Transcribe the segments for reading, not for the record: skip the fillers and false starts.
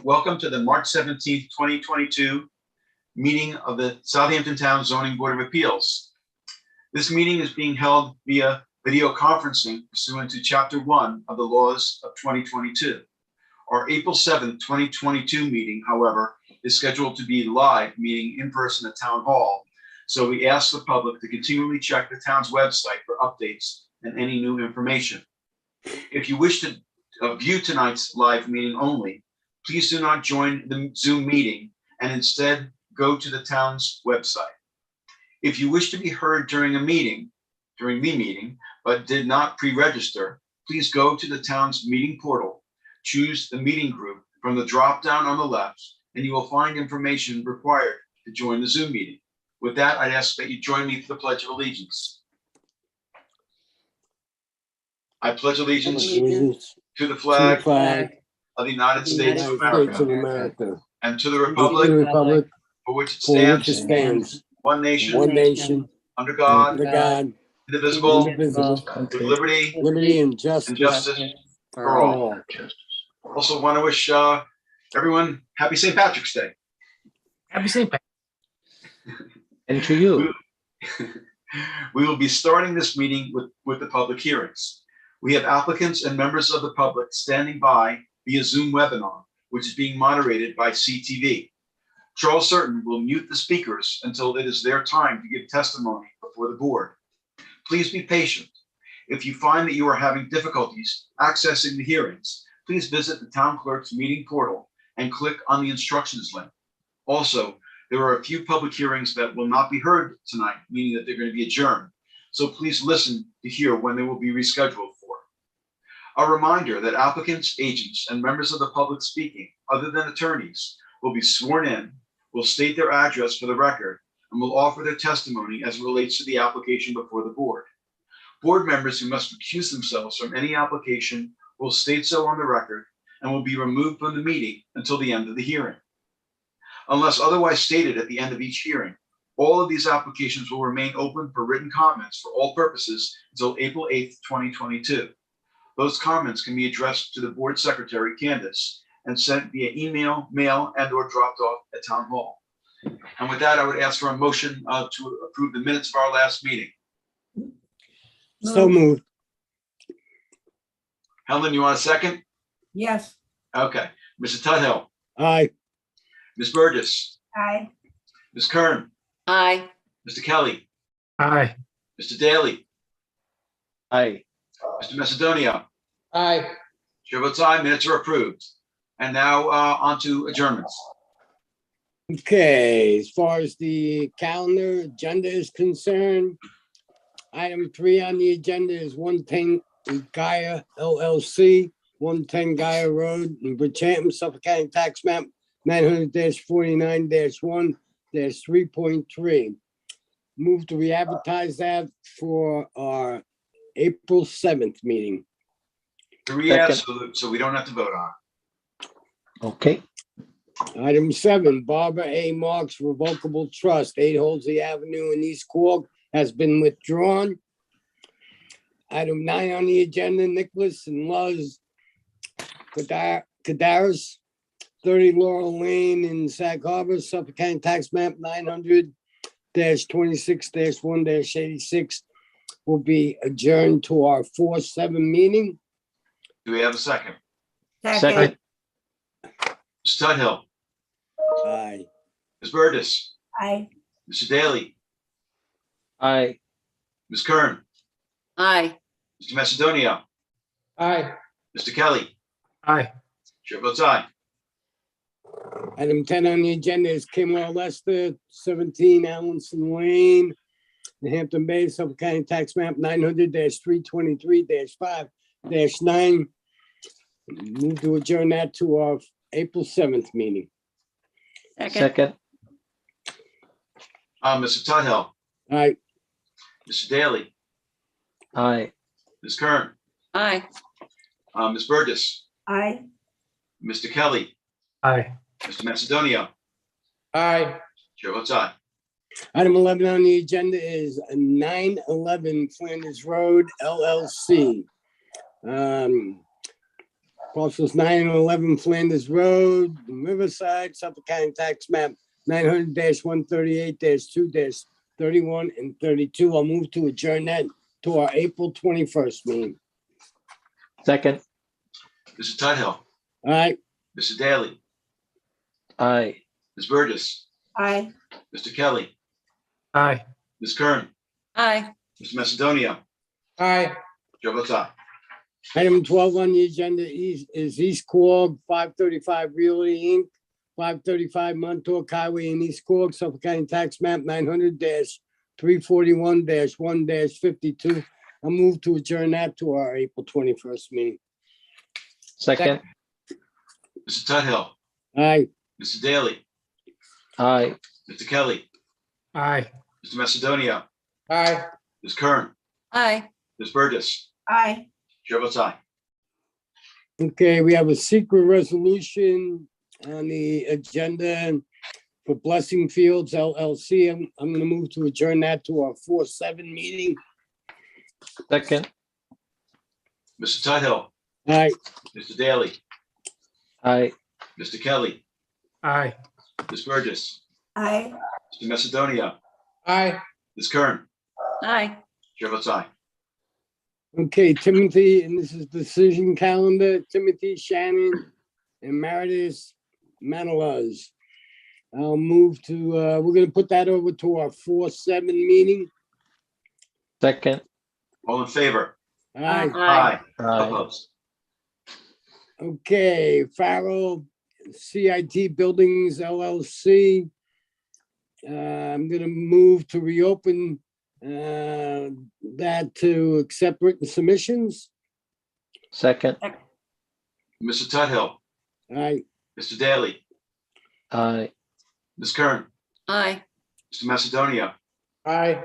Welcome to the March 17th, 2022 meeting of the Southampton Town Zoning Board of Appeals. This meeting is being held via video conferencing pursuant to Chapter 1 of the laws of 2022. Our April 7th, 2022 meeting, however, is scheduled to be live, meeting in person at Town Hall. So we ask the public to continually check the town's website for updates and any new information. If you wish to view tonight's live meeting only, please do not join the Zoom meeting and instead go to the town's website. If you wish to be heard during the meeting, but did not pre-register, please go to the town's meeting portal, choose the meeting group from the drop-down on the left, and you will find information required to join the Zoom meeting. With that, I'd ask that you join me for the Pledge of Allegiance. I pledge allegiance to the flag of the United States of America and to the republic for which it stands, one nation, under God, indivisible, with liberty and justice for all. Also want to wish everyone happy St. Patrick's Day. Happy St. Patrick's. And to you. We will be starting this meeting with the public hearings. We have applicants and members of the public standing by via Zoom webinar, which is being moderated by CTV. Charles Certain will mute the speakers until it is their time to give testimony before the board. Please be patient. If you find that you are having difficulties accessing the hearings, please visit the town clerk's meeting portal and click on the instructions link. Also, there are a few public hearings that will not be heard tonight, meaning that they're going to be adjourned. So please listen to hear when they will be rescheduled for. A reminder that applicants, agents, and members of the public speaking, other than attorneys, will be sworn in, will state their address for the record, and will offer their testimony as it relates to the application before the board. Board members who must recuse themselves from any application will state so on the record and will be removed from the meeting until the end of the hearing. Unless otherwise stated at the end of each hearing, all of these applications will remain open for written comments for all purposes until April 8th, 2022. Those comments can be addressed to the board secretary, Candace, and sent via email, mail, and/or dropped off at Town Hall. And with that, I would ask for a motion to approve the minutes of our last meeting. So moved. Helen, you want a second? Yes. Okay. Mr. Tuthill. Aye. Ms. Burgess. Aye. Ms. Kern. Aye. Mr. Kelly. Aye. Mr. Daly. Aye. Mr. Macedonia. Aye. Chair votes aye, minutes are approved. And now on to adjournments. Okay, as far as the calendar agenda is concerned, item 3 on the agenda is 110 Gaia LLC, 110 Gaia Road in Bridgehampton, Suffolk County Tax Map 900-49-1-3.3. Move to re-advertise that for our April 7th meeting. So we don't have to vote on it. Okay. Item 7, Barbara A. Marks Revocable Trust, 8 Halsey Avenue in East Quogue, has been withdrawn. Item 9 on the agenda, Nicholas and Luz Kadaris, 30 Laurel Lane in Sag Harbor, Suffolk County Tax Map 900-26-1-86, will be adjourned to our 4/7 meeting. Do we have a second? Second. Mr. Tuthill. Aye. Ms. Burgess. Aye. Mr. Daly. Aye. Ms. Kern. Aye. Mr. Macedonia. Aye. Mr. Kelly. Aye. Chair votes aye. Item 10 on the agenda is Kim Lester, 17 Allenson Lane, in Hampton Bay, Suffolk County Tax Map 900-323-5-9. Move to adjourn that to our April 7th meeting. Second. Mr. Tuthill. Aye. Mr. Daly. Aye. Ms. Kern. Aye. Ms. Burgess. Aye. Mr. Kelly. Aye. Mr. Macedonia. Aye. Chair votes aye. Item 11 on the agenda is 911 Flanders Road LLC. Parcels 9 and 11 Flanders Road, Riverside, Suffolk County Tax Map 900-138-2-31 and 32. I'll move to adjourn that to our April 21st meeting. Second. Mr. Tudhill, All right, Mr. Daly, Aye. Ms. Burgess, Aye. Mr. Kelly, Aye. Ms. Kern, Aye. Mr. Macedonia, Aye. Chair votes aye. item 12 on the agenda is East Quogue, 535 Realty Inc., 535 Montauk Highway in East Quogue, Suffolk County Tax Map 900-341-1-52. I'll move to adjourn that to our April 21st meeting. Second. Mr. Tudhill, Aye, Mr. Daly, Aye. Mr. Kelly, Aye. Mr. Macedonia, Aye. Ms. Kern, Aye. Ms. Burgess, Aye. Chair votes aye. okay, we have a secret resolution on the agenda for Blessing Fields LLC. I'm gonna move to adjourn that to our 4/7 meeting. Second. Mr. Tudhill, Aye, Mr. Daly, Aye. Mr. Kelly, Aye. Ms. Burgess, Aye. Mr. Macedonia, Aye. Ms. Kern, Aye. Chair votes aye. okay, Timothy, and this is decision calendar, Timothy Shannon and Meredith Manilaz. I'll move to, we're gonna put that over to our 4/7 meeting. Second. All in favor? Aye, Aye. Aye. Opposed? okay, Farrell CIT Buildings LLC. I'm gonna move to reopen that to accept written submissions. Second. Mr. Tudhill, Aye, Mr. Daly, Aye. Ms. Kern, Aye. Mr. Macedonia, Aye.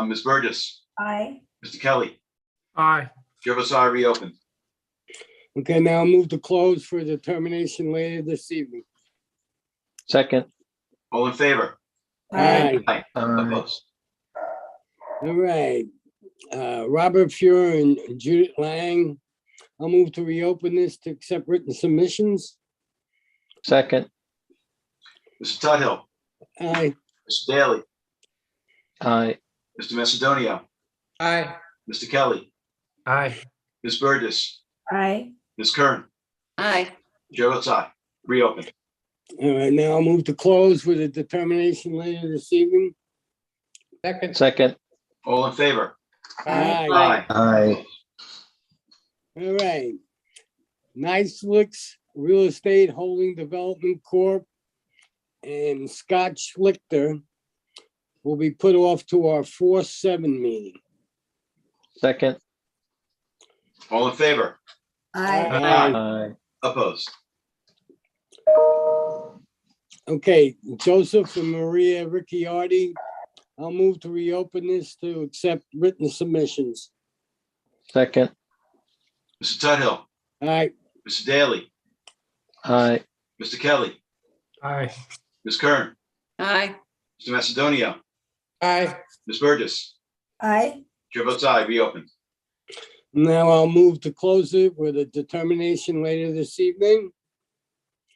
Ms. Burgess, Aye. Mr. Kelly, Aye. Chair votes aye, reopen. okay, now I'll move to close for determination later this evening. Second. All in favor? Aye. Aye. Aye. Opposed? All right, Robert Fuhr and Judith Lang. I'll move to reopen this to accept written submissions. Second. Mr. Tudhill, Aye, Mr. Daly, Aye. Mr. Macedonia, Aye. Mr. Kelly, Aye. Ms. Burgess, Aye. Ms. Kern, Aye. Chair votes aye, reopen. all right, now I'll move to close with a determination later this evening. Second. Second. All in favor? Aye. Aye. Aye. All right. Nice Licks Real Estate Holding Development Corp. And Scott Schlichter will be put off to our 4/7 meeting. Second. All in favor? Aye. Aye. Aye. Opposed? Okay, Joseph and Maria Ricciardi. I'll move to reopen this to accept written submissions. Second. Mr. Tudhill, All right, Mr. Daly, Aye. Mr. Kelly, Aye. Ms. Kern, Aye. Mr. Macedonia, Aye. Ms. Burgess, Aye. Chair votes aye, reopen. now I'll move to close it with a determination later this evening.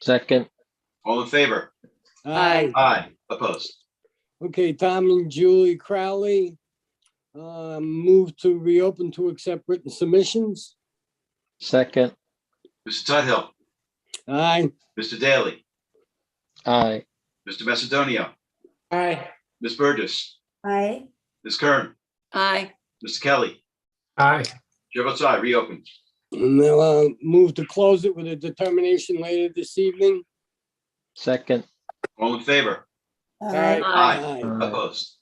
Second. All in favor? Aye. Aye. Opposed? Okay, Tom and Julie Crowley. Move to reopen to accept written submissions. Second. Mr. Tudhill, Aye, Mr. Daly, Aye. Mr. Macedonia, Aye. Ms. Burgess, Aye. Ms. Kern, Aye. Mr. Kelly, Aye. Chair votes aye, reopen. and now I'll move to close it with a determination later this evening. Second. All in favor? Aye. Aye. Opposed?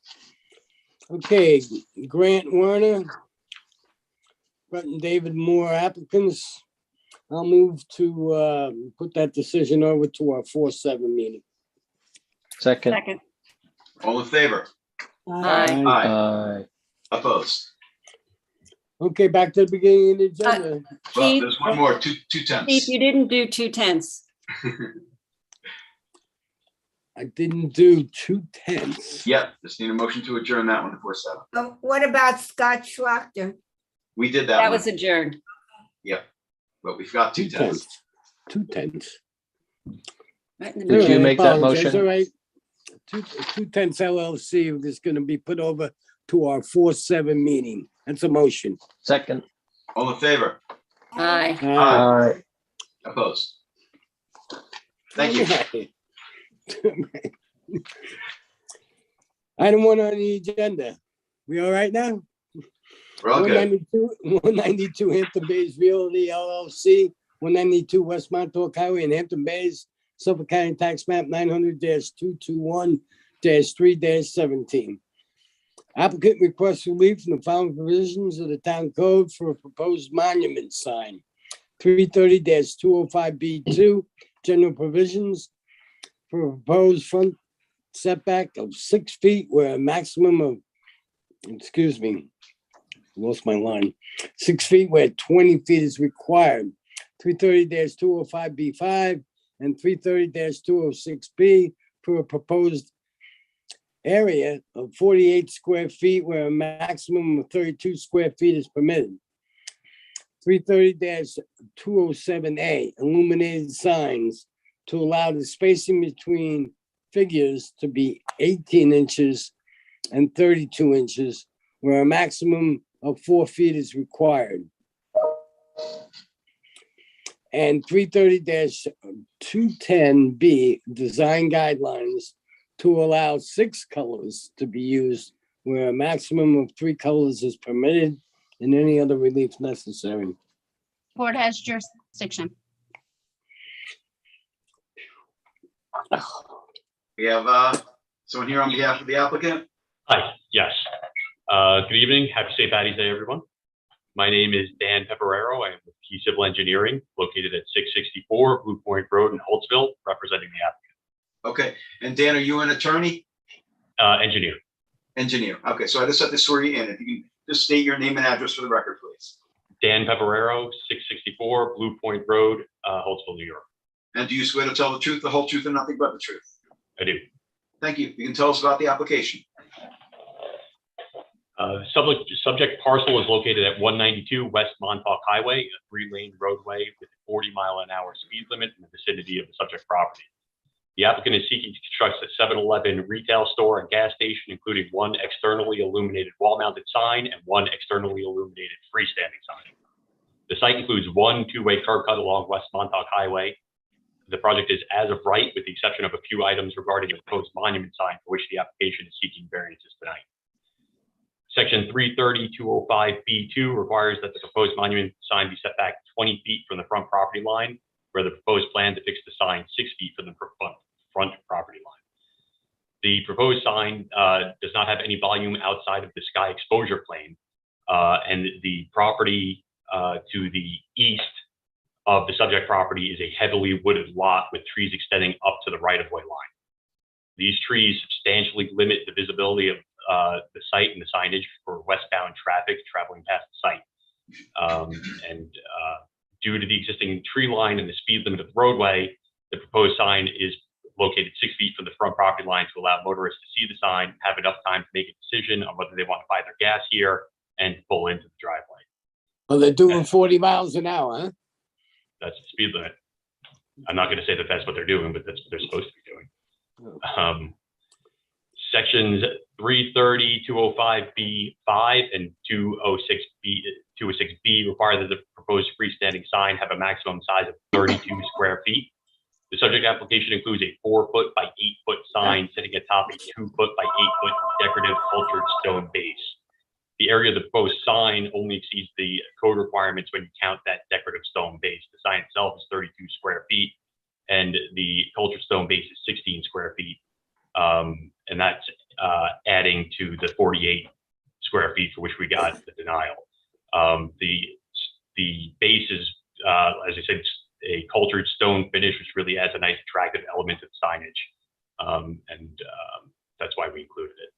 Okay, Grant Werner. Brett and David Moore applicants. I'll move to put that decision over to our 4/7 meeting. Second. Second. All in favor? Aye. Aye. Aye. Opposed? Okay, back to the beginning of the agenda. Well, Keith, there's one more, two Keith, tenths. you didn't do 2/10. I didn't do 2/10. Yep, just need a motion to adjourn that one to 4/7. What about Scott Schlochter? We did that That one. was adjourned. Yep. but we've got 2 tenths. 2 tenths. Right in the Did middle. you make that Apologize, motion? All right. 2 tenths LLC is going to be put over to our 4/7 meeting. That's a motion. Second. All in favor? Aye. Aye. Opposed? Thank you. Item 1 on the agenda. We all right now? We're all good. 192 Hampton Bays Realty LLC, 192 West Montauk Highway in Hampton Bays, Suffolk County Tax Map 900-221-3-17. Applicant requests relief from the following provisions of the town code for a proposed monument sign. 330-205B2, general provisions for a proposed front setback of 6 feet where a maximum of, lost my line, 6 feet where 20 feet is required. 330-205B5 and 330-206B for a proposed area of 48 square feet where a maximum of 32 square feet is permitted. 330-207A, illuminated signs to allow the spacing between figures to be 18 inches and 32 inches, where a maximum of 4 feet is required. And 330-210B, design guidelines to allow 6 colors to be used, where a maximum of 3 colors is permitted and any other relief necessary. Board has jurisdiction. We have someone here on behalf of the applicant. Hi, yes. Good evening. Happy St. Patty's Day, everyone. My name is Dan Peperero. I am with Key Civil Engineering, located at 664 Blue Point Road in Holtzville, representing the applicant. Okay, and Dan, are you an attorney? Engineer. Engineer. Okay, so I just have to swear you in. If you can just state your name and address for the record, please. Dan Peperero, 664 Blue Point Road, Holtzville, New York. And do you swear to tell the truth, the whole truth, and nothing but the truth? I do. Thank you. You can tell us about the application. Subject parcel is located at 192 West Montauk Highway, a 3-lane roadway with a 40-mile-an-hour speed limit in the vicinity of the subject property. The applicant is seeking to construct a 7-Eleven retail store and gas station, including 1 externally illuminated wall-mounted sign and 1 externally illuminated freestanding sign. The site includes 1 two-way curb cut along West Montauk Highway. The project is as of right, with the exception of a few items regarding the proposed monument sign for which the application is seeking variances tonight. Section 330-205B2 requires that the proposed monument sign be set back 20 feet from the front property line, where the proposed plan depicts the sign 6 feet from the front property line. The proposed sign does not have any volume outside of the sky exposure plane, and the property to the east of the subject property is a heavily wooded lot with trees extending up to the right-of-way line. These trees substantially limit the visibility of the site and the signage for westbound traffic traveling past the site. Due to the existing tree line and the speed limit of the roadway, the proposed sign is located 6 feet from the front property line to allow motorists to see the sign, have enough time to make a decision on whether they want to buy their gas here and pull into the driveway. Well, they're doing 40 miles an hour, huh? That's the speed limit. I'm not going to say that that's what they're doing, but that's what they're supposed to be doing. Sections 330-205B5 and 206B require that the proposed freestanding sign have a maximum size of 32 square feet. The subject application includes a 4-foot by 8-foot sign sitting atop a 2-foot by 8-foot decorative cultured stone base. The area of the proposed sign only exceeds the code requirements when you count that decorative stone base. The sign itself is 32 square feet, and the cultured stone base is 16 square feet. And that's adding to the 48 square feet for which we got the denial. The base is, as I said, a cultured stone finish, which really adds a nice attractive element to the signage. That's why we included it.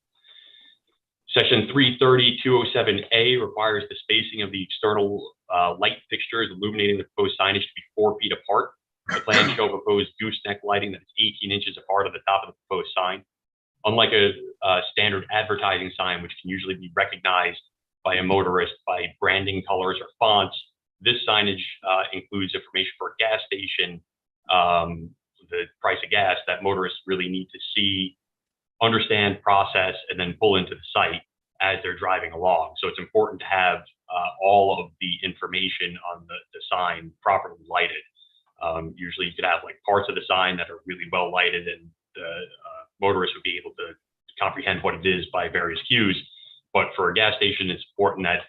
Section 330-207A requires the spacing of the external light fixtures illuminating the proposed signage to be 4 feet apart. The plans show proposed gooseneck lighting that is 18 inches apart of the top of the proposed sign. Unlike a standard advertising sign, which can usually be recognized by a motorist by branding colors or fonts, This signage includes information for a gas station, the price of gas that motorists really need to see, understand, process, and then pull into the site as they're driving along. So it's important to have all of the information on the sign properly lighted. Usually you could have like parts of the sign that are really well lighted, and the motorist would be able to comprehend what it is by various cues. But for a gas station, it's important that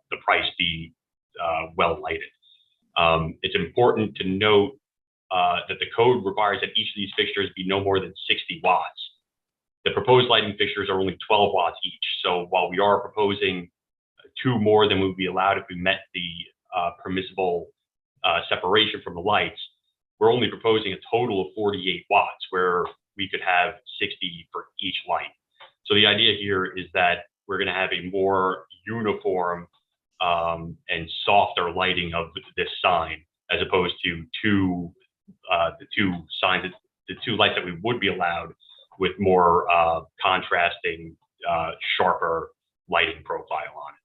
the price be well lighted. It's important to note that the code requires that each of these fixtures be no more than 60 watts. The proposed lighting fixtures are only 12 watts each. So while we are proposing 2 more than would be allowed if we met the permissible separation from the lights, we're only proposing a total of 48 watts, where we could have 60 for each light. So the idea here is that we're going to have a more uniform and softer lighting of this sign, as opposed to the two lights that we would be allowed with more contrasting, sharper lighting profile on it.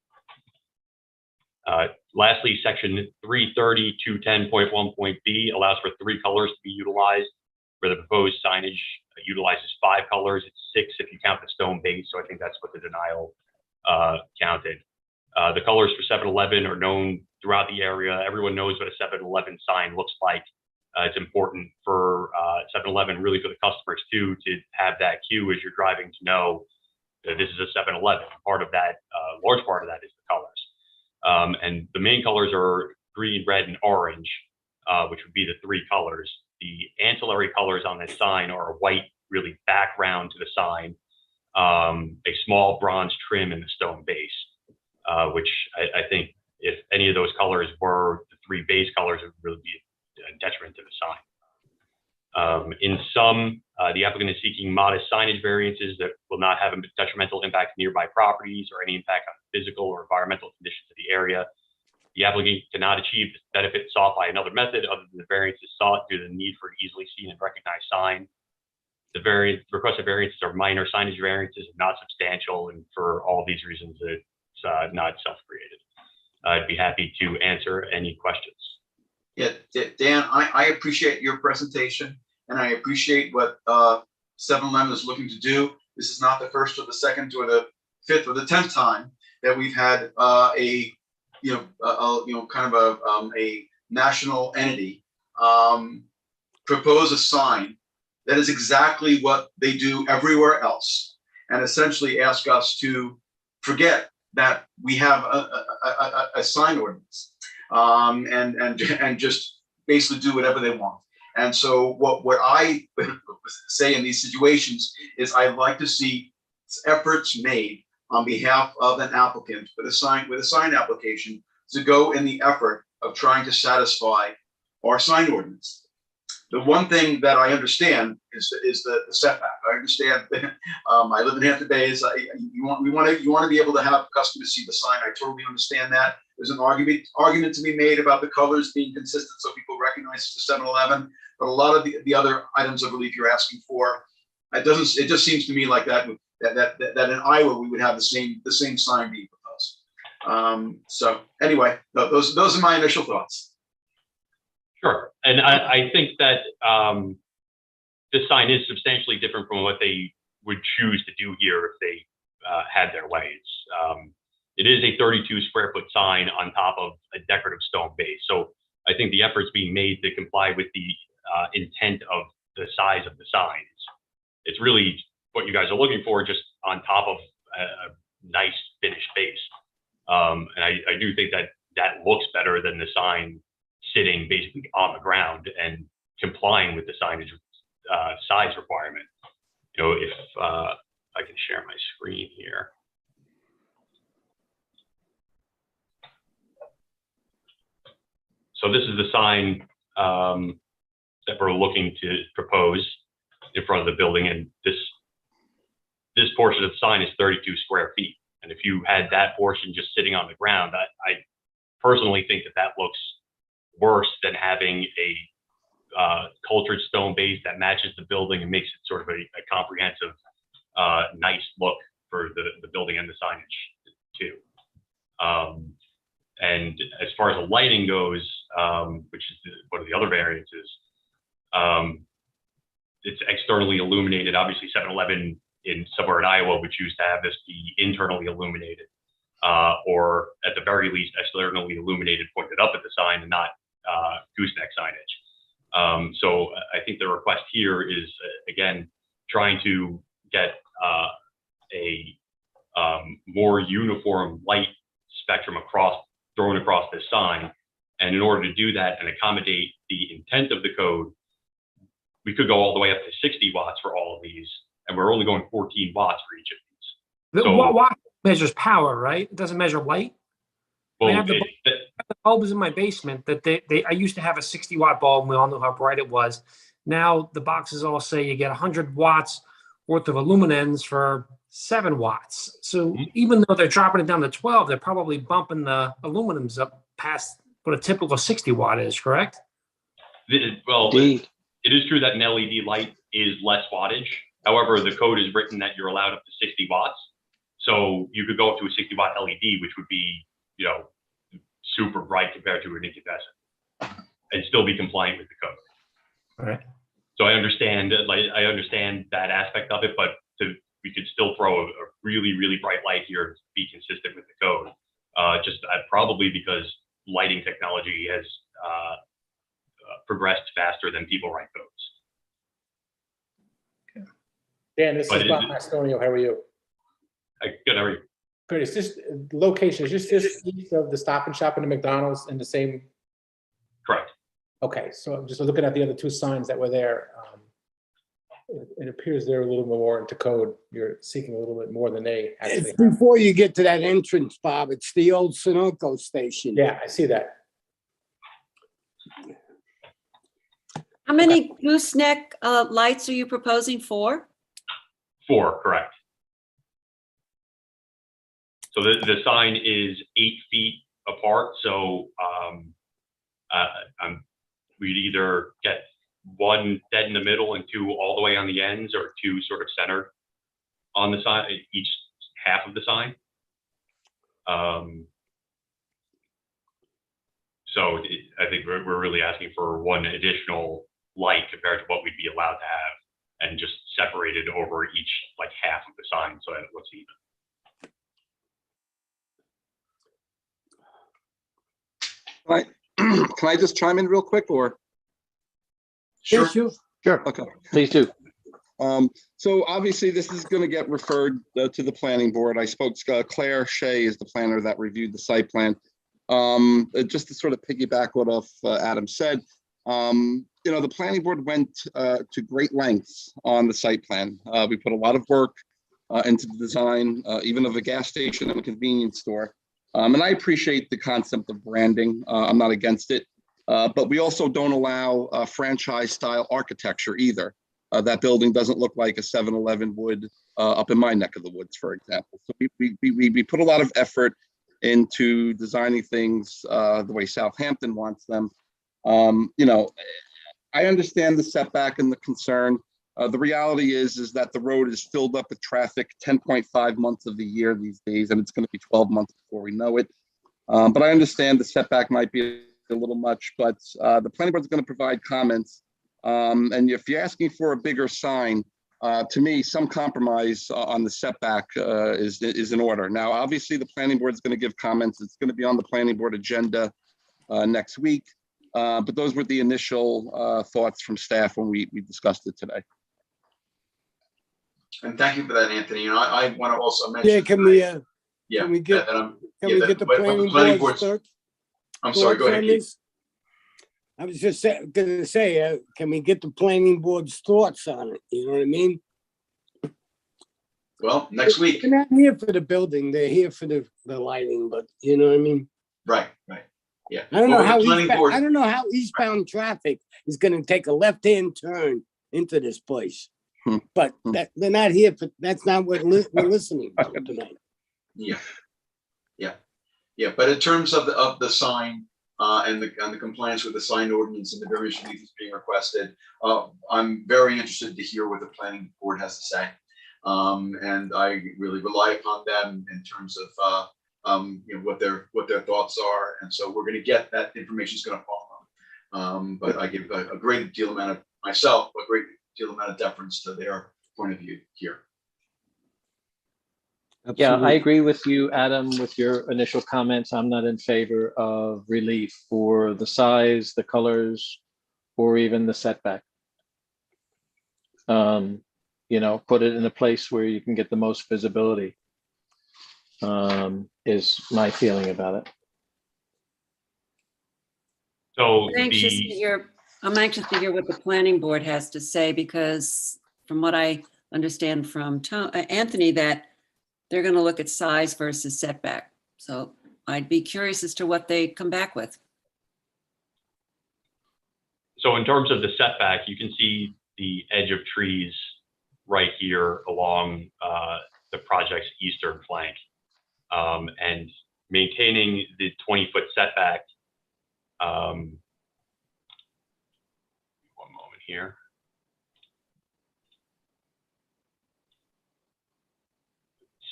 Lastly, section 330.210.1.b allows for 3 colors to be utilized, where the proposed signage utilizes 5 colors. It's 6 if you count the stone base, so I think that's what the denial counted. The colors for 7-Eleven are known throughout the area. Everyone knows what a 7-Eleven sign looks like. It's important for 7-Eleven, really for the customers too, to have that cue as you're driving to know that this is a 7-Eleven. Part of that, large part of that is the colors. And the main colors are green, red, and orange, which would be the 3 colors. The ancillary colors on this sign are a white, really background to the sign, a small bronze trim in the stone base, which I think if any of those colors were the 3 base colors, it would really be a detriment to the sign. In sum, the applicant is seeking modest signage variances that will not have a detrimental impact to nearby properties or any impact on physical or environmental conditions of the area. The applicant cannot achieve the benefit sought by another method other than the variances sought due to the need for an easily seen and recognized sign. The requested variances are minor signage variances, not substantial, and for all these reasons, it's not self-created. I'd be happy to answer any questions. Yeah, Dan, I appreciate your presentation, and I appreciate what 7-Eleven is looking to do. This is not the first or the second or the 5th or the 10th time that we've had a national entity propose a sign that is exactly what they do everywhere else, and essentially ask us to forget that we have a sign ordinance. And just basically do whatever they want. And so what I say in these situations is I'd like to see efforts made on behalf of an applicant with a sign application to go in the effort of trying to satisfy our sign ordinance. The one thing that I understand is the setback. I understand. I live in Hampton Bays. You want to be able to have customers see the sign. I totally understand that. There's an argument to be made about the colors being consistent so people recognize it's a 7-Eleven. But a lot of the other items of relief you're asking for, it just seems to me like that in Iowa we would have the same sign being proposed. So anyway, those are my initial thoughts. Sure, and I think that this sign is substantially different from what they would choose to do here if they had their way. It is a 32 square foot sign on top of a decorative stone base. So I think the efforts being made to comply with the intent of the size of the sign. It's really what you guys are looking for, just on top of a nice finished base. And I do think that looks better than the sign sitting basically on the ground and complying with the signage size requirement. If I can share my screen here. So this is the sign that we're looking to propose in front of the building, and this portion of the sign is 32 square feet. And if you had that portion just sitting on the ground, I personally think that looks worse than having a cultured stone base that matches the building and makes it sort of a comprehensive, nice look for the building and the signage too. And as far as the lighting goes, which is one of the other variances, it's externally illuminated. Obviously, 7-Eleven in somewhere in Iowa would choose to have this be internally illuminated, or at the very least, externally illuminated, pointed up at the sign and not gooseneck signage. So I think the request here is, again, trying to get a more uniform light spectrum thrown across this sign. And in order to do that and accommodate the intent of the code, we could go all the way up to 60 watts for all of these, and we're only going 14 watts for each of these. The So- watt measures power, right? It doesn't measure light. Well, have the- The bulb is in my basement that I used to have a 60-watt bulb, and we all know how bright it was. Now the boxes all say you get 100 watts worth of luminance for 7 watts. So even though they're dropping it down to 12, they're probably bumping the aluminums up past what a typical 60 watt is, correct? Well, D. it is true that an LED light is less wattage. However, the code is written that you're allowed up to 60 watts. So you could go up to a 60-watt LED, which would be, super bright compared to an incandescent, and still be compliant with the code. All right. So I understand that aspect of it, but we could still throw a really, really bright light here to be consistent with the code. Probably because lighting technology has progressed faster than people write codes. Dan, this But is Bob Mastonio. How are you? Good, how are you? Good. Is this location, is just this east of the Stop and Shop and the McDonald's in the same? Correct. Okay, so I'm just looking at the other two signs that were there. It appears they're a little more into code. You're seeking a little bit more than they actually. It's before you get to that entrance, Bob. It's the old Sunoco station. Yeah, I see that. How many gooseneck lights are you proposing for? 4, correct. So the sign is 8 feet apart. So we'd either get 1 dead in the middle and 2 all the way on the ends, or 2 sort of centered on the side, each half of the sign. So I think we're really asking for 1 additional light compared to what we'd be allowed to have, and just separated over each half of the sign so that it looks even. Can I just chime in real quick, or? Sure. Sure. Sure, Okay. please do. So obviously this is going to get referred to the planning board. I spoke to Claire Shea is the planner that reviewed the site plan. Just to sort of piggyback what Adam said, the planning board went to great lengths on the site plan. We put a lot of work into the design, even of a gas station and a convenience store. And I appreciate the concept of branding. I'm not against it, but we also don't allow franchise style architecture either. That building doesn't look like a 7-Eleven would up in my neck of the woods, for example. So we put a lot of effort into designing things the way Southampton wants them. I understand the setback and the concern. The reality is that the road is filled up with traffic 10.5 months of the year these days, and it's going to be 12 months before we know it. But I understand the setback might be a little much, but the planning board is going to provide comments. And if you're asking for a bigger sign, to me, some compromise on the setback is in order. Now, obviously, the planning board is going to give comments. It's going to be on the planning board agenda next week. But those were the initial thoughts from staff when we discussed it today. And thank you for that, Anthony. And I want to also mention. Yeah, can we get, that can we get the planning board's thoughts? I'm sorry, go on ahead, Keith. this? I was just gonna say, can we get the planning board's thoughts on it? You know what I mean? Well, next week. They're not here for the building, they're here for the lighting, but you know what I mean? Right. Yeah. I don't know Well, how the planning board- I don't know how eastbound traffic is gonna take a left-hand turn into this place. But they're not here for, that's not what we're listening to tonight. Yeah. But in terms of the sign and the compliance with the sign ordinance and the various relief being requested, I'm very interested to hear what the planning board has to say. And I really rely upon them in terms of what their thoughts are. And so we're going to get that information is going to follow. But I give a great deal amount of myself, a great deal amount of deference to their point of view here. Yeah, I Absolutely. agree with you, Adam, with your initial comments. I'm not in favor of relief for the size, the colors, or even the setback. Put it in a place where you can get the most visibility, is my feeling about it. So I'm anxious to hear what the planning board has to say, because from what I understand from Anthony, that they're going to look at size versus setback. So I'd be curious as to what they come back with. So in terms of the setback, you can see the edge of trees right here along the project's eastern flank. And maintaining the 20-foot setback, one moment here.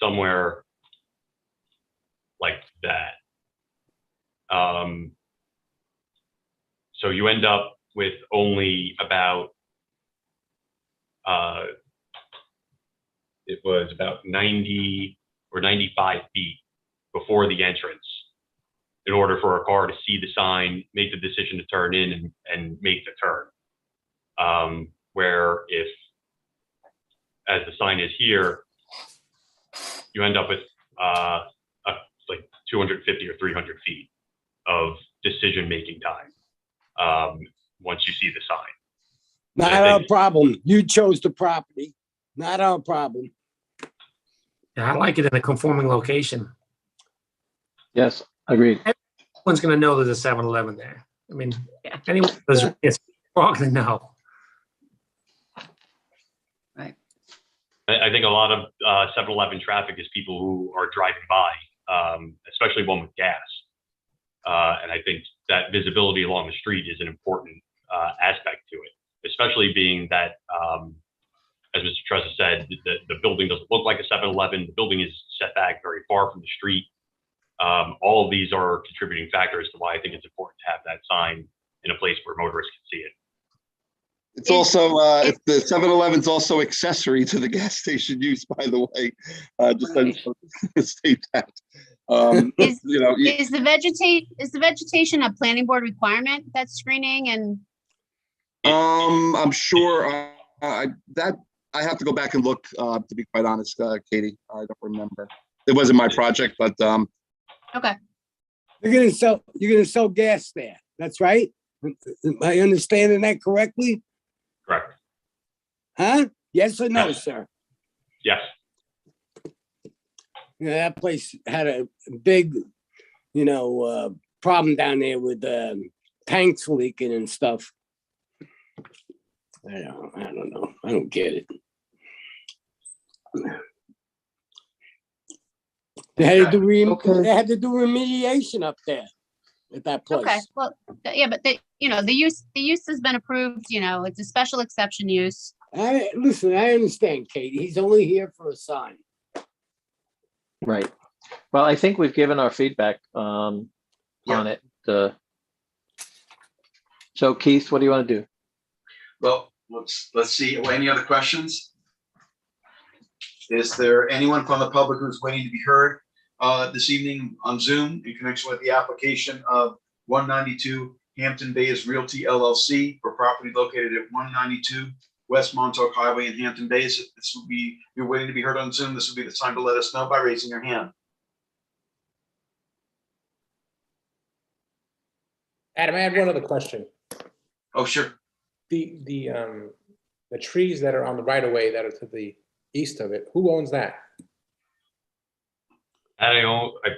Somewhere like that. So you end up with only about, it was about 90 or 95 feet before the entrance in order for a car to see the sign, make the decision to turn in and make the turn. Where if, as the sign is here, you end up with like 250 or 300 feet of decision-making time once you see the sign. Not I our think- problem. You chose the property, not our problem. Yeah, I like it in a conforming location. Yes, agreed. Everyone's going to know there's a 7-Eleven there. I mean, Yeah. anyone who's it's all going to know. Right. I think a lot of 7-Eleven traffic is people who are driving by, especially one with gas. And I think that visibility along the street is an important aspect to it, especially being that, as Mr. Trezza said, the building doesn't look like a 7-Eleven. The building is set back very far from the street. All of these are contributing factors to why I think it's important to have that sign in a place where motorists can see it. It's also, the 7-Eleven's also accessory to the gas station use, by the way. Just I just want to state that. Is- You know, Is the vegetation a planning board requirement, that screening and? I'm sure that I have to go back and look, to be quite honest, Katie. I don't remember. It wasn't my project, but Okay, You're gonna sell gas there. That's right? Am I understanding that correctly? Correct. Huh? Yes or no, Yes. sir? Yes. Yeah, that place had a big, problem down there with tanks leaking and stuff. I don't know. I don't get it. They had to do Okay. they had to do remediation up there at that place. okay, well, yeah, but the use has been approved, it's a special exception use. Listen, I understand, Katie. He's only here for a sign. Right. Well, I think we've given our feedback on it. So Keith, what do you want to do? Well, let's see. Any other questions? Is there anyone from the public who's waiting to be heard this evening on Zoom in connection with the application of 192 Hampton Bays Realty LLC for property located at 192 West Montauk Highway in Hampton Bays? If this will be, you're waiting to be heard on Zoom, this will be the time to let us know by raising your hand. Adam, I had one other question. Oh, sure. The trees that are on the right of way that are to the east of it, who owns that? I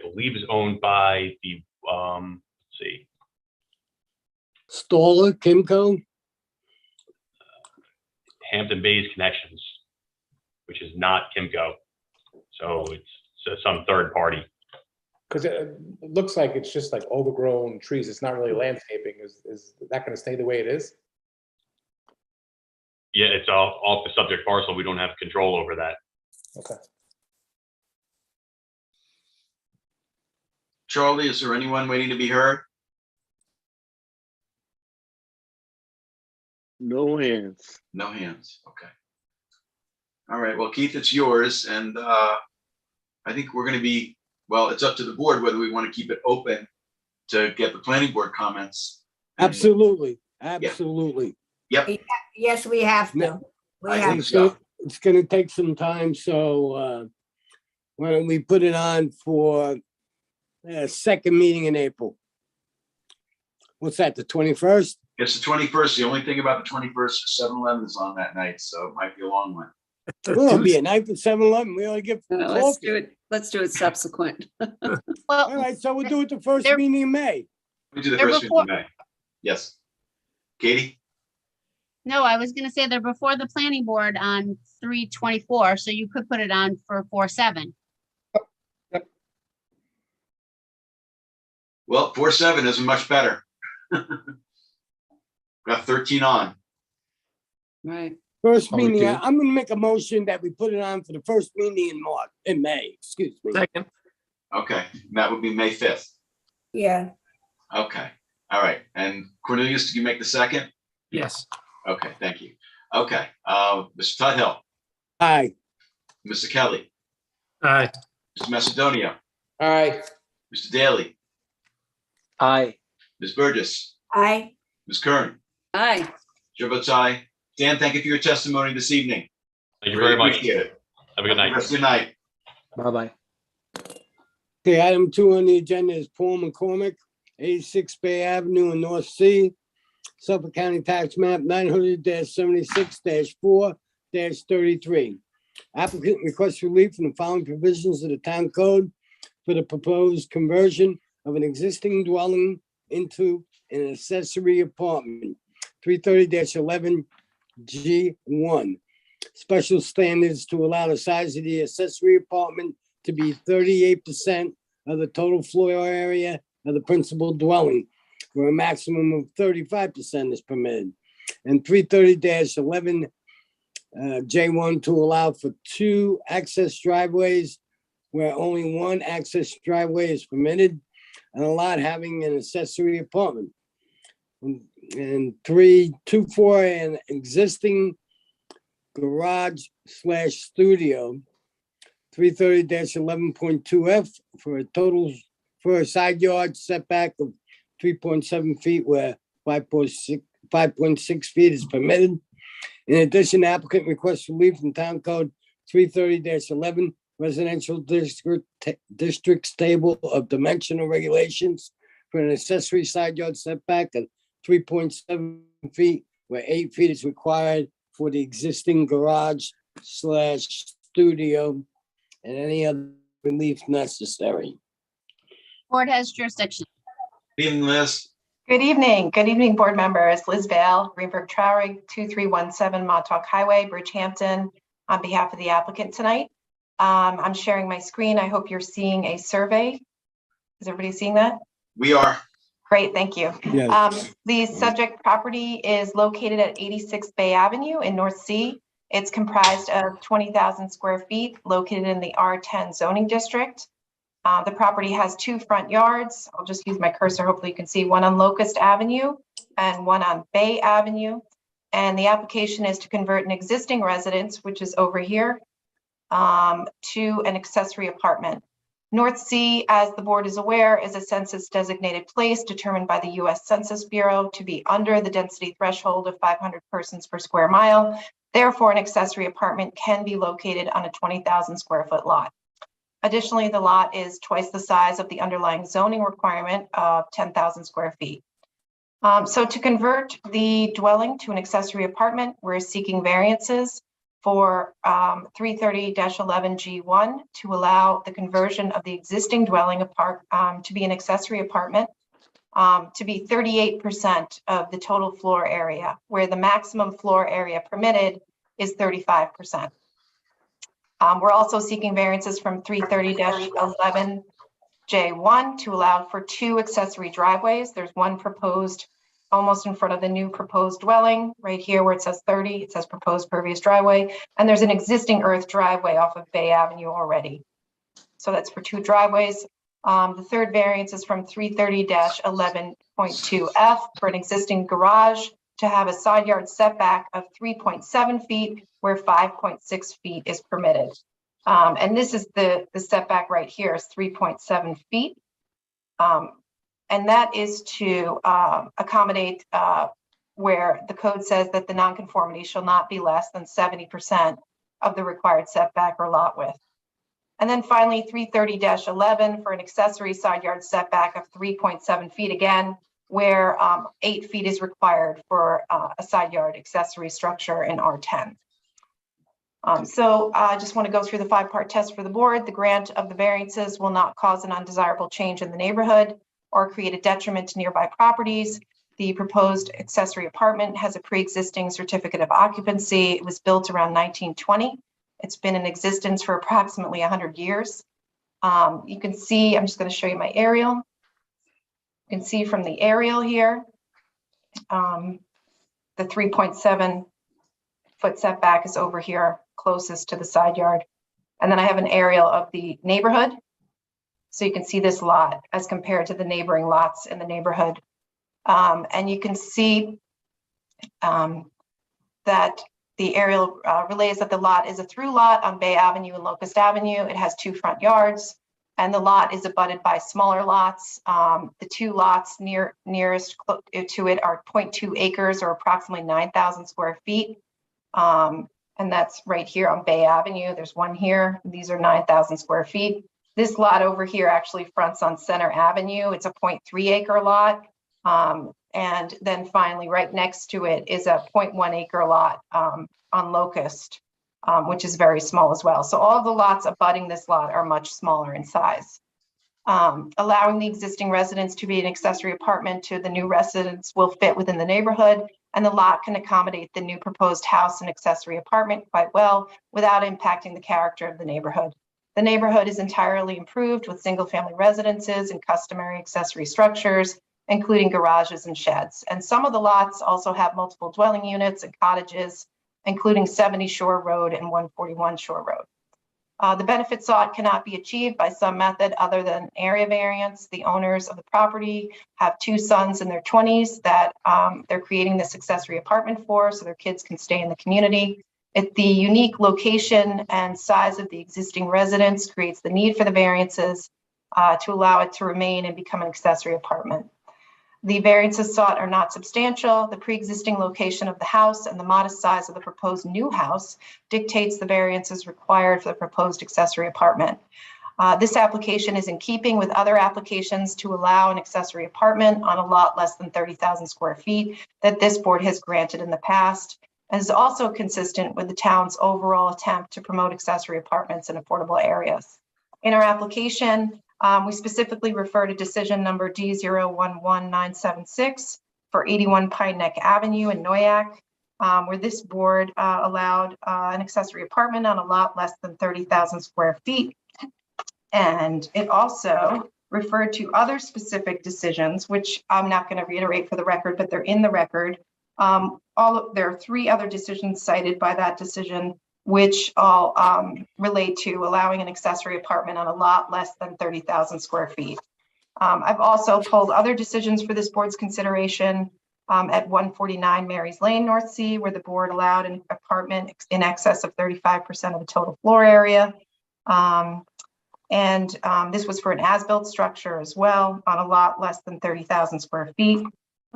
believe is owned by the, let's see, Stoller, Kimco. Hampton Bays Connections, which is not Kimco. So it's some third party. Because it looks like it's just like overgrown trees. It's not really landscaping. Is that going to stay the way it is? Yeah, it's off the subject parcel. We don't have control over that. Okay. Charlie, is there anyone waiting to be heard? No hands. No hands. Okay. All right. Well, Keith, it's yours. And I think we're going to be, well, it's up to the board whether we want to keep it open to get the planning board comments. Absolutely, absolutely. Yep. Yes, we have to. We I have think to. so. It's gonna take some time, so why don't we put it on for second meeting in April? What's that, the 21st? It's the 21st. The only thing about the 21st is 7-Eleven is on that night, so it might be a long one. Well, it'll be a night for 7-Eleven. We only get Let's do coffee. it. Let's do it subsequent. All Well, right, so we'll do it the first They're- meeting in May. We do the They're first meeting in May. Yes. Katie? no, I was gonna say they're before the planning board on 3/24, so you could put it on for 4/7. Well, 4/7 isn't much better. Got 13 on. Right. First Are we meeting, good? I'm gonna make a motion that we put it on for the first meeting in May, excuse me. Second. Okay, and that would be May 5th. Yeah, Okay, all right. And Cornelius, did you make the second? Yes. Okay, thank you. Okay, Mr. Tudhill, Aye. Mr. Kelly, Aye. Mr. Macedonia, Aye. Mr. Daly, Aye. Ms. Burgess, I, Ms. Kern, Aye. Chair votes aye. Dan, thank you for your testimony this evening. Thank you very much. Appreciate it. Have a good night. Rest of your night. Bye-bye. Okay, item 2 on the agenda is Paul McCormick, 86 Bay Avenue in North Sea, Suffolk County Tax Map 900-76-4-33. Applicant requests relief from the following provisions of the town code for the proposed conversion of an existing dwelling into an accessory apartment, 330-11G1. Special standards to allow the size of the accessory apartment to be 38% of the total floor area of the principal dwelling, where a maximum of 35% is permitted. And 330-11 J1 to allow for 2 access driveways where only 1 access driveway is permitted, and a lot having an accessory apartment. And 324 an existing garage/studio, 330-11.2F for a side yard setback of 3.7 feet where 5.6 feet is permitted. In addition, the applicant requests relief from town code 330-11 residential district's table of dimensional regulations for an accessory side yard setback of 3.7 feet where 8 feet is required for the existing garage/studio, and any other relief necessary. Board has jurisdiction. Good evening, Liz. Good evening. Good evening, board members. Liz Vale, Greenberg Traurig, 2317 Montauk Highway, Bridgehampton, on behalf of the applicant tonight. I'm sharing my screen. I hope you're seeing a survey. Is everybody seeing that? We are. Great, thank you. Yes. The subject property is located at 86 Bay Avenue in North Sea. It's comprised of 20,000 square feet located in the R10 zoning district. The property has 2 front yards. I'll just use my cursor. Hopefully you can see one on Locust Avenue and one on Bay Avenue. And the application is to convert an existing residence, which is over here, to an accessory apartment. North Sea, as the board is aware, is a census designated place determined by the US Census Bureau to be under the density threshold of 500 persons per square mile. Therefore, an accessory apartment can be located on a 20,000 square foot lot. Additionally, the lot is twice the size of the underlying zoning requirement of 10,000 square feet. So to convert the dwelling to an accessory apartment, we're seeking variances for 330-11G1 to allow the conversion of the existing dwelling to be an accessory apartment to be 38% of the total floor area, where the maximum floor area permitted is 35%. We're also seeking variances from 330-11J1 to allow for 2 accessory driveways. There's one proposed almost in front of the new proposed dwelling. Right here where it says 30, it says proposed pervious driveway. And there's an existing earth driveway off of Bay Avenue already. So that's for 2 driveways. The third variance is from 330-11.2F for an existing garage to have a side yard setback of 3.7 feet where 5.6 feet is permitted. And this is the setback right here is 3.7 feet. And that is to accommodate where the code says that the nonconformity shall not be less than 70% of the required setback or lot width. And then finally, 330-11 for an accessory side yard setback of 3.7 feet again, where 8 feet is required for a side yard accessory structure in R10. So I just want to go through the 5-part test for the board. The grant of the variances will not cause an undesirable change in the neighborhood or create a detriment to nearby properties. The proposed accessory apartment has a pre-existing certificate of occupancy. It was built around 1920. It's been in existence for approximately 100 years. You can see, I'm just going to show you my aerial. You can see from the aerial here, the 3.7 foot setback is over here, closest to the side yard. And then I have an aerial of the neighborhood. So you can see this lot as compared to the neighboring lots in the neighborhood. And you can see that the aerial relays that the lot is a through lot on Bay Avenue and Locust Avenue. It has 2 front yards, and the lot is abutted by smaller lots. The 2 lots nearest to it are 0.2 acres or approximately 9,000 square feet. And that's right here on Bay Avenue. There's one here. These are 9,000 square feet. This lot over here actually fronts on Center Avenue. It's a 0.3 acre lot. And then finally, right next to it is a 0.1 acre lot on Locust, which is very small as well. So all the lots abutting this lot are much smaller in size. Allowing the existing residence to be an accessory apartment to the new residence will fit within the neighborhood, and the lot can accommodate the new proposed house and accessory apartment quite well without impacting the character of the neighborhood. The neighborhood is entirely improved with single-family residences and customary accessory structures, including garages and sheds. And some of the lots also have multiple dwelling units and cottages, including 70 Shore Road and 141 Shore Road. The benefit sought cannot be achieved by some method other than area variance. The owners of the property have 2 sons in their 20s that they're creating this accessory apartment for, so their kids can stay in the community. The unique location and size of the existing residence creates the need for the variances to allow it to remain and become an accessory apartment. The variances sought are not substantial. The pre-existing location of the house and the modest size of the proposed new house dictates the variances required for the proposed accessory apartment. This application is in keeping with other applications to allow an accessory apartment on a lot less than 30,000 square feet that this board has granted in the past, and is also consistent with the town's overall attempt to promote accessory apartments in affordable areas. In our application, we specifically refer to decision number D011976 for 81 Pine Neck Avenue in Noyak, where this board allowed an accessory apartment on a lot less than 30,000 square feet. And it also referred to other specific decisions, which I'm not going to reiterate for the record, but they're in the record. There are 3 other decisions cited by that decision, which all relate to allowing an accessory apartment on a lot less than 30,000 square feet. I've also pulled other decisions for this board's consideration at 149 Mary's Lane, North Sea, where the board allowed an apartment in excess of 35% of the total floor area. This was for an as-built structure as well on a lot less than 30,000 square feet.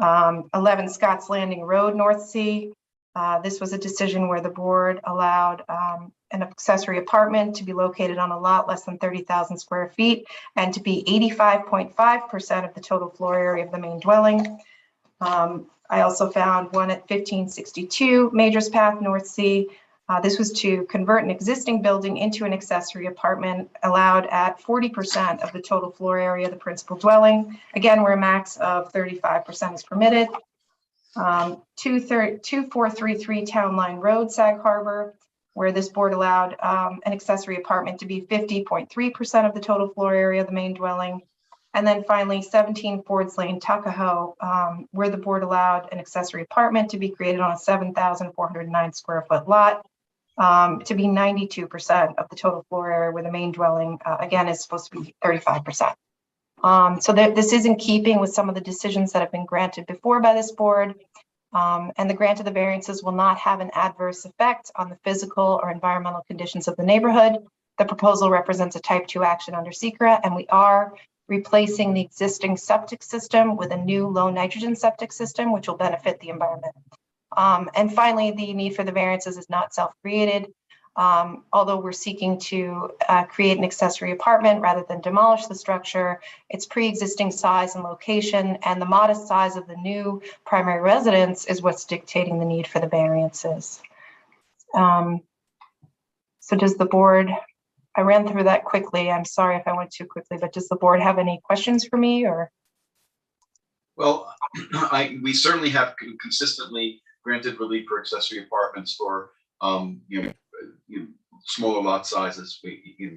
11 Scotts Landing Road, North Sea. This was a decision where the board allowed an accessory apartment to be located on a lot less than 30,000 square feet and to be 85.5% of the total floor area of the main dwelling. I also found one at 1562 Majors Path, North Sea. This was to convert an existing building into an accessory apartment allowed at 40% of the total floor area of the principal dwelling, again, where a max of 35% is permitted. 2433 Town Line Road, Sag Harbor, where this board allowed an accessory apartment to be 50.3% of the total floor area of the main dwelling. And then finally, 17 Fords Lane, Tuckahoe, where the board allowed an accessory apartment to be created on a 7,409 square foot lot to be 92% of the total floor area, where the main dwelling, again, is supposed to be 35%. So this is in keeping with some of the decisions that have been granted before by this board. And the grant of the variances will not have an adverse effect on the physical or environmental conditions of the neighborhood. The proposal represents a type 2 action under SECRA, and we are replacing the existing septic system with a new low nitrogen septic system, which will benefit the environment. And finally, the need for the variances is not self-created. Although we're seeking to create an accessory apartment rather than demolish the structure, its pre-existing size and location and the modest size of the new primary residence is what's dictating the need for the variances. So does the board, I ran through that quickly. I'm sorry if I went too quickly, but does the board have any questions for me or? Well, we certainly have consistently granted relief for accessory apartments for, smaller lot sizes.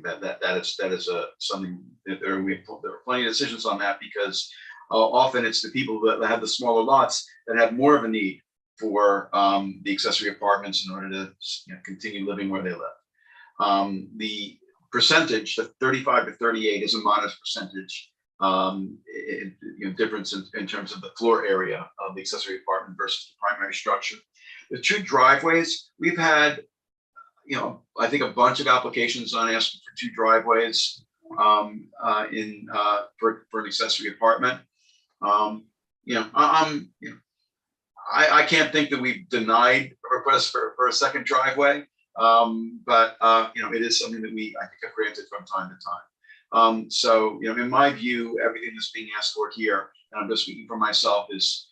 That is something that there are plenty of decisions on that, because often it's the people that have the smaller lots that have more of a need for the accessory apartments in order to continue living where they live. The percentage, the 35 to 38, is a modest percentage difference in terms of the floor area of the accessory apartment versus the primary structure. The two driveways, we've had, I think a bunch of applications on asking for two driveways for an accessory apartment. I can't think that we've denied a request for a second driveway, but it is something that I think have granted from time to time. So in my view, everything that's being asked for here, and I'm just speaking for myself, is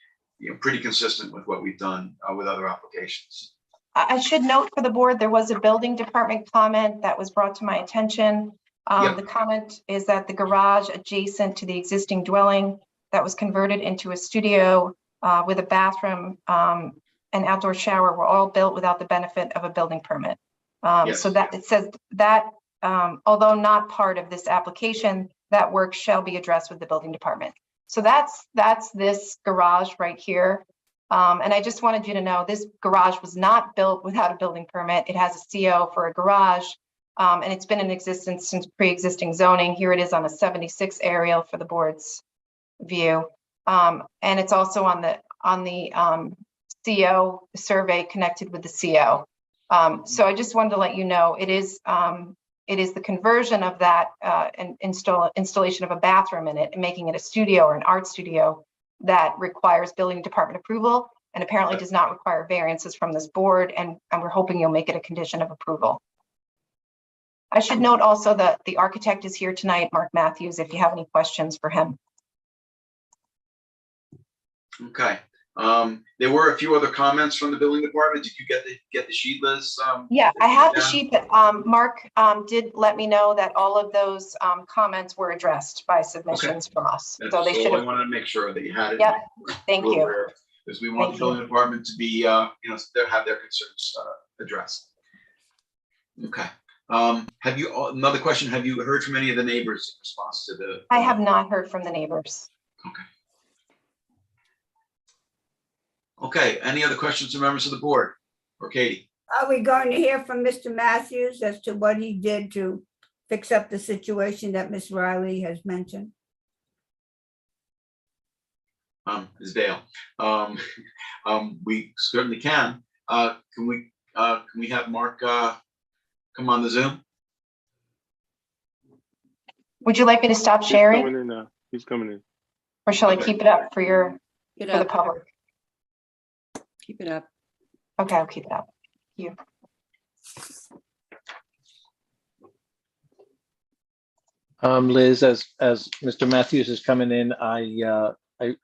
pretty consistent with what we've done with other applications. I should note for the board, there was a building department comment that was brought to my attention. The comment is that the garage adjacent to the existing dwelling that was converted into a studio with a bathroom and outdoor shower were all built without the benefit of a building permit. So that it says that although not part of this application, that work shall be addressed with the building department. So that's this garage right here. And I just wanted you to know this garage was not built without a building permit. It has a CO for a garage, and it's been in existence since pre-existing zoning. Here it is on a 76 aerial for the board's view. And it's also on the CO survey connected with the CO. So I just wanted to let you know it is the conversion of that installation of a bathroom in it and making it a studio or an art studio that requires building department approval and apparently does not require variances from this board. And we're hoping you'll make it a condition of approval. I should note also that the architect is here tonight, Mark Matthews, if you have any questions for him. Okay. There were a few other comments from the building department. Did you get the sheet, Liz? Yeah, I have the sheet, but Mark did let me know that all of those comments were addressed by submissions from us. So they should have. I wanted to make sure that you had it. Yep. Thank you. Because we want the building department to be, have their concerns addressed. Okay. Another question? Have you heard from any of the neighbors in response to the? I have not heard from the neighbors. Okay. Okay, any other questions from members of the board or Katie? Are we going to hear from Mr. Matthews as to what he did to fix up the situation that Ms. Riley has mentioned? Ms. Dale, we certainly can. Can we have Mark come on the Zoom? Would you like me to stop sharing? He's coming in now. He's coming in. Or shall I keep it up for the public? Keep it up. Okay, I'll keep it up. Thank you. Liz, as Mr. Matthews is coming in, I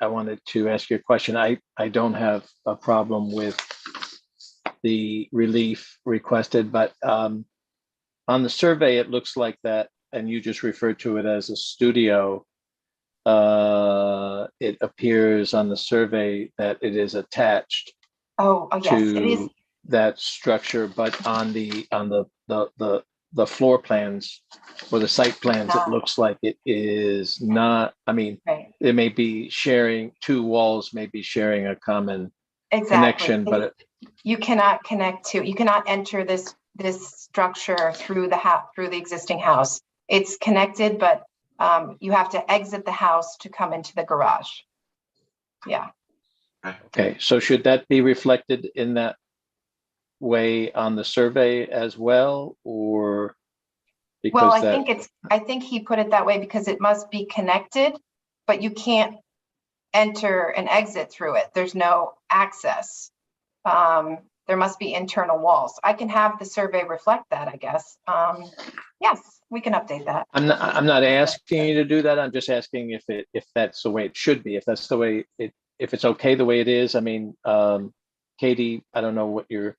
wanted to ask you a question. I don't have a problem with the relief requested, but on the survey, it looks like that, and you just referred to it as a studio. It appears on the survey that it is attached yes, it is. That structure, but on the floor plans or the site plans, it looks like it is not. I mean, it may be sharing, two walls may be sharing a common connection, but you cannot enter this structure through the existing house. It's connected, but You have to exit the house to come into the garage. Yeah. Okay, so should that be reflected in that way on the survey as well, or? Well, Because that, I think he put it that way because it must be connected, but you can't enter and exit through it. There's no access. There must be internal walls. I can have the survey reflect that, I guess. Yes, we can update that. I'm not asking you to do that. I'm just asking if that's the way it should be, if that's the way if it's okay the way it is. I mean, Katie, I don't know what your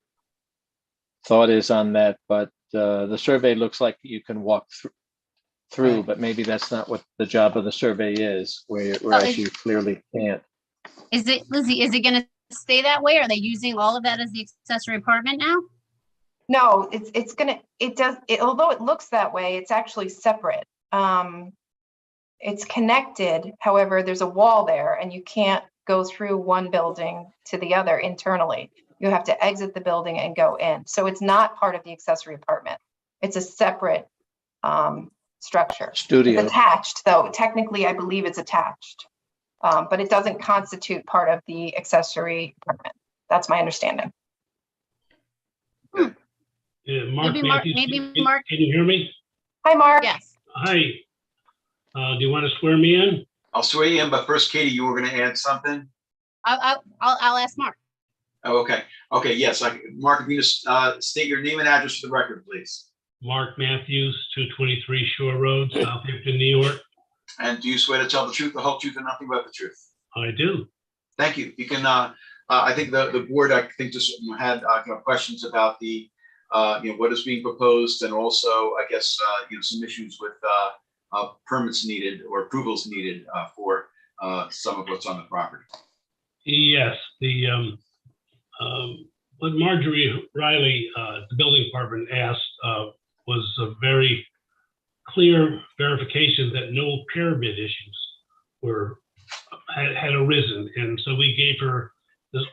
thought is on that, but the survey looks like you can walk through, but maybe that's not what the job of the survey is, whereas you clearly can't. Is it, Lizzie, is it gonna stay that way? Are they using all of that as the accessory apartment now? No, although it looks that way, it's actually separate. It's connected. However, there's a wall there and you can't go through one building to the other internally. You have to exit the building and go in. So it's not part of the accessory apartment. It's a separate structure. Studio. It's attached, though. Technically, I believe it's attached, but it doesn't constitute part of the accessory apartment. That's my understanding. Mark Maybe Matthews, Mark. can you hear me? Hi, Mark. Yes. Hi. Do you want to swear me in? I'll swear you in, but first, Katie, you were going to add something? I'll ask Mark. Oh, okay. Okay, yes. Mark, if you just state your name and address for the record, please. Mark Matthews, 223 Shore Road, Southampton, New York. And do you swear to tell the truth, the whole truth, and nothing but the truth? I do. Thank you. You can, I think the board, I think, just had questions about the, what is being proposed, and also, I guess, some issues with permits needed or approvals needed for some of what's on the property. Yes, what Marjorie Riley, the building department, asked was a very clear verification that no pyramid issues had arisen, and so we gave her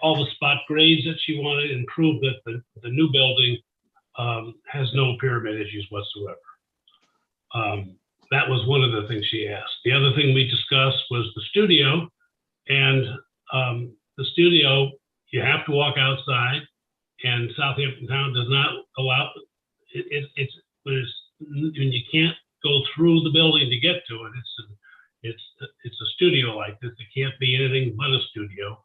all the spot grades that she wanted and proved that the new building has no pyramid issues whatsoever. That was one of the things she asked. The other thing we discussed was the studio, and the studio, you have to walk outside, and Southampton Town does not allow when you can't go through the building to get to it. It's a studio like this. It can't be anything but a studio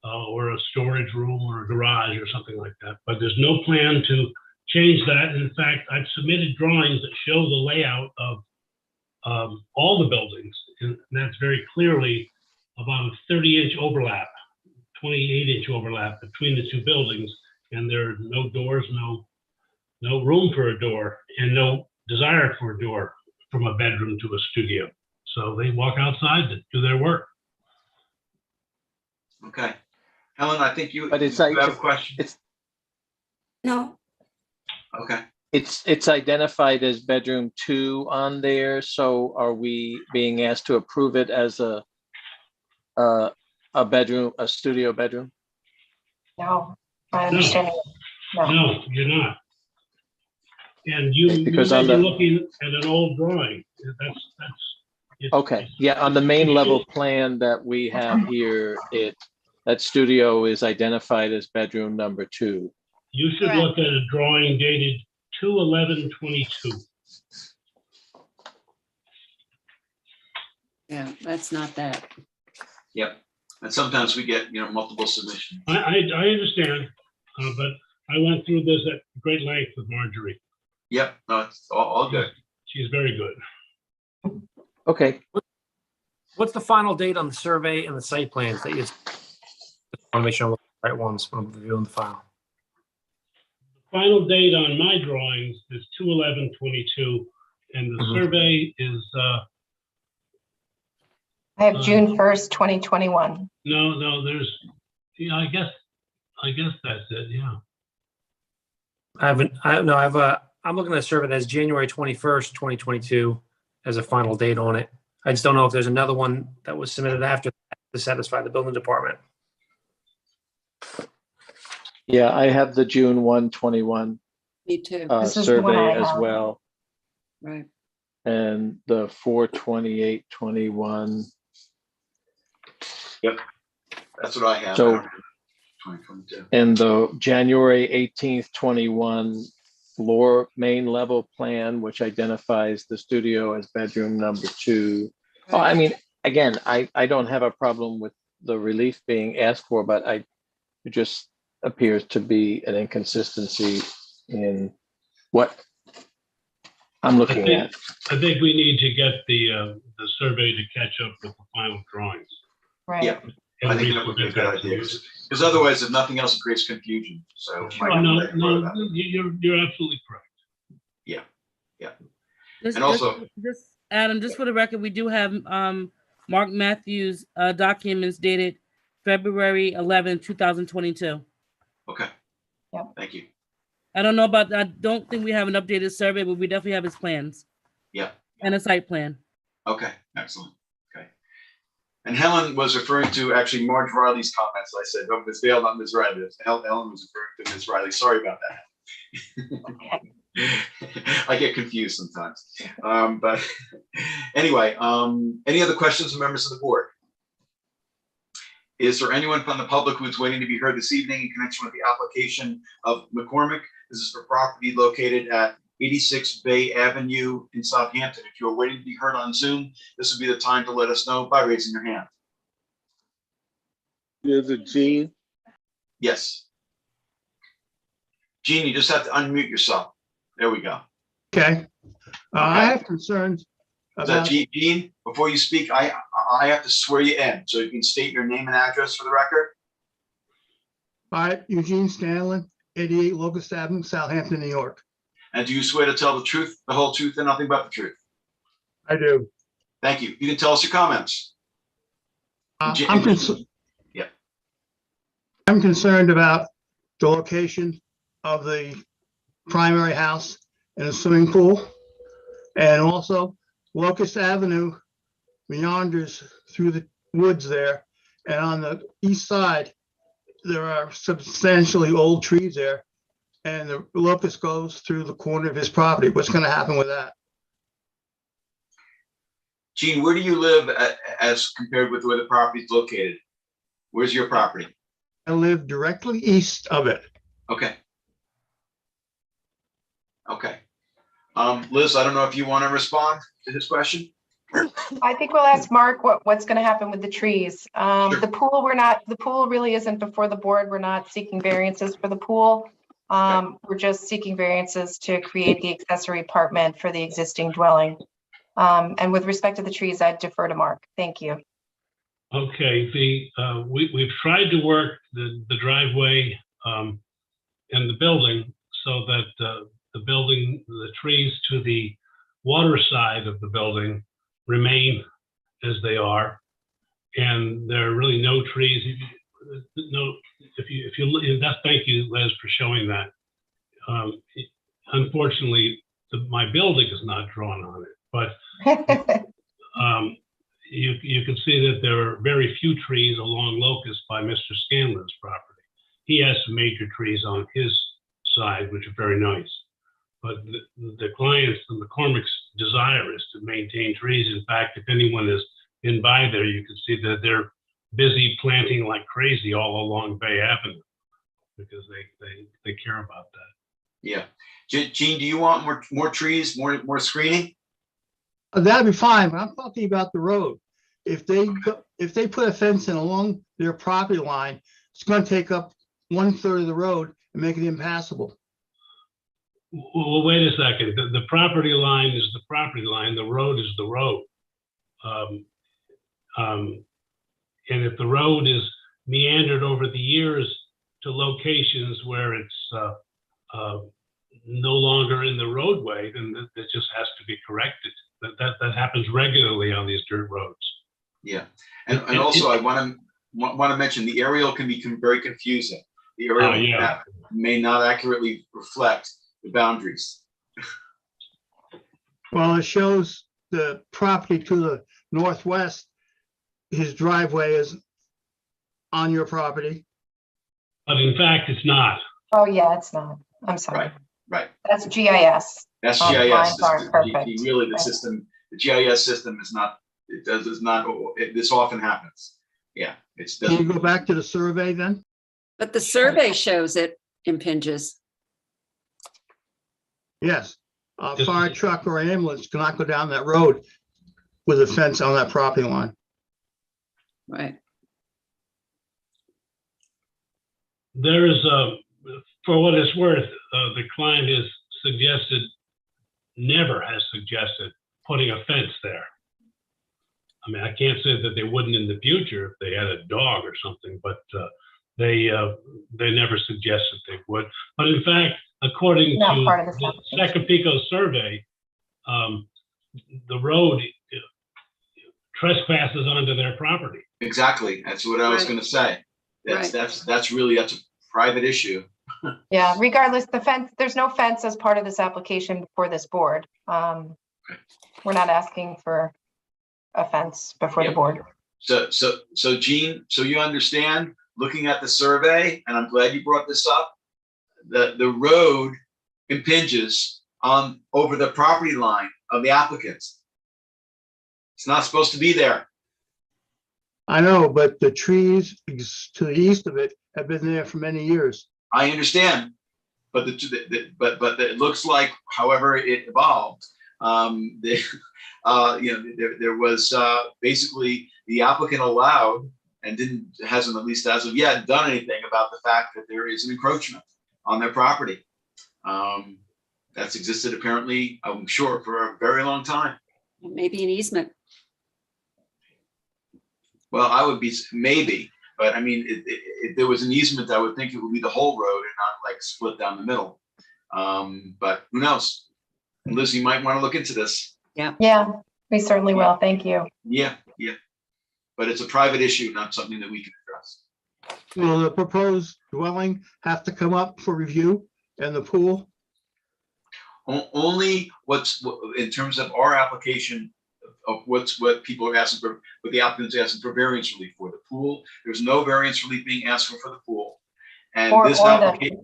or a storage room or a garage or something like that. But there's no plan to change that. In fact, I've submitted drawings that show the layout of all the buildings, and that's very clearly about a 30-inch overlap, 28-inch overlap between the two buildings, and there are no doors, no room for a door, and no desire for a door from a bedroom to a studio. So they walk outside to do their work. Okay. Helen, I think you But it's you like, have a question. No, Okay. it's identified as bedroom 2 on there. So are we being asked to approve it as a bedroom, a studio bedroom? No, my understanding. No, you're not. And you Because may on be the- looking at an old drawing. Okay, yeah, on the main level plan that we have here, that studio is identified as bedroom number 2. You should Correct. look at a drawing dated 2/11/22. Yeah, that's not that. Yep. And sometimes we get, multiple submissions. I understand, but I went through this at great length with Marjorie. Yep. No, it's all good. She's very good. Okay, What's the final date on the survey and the site plans that you want to make sure I'm looking at the right ones when I'm reviewing the file? Final date on my drawings is 2/11/22, and the survey is, I have June 1st, 2021. no, there's, I guess that's it, yeah. I'm looking at a survey that's January 21st, 2022 as a final date on it. I just don't know if there's another one that was submitted after that to satisfy the building department. yeah, I have the June 1, 21 Me too. This is the one survey I as have. well. Right. and the 4/28/21. That's what I have. So- I don't have 2022. And the January 18th, 21 floor main level plan, which identifies the studio as bedroom number 2. Oh, I mean, again, I don't have a problem with the relief being asked for, but it just appears to be an inconsistency in what I'm looking at. I think we need to get the survey to catch up with the final drawings. Right. Yeah, I think that would be a good idea, because otherwise, if nothing else, it creates confusion, so. Oh, no, you're absolutely correct. And also- Just, Adam, just for the record, we do have Mark Matthews documents dated February 11, 2022. Okay. Yep. Thank you. I don't know about, I don't think we have an updated survey, but we definitely have his plans Yeah, and a site plan. okay, excellent, okay. And Helen was referring to actually Marge Riley's comments. I said, oh, Ms. Vale, not Ms. Riley. Helen was referring to Ms. Riley. Sorry about that. I get confused sometimes. But anyway, any other questions from members of the board? Is there anyone from the public who's waiting to be heard this evening in connection with the application of McCormick? This is for property located at 86 Bay Avenue in Southampton. If you're waiting to be heard on Zoom, this would be the time to let us know by raising your hand. Is it Gene? Yes. Gene, you just have to unmute yourself. There we go. Okay. I have concerns Is that about, Gene? Before you speak, I have to swear you in, so you can state your name and address for the record. Eugene Scanlon, 88 Locust Avenue, Southampton, New York. And do you swear to tell the truth, the whole truth, and nothing but the truth? I do. Thank you. You can tell us your comments. I'm Yeah. I'm concerned about the location of the primary house and a swimming pool. And also Locust Avenue meanders through the woods there. And on the east side, there are substantially old trees there. And the locust goes through the corner of his property. What's going to happen with that? Gene, where do you live as compared with where the property is located? Where's your property? I live directly east of it. Okay. Okay. Liz, I don't know if you want to respond to his question? I think we'll ask Mark what's going to happen with the trees. Sure. The pool really isn't before the board. We're not seeking variances for the pool. We're just seeking variances to create the accessory apartment for the existing dwelling. And with respect to the trees, I'd defer to Mark. Thank you. Okay, we've tried to work the driveway and the building so that the trees to the water side of the building remain as they are, and there are really no trees. Thank you, Les, for showing that. Unfortunately, my building is not drawn on it, but you can see that there are very few trees along Locust by Mr. Scanlon's property. He has some major trees on his side, which are very nice. But the clients and McCormick's desire is to maintain trees. In fact, if anyone has been by there, you can see that they're busy planting like crazy all along Bay Avenue because they care about that. Yeah. Gene, do you want more trees, more screening? That'd be fine, but I'm talking about the road. If they put a fence in along their property line, it's going to take up 1/3 of the road and make it impassable. Well, wait a second. The property line is the property line. The road is the road. And if the road is meandered over the years to locations where it's no longer in the roadway, then it just has to be corrected. That happens regularly on these dirt roads. Yeah, and also I want to mention the aerial can be very confusing. The aerial may not accurately reflect the boundaries. Well, it shows the property to the northwest. His driveway is on your property. But in fact, it's not. Oh, yeah, it's not. I'm sorry. Right. That's GIS. That's Oh, GIS. lines aren't perfect. Really, the system, the GIS system is not, this often happens. Yeah, it's. Can you go back to the survey then? But the survey shows it impinges. Yes. A fire truck or ambulance cannot go down that road with a fence on that property line. Right. There is for what it's worth, the client has suggested, never has suggested putting a fence there. I mean, I can't say that they wouldn't in the future if they had a dog or something, but they never suggested they would. But in fact, according to the Sacramento survey, the road trespasses onto their property. Exactly. That's what I was going to say. That's really a private issue. Yeah, regardless, the fence, there's no fence as part of this application before this board. We're not asking for a fence before the board. So Gene, so you understand, looking at the survey, and I'm glad you brought this up, the road impinges on over the property line of the applicants. It's not supposed to be there. I know, but the trees to the east of it have been there for many years. I understand, but it looks like, however it evolved, there was basically the applicant allowed and hasn't, at least as of yet, done anything about the fact that there is an encroachment on their property. That's existed apparently, I'm sure, for a very long time. Maybe an easement. Well, I would be, maybe, but I mean, if there was an easement, I would think it would be the whole road and not like split down the middle. But who knows? Liz, you might want to look into this. Yeah, we certainly will. Thank you. Yeah. But it's a private issue, not something that we can address. Will the proposed dwelling have to come up for review and the pool? Only in terms of our application of what people are asking for, what the applicants are asking for variance relief for. The pool, there's no variance relief being asked for the pool. And this application,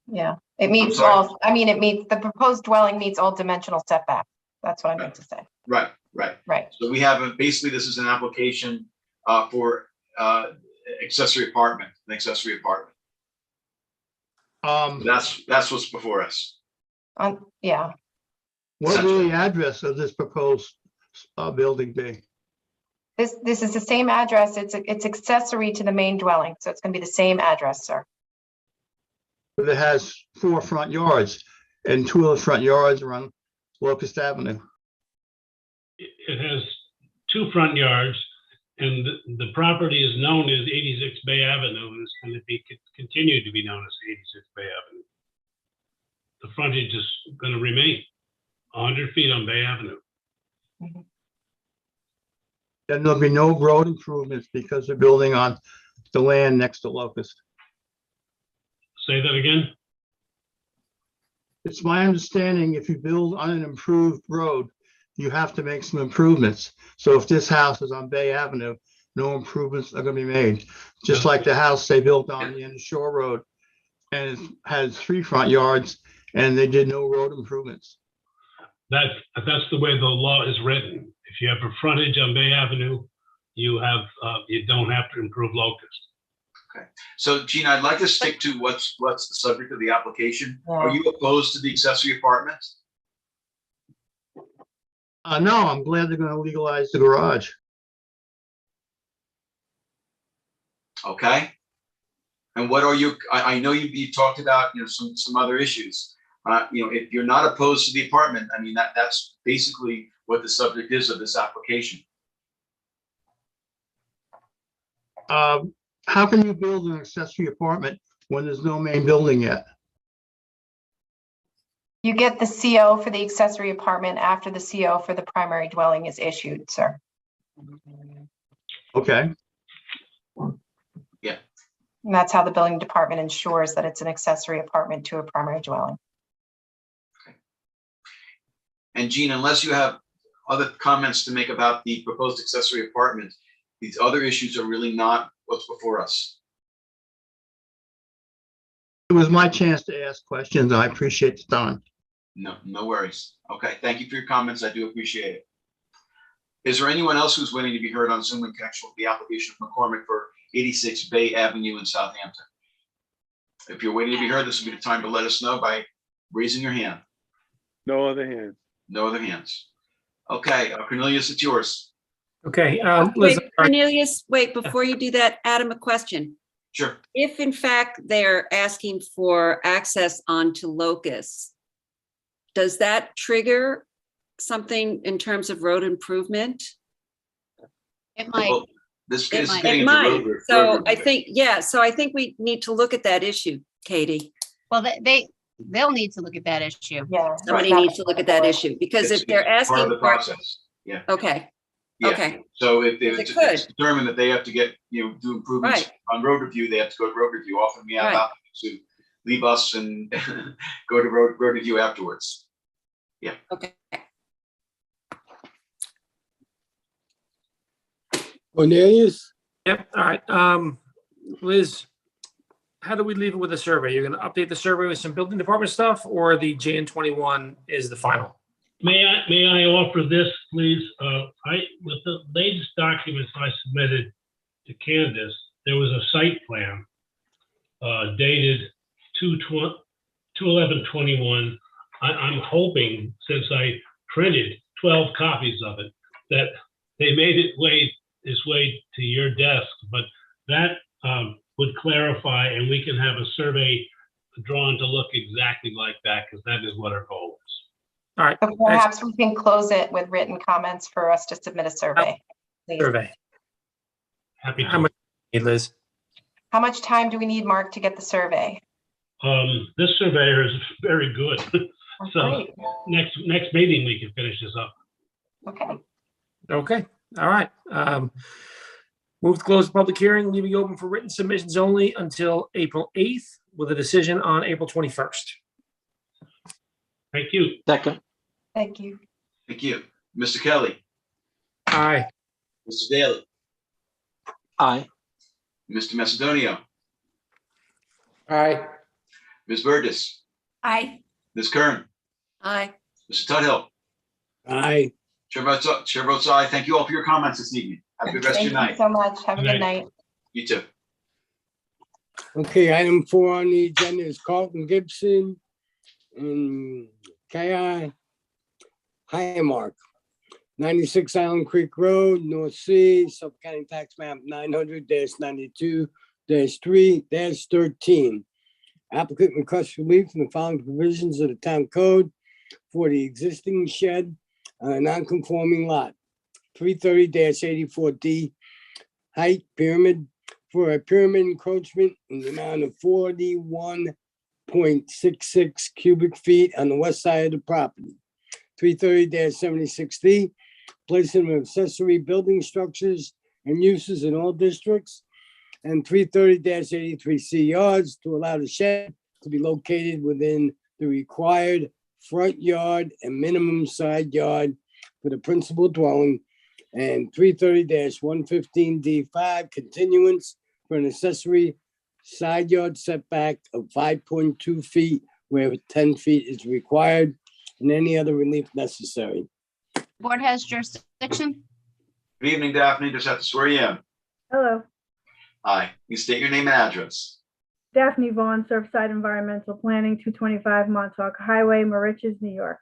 yeah, it meets all, I mean, the proposed dwelling meets all dimensional setbacks. That's what I meant to say. Right. So we have basically, this is an application for accessory apartment, an accessory apartment. That's what's before us. Yeah. What will the address of this proposed building be? This is the same address. It's accessory to the main dwelling, so it's going to be the same address, sir. But it has 4 front yards, and 2 of the front yards are on Locust Avenue. It has 2 front yards, and the property is known as 86 Bay Avenue, and it's going to be continued to be known as 86 Bay Avenue. The frontage is going to remain 100 feet on Bay Avenue. And there'll be no road improvements because they're building on the land next to Locust. Say that again? It's my understanding if you build on an improved road, you have to make some improvements. So if this house is on Bay Avenue, no improvements are going to be made. Just like the house they built on the end of Shore Road, and it has 3 front yards, and they did no road improvements. That's the way the law is written. If you have a frontage on Bay Avenue, you don't have to improve Locust. Okay. So Gene, I'd like to stick to what's the subject of the application. Are you opposed to the accessory apartments? No, I'm glad they're going to legalize the garage. Okay. And what are you? I know you talked about some other issues. If you're not opposed to the apartment, I mean that's basically what the subject is of this application. How can you build an accessory apartment when there's no main building yet? You get the CO for the accessory apartment after the CO for the primary dwelling is issued, sir. Okay. Yeah. And that's how the building department ensures that it's an accessory apartment to a primary dwelling. Okay. And Gene, unless you have other comments to make about the proposed accessory apartment, these other issues are really not what's before us. It was my chance to ask questions. I appreciate the time. No worries. Okay, thank you for your comments. I do appreciate it. Is there anyone else who's waiting to be heard on Zoom in connection with the application of McCormick for 86 Bay Avenue in Southampton? If you're waiting to be heard, this will be the time to let us know by raising your hand. No other hands. No other hands. Okay, Cornelius, it's yours. Okay, Wait, Liz, Cornelius, wait, before you do that, Adam, a question. Sure. If in fact they're asking for access onto Locust, does that trigger something in terms of road improvement? It might. Well, this It is might. getting It into might. road So review. I think, yeah, so I think we need to look at that issue, Katie. Well, they'll need to look at that issue. Yeah. Somebody needs to look at that issue because It's if they're part of asking the for, process. Yeah. okay, Yeah. okay, So if It it's could. determined that they have to get, do improvements Right. on road review, they have to go to road review. Often we have Right. applicants who leave us and go to road review afterwards. okay. Cornelius? yep, all right. Liz, how do we leave it with the survey? You're gonna update the survey with some building department stuff, or the Jan 21 is the final? May I offer this, please? With the latest documents I submitted to Candace, there was a site plan dated 2/11/21. I'm hoping, since I printed 12 copies of it, that they made its way to your desk, but that would clarify, and we can have a survey drawn to look exactly like that, because that is what our goal is. All right, But perhaps we can close it with written comments for us to submit a survey. please. survey. Happy How to. much, Liz? How much time do we need, Mark, to get the survey? This surveyor is very good. So Great. next meeting, we can finish this up. Okay. Okay, all right. Move to close the public hearing, leaving open for written submissions only until April 8th, with a decision on April 21st. Thank you. Second, Thank you. Thank you. Mr. Kelly, Aye. Mr. Daly, aye. Mr. Macedonio, Aye. Ms. Burgess, Aye. Ms. Kern, Aye. Mr. Tudhill. Aye. Chair votes aye. Thank you all for your comments this evening. Have a good rest of Thank your you night. so much. Have a Good good night. night. You too. Okay, item 4 on the agenda is Carlton Gibson and K.I. Highmark, 96 Island Creek Road, North Sea, Suffolk County Tax Map 900-92-3-13. Applicant requests relief from the following provisions of the town code for the existing shed on a non-conforming lot, 330-84D height pyramid for a pyramid encroachment in the amount of 41.66 cubic feet on the west side of the property. 330-76D, placement of accessory building structures and uses in all districts. And 330-83C yards to allow the shed to be located within the required front yard and minimum side yard for the principal dwelling. And 330-115D5 continuance for an accessory side yard setback of 5.2 feet where 10 feet is required, and any other relief necessary. Board has jurisdiction. Good evening, Daphne. Just have to swear you in. Hello, Aye. You state your name and address. Daphne Vaughn, Surfside Environmental Planning, 225 Montauk Highway, Mauritius, New York.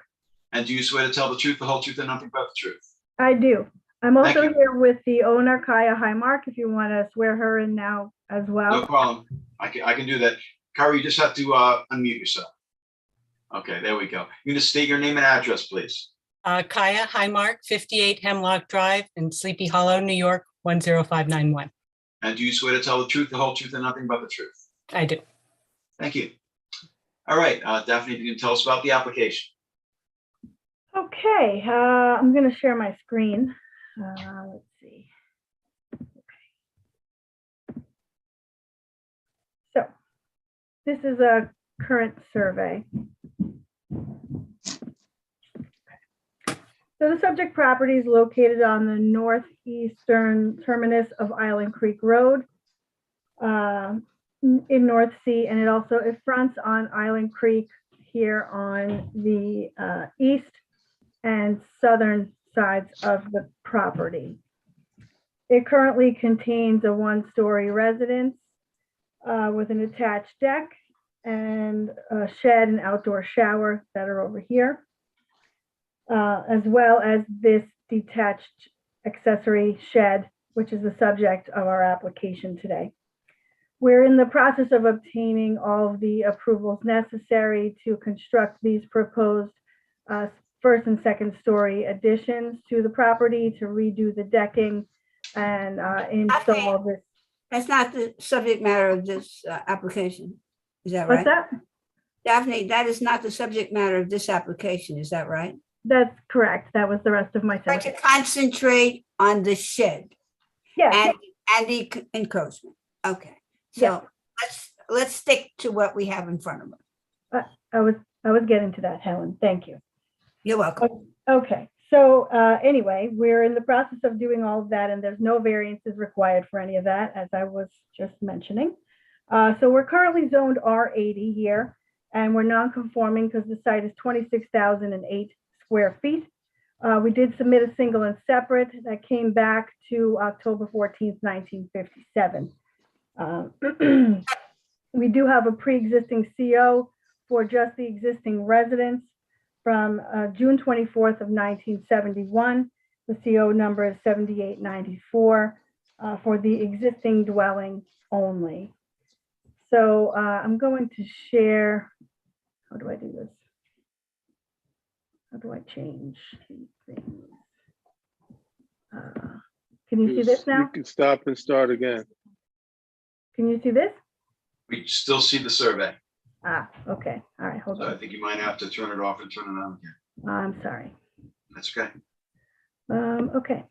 And do you swear to tell the truth, the whole truth, and nothing but the truth? I do. I'm Thank also you. here with the owner, Kaya Highmark, if you want to swear her in now as No well. problem. I can do that. Kari, you just have to unmute yourself. Okay, there we go. You just state your name and address, please. Kaya Highmark, 58 Hemlock Drive in Sleepy Hollow, New York, 10591. And do you swear to tell the truth, the whole truth, and nothing but the truth? I do. Thank you. All right, Daphne, if you can tell us about the application. Okay, I'm going to share my screen. Let's see. Okay. So this is a current survey. So the subject property is located on the northeastern terminus of Island Creek Road. in North Sea, and it fronts on Island Creek here on the east and southern sides of the property. It currently contains a one-story residence with an attached deck and a shed and outdoor shower that are over here, as well as this detached accessory shed, which is the subject of our application today. We're in the process of obtaining all of the approvals necessary to construct these proposed first and second story additions to the property, to redo the decking and install this. That's not the subject matter of this application. Is that What's right? that? Daphne, that is not the subject matter of this application. Is that right? That's correct. That was the rest of my Try to sentence. concentrate on the shed Yes. and the encroachment. Okay. So let's stick to what we have in front of us. I was getting to that, Helen. Thank you. You're welcome. Okay. So anyway, we're in the process of doing all of that, and there's no variances required for any of that, as I was just mentioning. So we're currently zoned R80 here, and we're non-conforming because the site is 26,008 square feet. We did submit a single and separate that came back to October 14th, 1957. We do have a pre-existing CO for just the existing residence from June 24th of 1971. The CO number is 7894 for the existing dwelling only. So I'm going to share, how do I do this? How do I change these things? Can you see this now? You can stop and start again. Can you see this? We still see the survey. Okay. All right, hold So I on. think you might have to turn it off and turn it on again. I'm sorry. That's okay. Okay.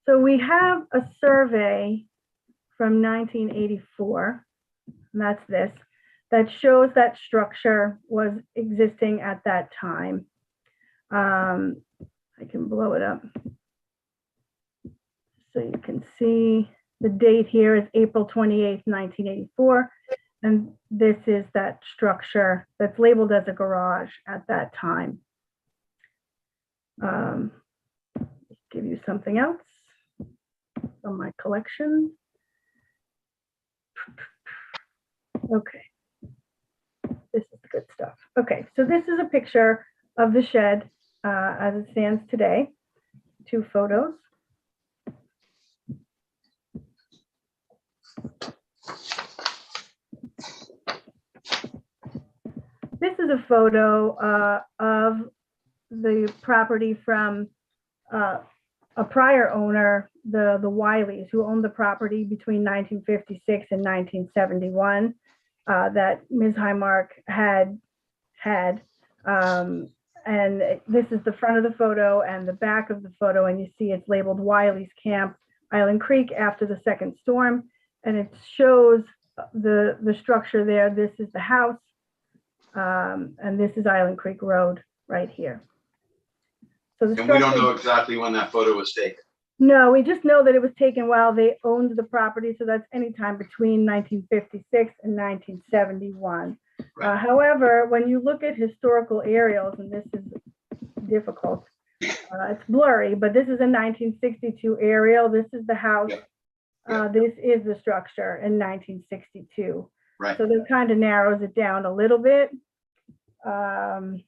So we have a survey from 1984, and that's this, that shows that structure was existing at that time. I can blow it up so you can see the date here is April 28th, 1984. And this is that structure that's labeled as a garage at that time. Give you something else from my collection. Okay, this is the good stuff. Okay, so this is a picture of the shed as it stands today. 2 photos. This is a photo of the property from a prior owner, the Wileys, who owned the property between 1956 and 1971 that Ms. Highmark had. And this is the front of the photo and the back of the photo, and you see it's labeled Wiley's Camp, Island Creek, after the second storm. And it shows the structure there. This is the house. And this is Island Creek Road right here. So the And we don't structure- know exactly when that photo was taken. No, we just know that it was taken while they owned the property. So that's anytime between 1956 and 1971. However, when you look at historical aerials, and this is difficult, it's blurry, but this is a 1962 aerial. This is the house. This is the structure in 1962. Right. So that kind of narrows it down a little bit. And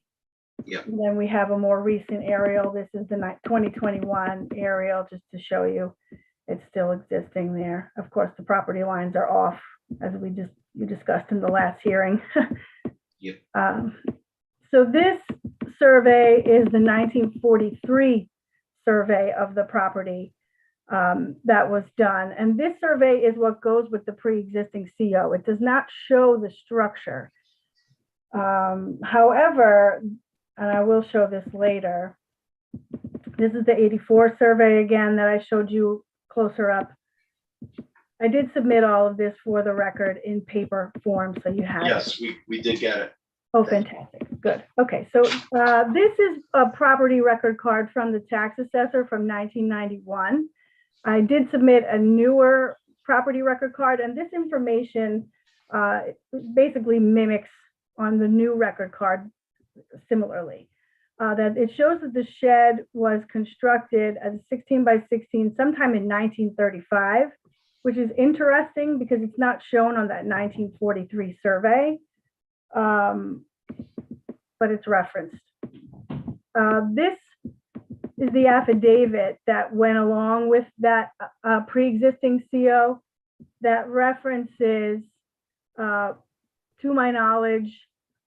then we have a more recent aerial. This is the 2021 aerial, just to show you it's still existing there. Of course, the property lines are off, as you discussed in the last hearing. So this survey is the 1943 survey of the property that was done. And this survey is what goes with the pre-existing CO. It does not show the structure. However, and I will show this later, this is the 84 survey again that I showed you closer up. I did submit all of this for the record in paper form, so you have it. Yes, we did get it. Oh, fantastic. Good. Okay, so this is a property record card from the tax assessor from 1991. I did submit a newer property record card, and this information basically mimics on the new record card similarly. That it shows that the shed was constructed as a 16 by 16 sometime in 1935, which is interesting because it's not shown on that 1943 survey, but it's referenced. This is the affidavit that went along with that pre-existing CO that references, to my knowledge,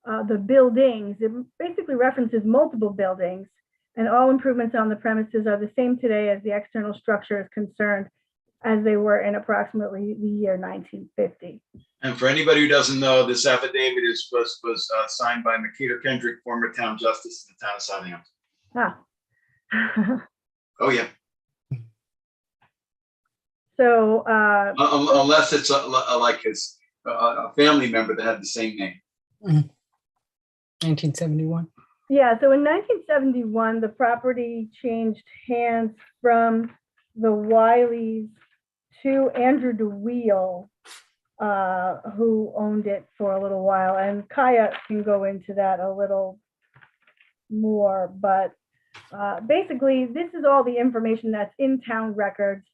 the buildings. It basically references multiple buildings, and all improvements on the premises are the same today as the external structure is concerned as they were in approximately the year 1950. And for anybody who doesn't know, this affidavit was signed by Makita Kendrick, former town justice in the town of Southampton. Ah. Oh, yeah. So unless it's like his a family member that had the same name. 1971. yeah, so in 1971, the property changed hands from the Wileys to Andrew DeWheel, who owned it for a little while. And Kaya can go into that a little more, but basically, this is all the information that's in town records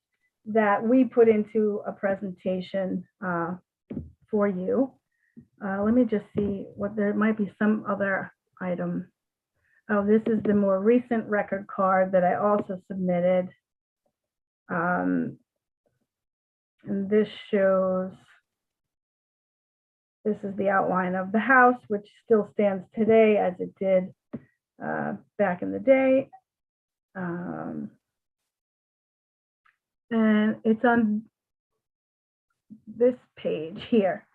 that we put into a presentation for you. Let me just see what there might be some other item. Oh, this is the more recent record card that I also submitted. And this shows, this is the outline of the house, which still stands today as it did back in the day. And it's on this page here,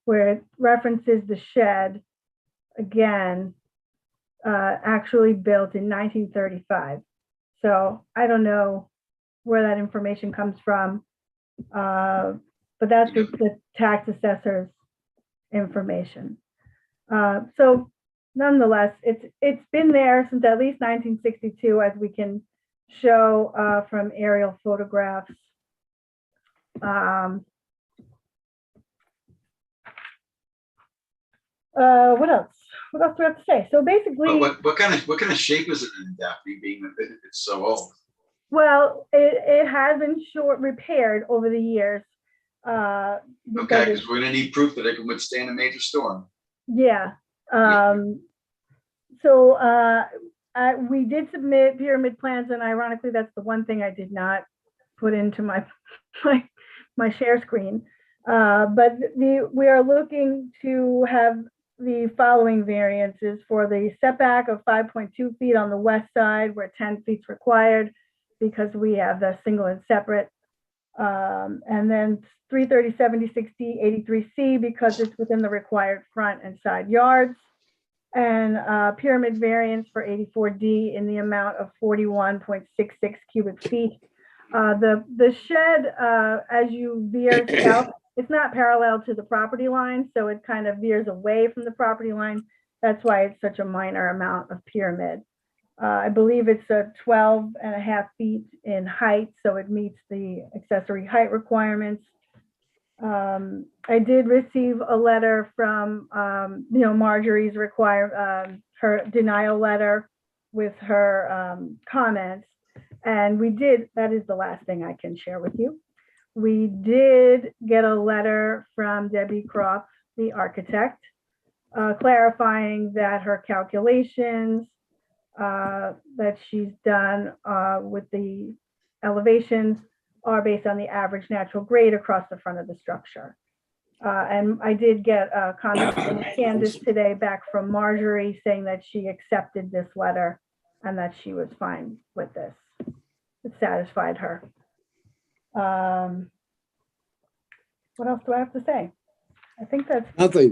where it references the shed, again, actually built in 1935. So I don't know where that information comes from, but that's the tax assessor's information. So nonetheless, it's been there since at least 1962, as we can show from aerial photographs. What else? What else do I have to say? So basically, What kind of shape is it in, Daphne, being that it's so old? well, it has been repaired over the years. Okay, because we're gonna need proof that it can withstand a major storm. Yeah. So we did submit pyramid plans, and ironically, that's the one thing I did not put into my share screen. But we are looking to have the following variances for the setback of 5.2 feet on the west side, where 10 feet is required because we have the single and separate. And then 330, 70, 60, 83C because it's within the required front and side yards. And pyramid variance for 84D in the amount of 41.66 cubic feet. The shed, as you veer south, it's not parallel to the property line, so it kind of veers away from the property line. That's why it's such a minor amount of pyramid. I believe it's 12.5 feet in height, so it meets the accessory height requirements. I did receive a letter from, Marjorie's her denial letter with her comments. And that is the last thing I can share with you. We did get a letter from Debbie Croft, the architect, clarifying that her calculations that she's done with the elevations are based on the average natural grade across the front of the structure. And I did get a comment from Candace today back from Marjorie saying that she accepted this letter and that she was fine with this. It satisfied her. What else do I have to say? I think that's Nothing.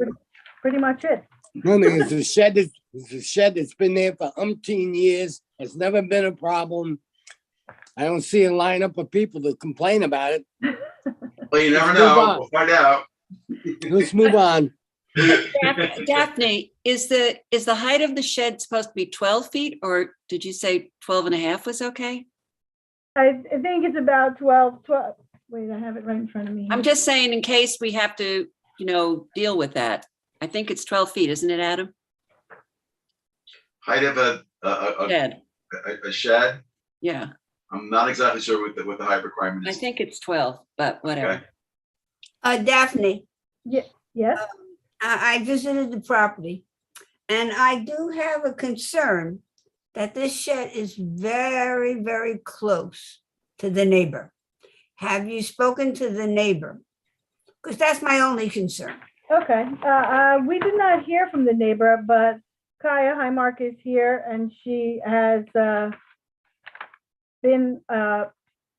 pretty much it. Nothing. It's a shed that's been there for umpteen years. It's never been a problem. I don't see a lineup of people to complain about it. Well, you never know. We'll find out. Let's move on. Daphne, is the height of the shed supposed to be 12 feet, or did you say 12.5 was okay? I think it's about 12. Wait, I have it right in front of me. I'm here. just saying in case we have to, deal with that. I think it's 12 feet, isn't it, Adam? Height of a Shed, shed. yeah. I'm not exactly sure what the height requirement I is. think it's 12, but whatever. Okay. Daphne, Yes, I visited the property and I do have a concern that this shed is very, very close to the neighbor. Have you spoken to the neighbor? Because that's my only concern. okay. We did not hear from the neighbor, but Kaya Highmark is here and she has been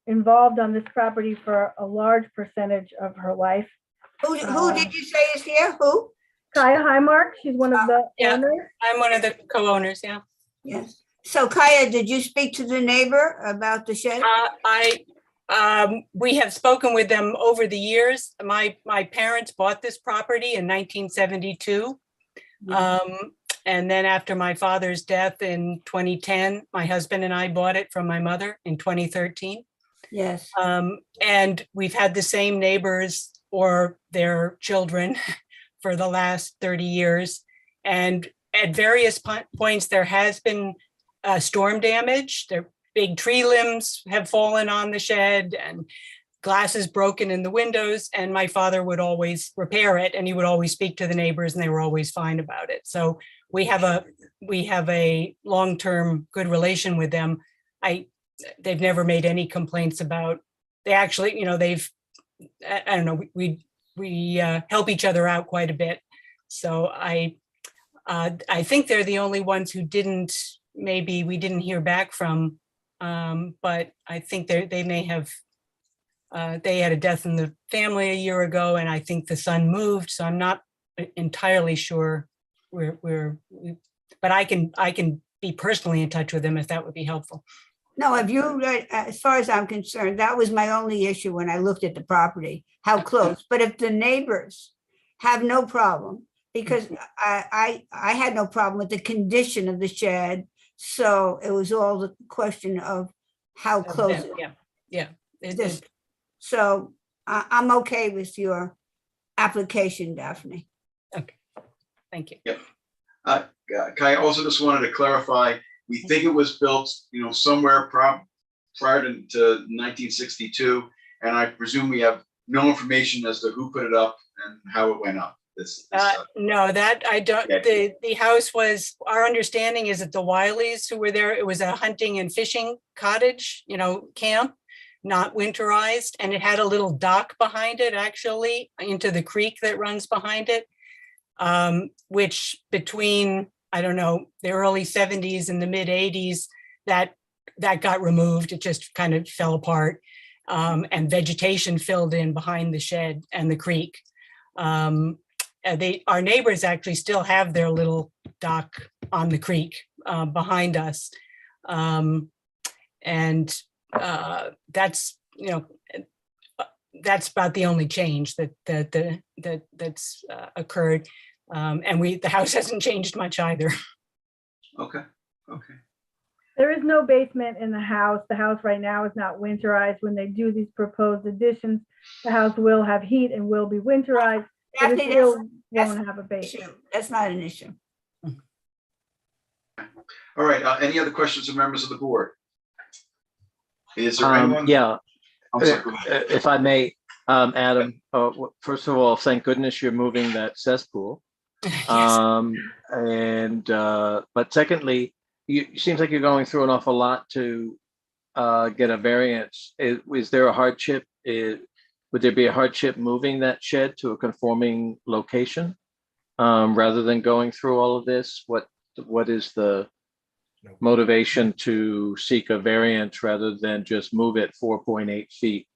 involved on this property for a large percentage of her life. Who did you say is here? Who? Kaya Highmark, she's one of the Yeah. owners. I'm one of the co-owners, yeah. Yes. So Kaya, did you speak to the neighbor about the shed? We have spoken with them over the years. My parents bought this property in 1972. And then after my father's death in 2010, my husband and I bought it from my mother in 2013. Yes. And we've had the same neighbors or their children for the last 30 years. And at various points, there has been storm damage. There big tree limbs have fallen on the shed and glasses broken in the windows. And my father would always repair it and he would always speak to the neighbors and they were always fine about it. So we have a long-term good relation with them. They've never made any complaints about, they actually, I don't know, we help each other out quite a bit. So I think they're the only ones who maybe we didn't hear back from, but I think they may have, they had a death in the family a year ago and I think the son moved. So I'm not entirely sure but I can be personally in touch with them if that would be helpful. No, as far as I'm concerned, that was my only issue when I looked at the property, how close. But if the neighbors have no problem, because I had no problem with the condition of the shed. So it was all the question of how close. Yeah. So I'm okay with your application, Daphne. Okay, thank you. Yep. Kai, also just wanted to clarify, we think it was built, somewhere prior to 1962, and I presume we have no information as to who put it up and how it went up. No, that I don't. The house was, our understanding is that the Wileys who were there, it was a hunting and fishing cottage, camp, not winterized, and it had a little dock behind it, actually, into the creek that runs behind it, which between, I don't know, the early 70s and the mid 80s, that got removed. It just kind of fell apart, and vegetation filled in behind the shed and the creek. Our neighbors actually still have their little dock on the creek behind us, and that's about the only change that's occurred, and the house hasn't changed much either. Okay. there is no basement in the house. The house right now is not winterized. When they do these proposed additions, the house will have heat and will be winterized. But it still won't have a basement. That's not an issue. All right. Any other questions of members of the board? Is there anyone? Yeah. I'm sorry, go ahead. If I may, Adam, first of all, thank goodness you're moving that cesspool. Yes. But secondly, it seems like you're going through an awful lot to get a variance. Is there a hardship? Would there be a hardship moving that shed to a conforming location rather than going through all of this? What is the motivation to seek a variance rather than just move it 4.8 feet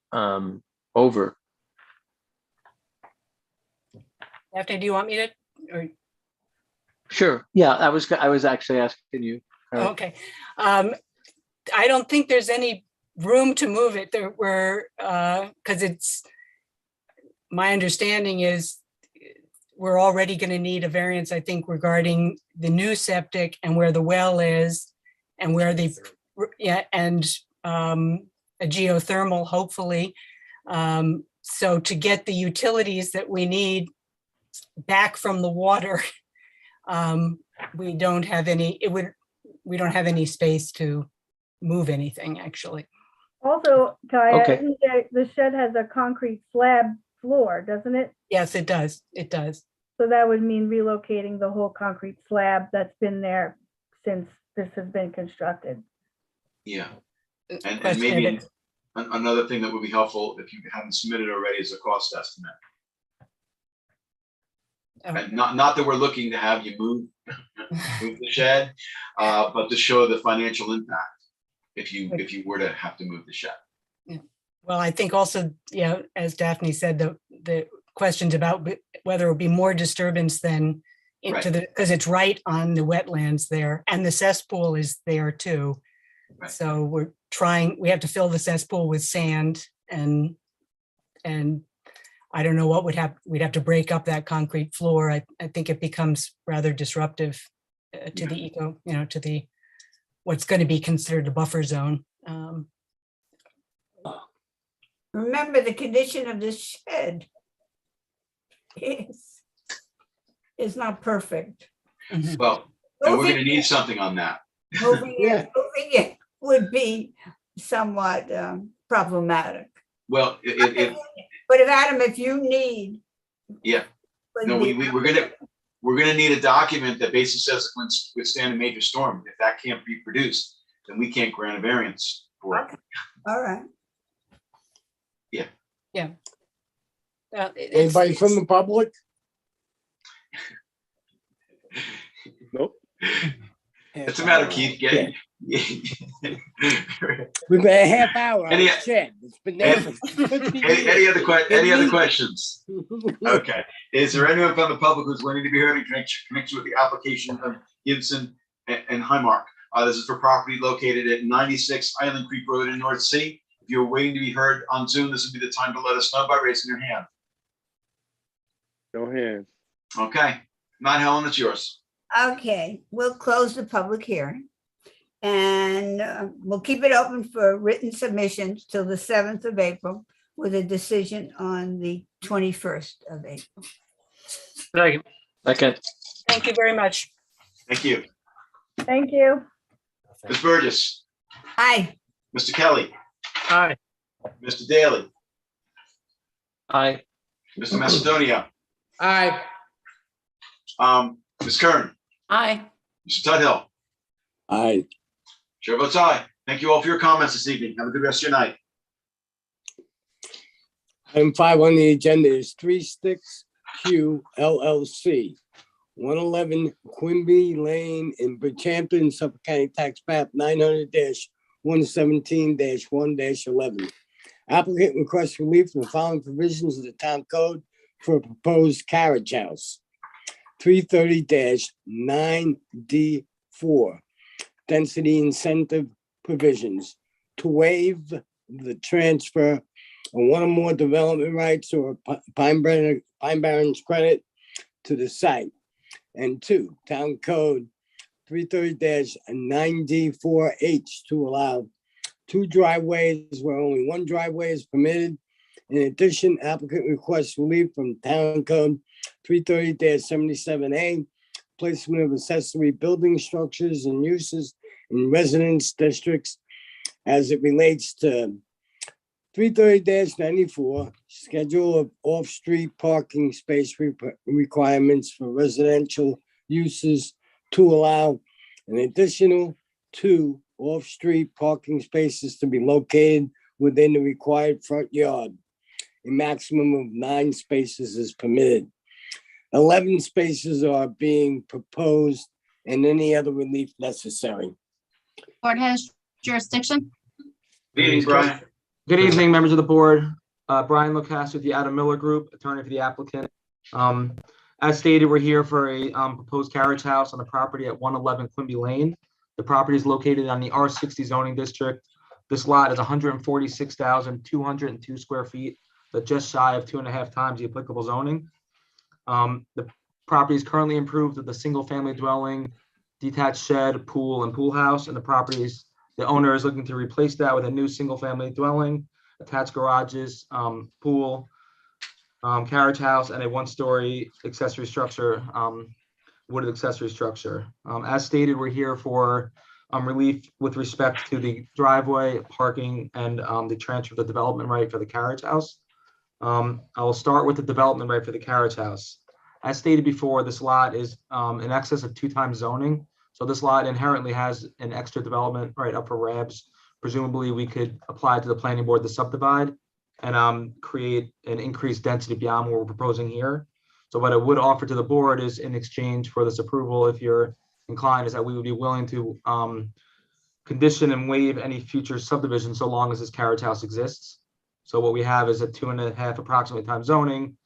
over? Daphne, do you want me to? Or... Sure. Yeah, I was actually asking you. Okay. I don't think there's any room to move it. There were, because it's, my understanding is we're already going to need a variance, I think, regarding the new septic and where the well is and where the, and a geothermal, hopefully. So to get the utilities that we need back from the water, we don't have any, we don't have any space to move anything, actually. Also, Kaya, Okay. isn't the shed has a concrete slab floor, doesn't it? Yes, it does. It does. So that would mean relocating the whole concrete slab that's been there since this has been constructed. Yeah. And Question maybe is- another thing that would be helpful, if you haven't submitted already, is a cost estimate. Oh. And not that we're looking to have you move the shed, but to show the financial impact if you were to have to move the shed. Well, I think also, yeah, as Daphne said, the questions about whether it would be more disturbance than into the, because it's right on the wetlands there, and the cesspool is there too. Right. So we have to fill the cesspool with sand, and I don't know what would happen. We'd have to break up that concrete floor. I think it becomes rather disruptive to the eco, to the, what's going to be considered a buffer zone. Remember, the condition of this shed is not perfect. Well, and we're going to need something on that. Moving it would be somewhat problematic. Well, But if Adam, if you need. Yeah. No, we're gonna need a document that basically says it can withstand a major storm. If that can't be produced, then we can't grant a variance for it. Okay. All right. Yeah. Yeah. Anybody from the public? Nope. It's a matter, Keith. We've been a half hour on Any- the shed. It's been there for 50 Any years. other questions? Okay. Is there anyone from the public who's willing to be heard in connection with the application of Gibson and Highmark? This is for property located at 96 Island Creek Road in North Sea. If you're waiting to be heard on Zoom, this would be the time to let us know by raising your hand. No hands. Okay. Not Helen, it's yours. Okay, we'll close the public hearing. And we'll keep it open for written submissions till the 7th of April with a decision on the 21st of April. Second. Thank you very much. Thank you. Thank you. Ms. Burgess, Aye. Mr. Kelly, Aye. Mr. Daly, Aye. Mr. Macedonia, Aye. Ms. Kern, Aye. Mr. Tudhill. Aye. Chair votes aye. Thank you all for your comments this evening. Have a good rest of your night. Item 5 on the agenda is 3 Sticks Q LLC, 111 Quimby Lane in Bridgehampton, Suffolk County Tax Map 900-117-1-11. Applicant requests relief from the following provisions of the town code for a proposed carriage house. 330-9D4, density incentive provisions to waive the transfer of one or more development rights or Pine Barrens credit to the site. And 2, town code 330-9D4H to allow 2 driveways where only 1 driveway is permitted. In addition, applicant requests relief from town code 330-77A, placement of accessory building structures and uses in residence districts as it relates to 330-94, schedule of off-street parking space requirements for residential uses to allow an additional 2 off-street parking spaces to be located within the required front yard. A maximum of 9 spaces is permitted. 11 spaces are being proposed and any other relief necessary. Board has jurisdiction. Good evening, Brian. Good evening, members of the board. Brian Lucas with the Adam Miller Group, attorney for the applicant. As stated, we're here for a proposed carriage house on the property at 111 Quimby Lane. The property is located on the R60 zoning district. This lot is 146,202 square feet, but just shy of 2.5 times the applicable zoning. The property is currently improved with a single-family dwelling, detached shed, pool, and pool house, and the owner is looking to replace that with a new single-family dwelling attached garages, pool, carriage house, and a one-story accessory structure, wooded accessory structure. As stated, we're here for relief with respect to the driveway, parking, and the transfer of the development right for the carriage house. I will start with the development right for the carriage house. As stated before, this lot is in excess of 2 times zoning. So this lot inherently has an extra development right up for grabs. Presumably, we could apply to the planning board to subdivide and create an increased density beyond what we're proposing here. So what I would offer to the board is, in exchange for this approval, if you're inclined, is that we would be willing to condition and waive any future subdivision so long as this carriage house exists. So what we have is a 2.5 approximately times zoning.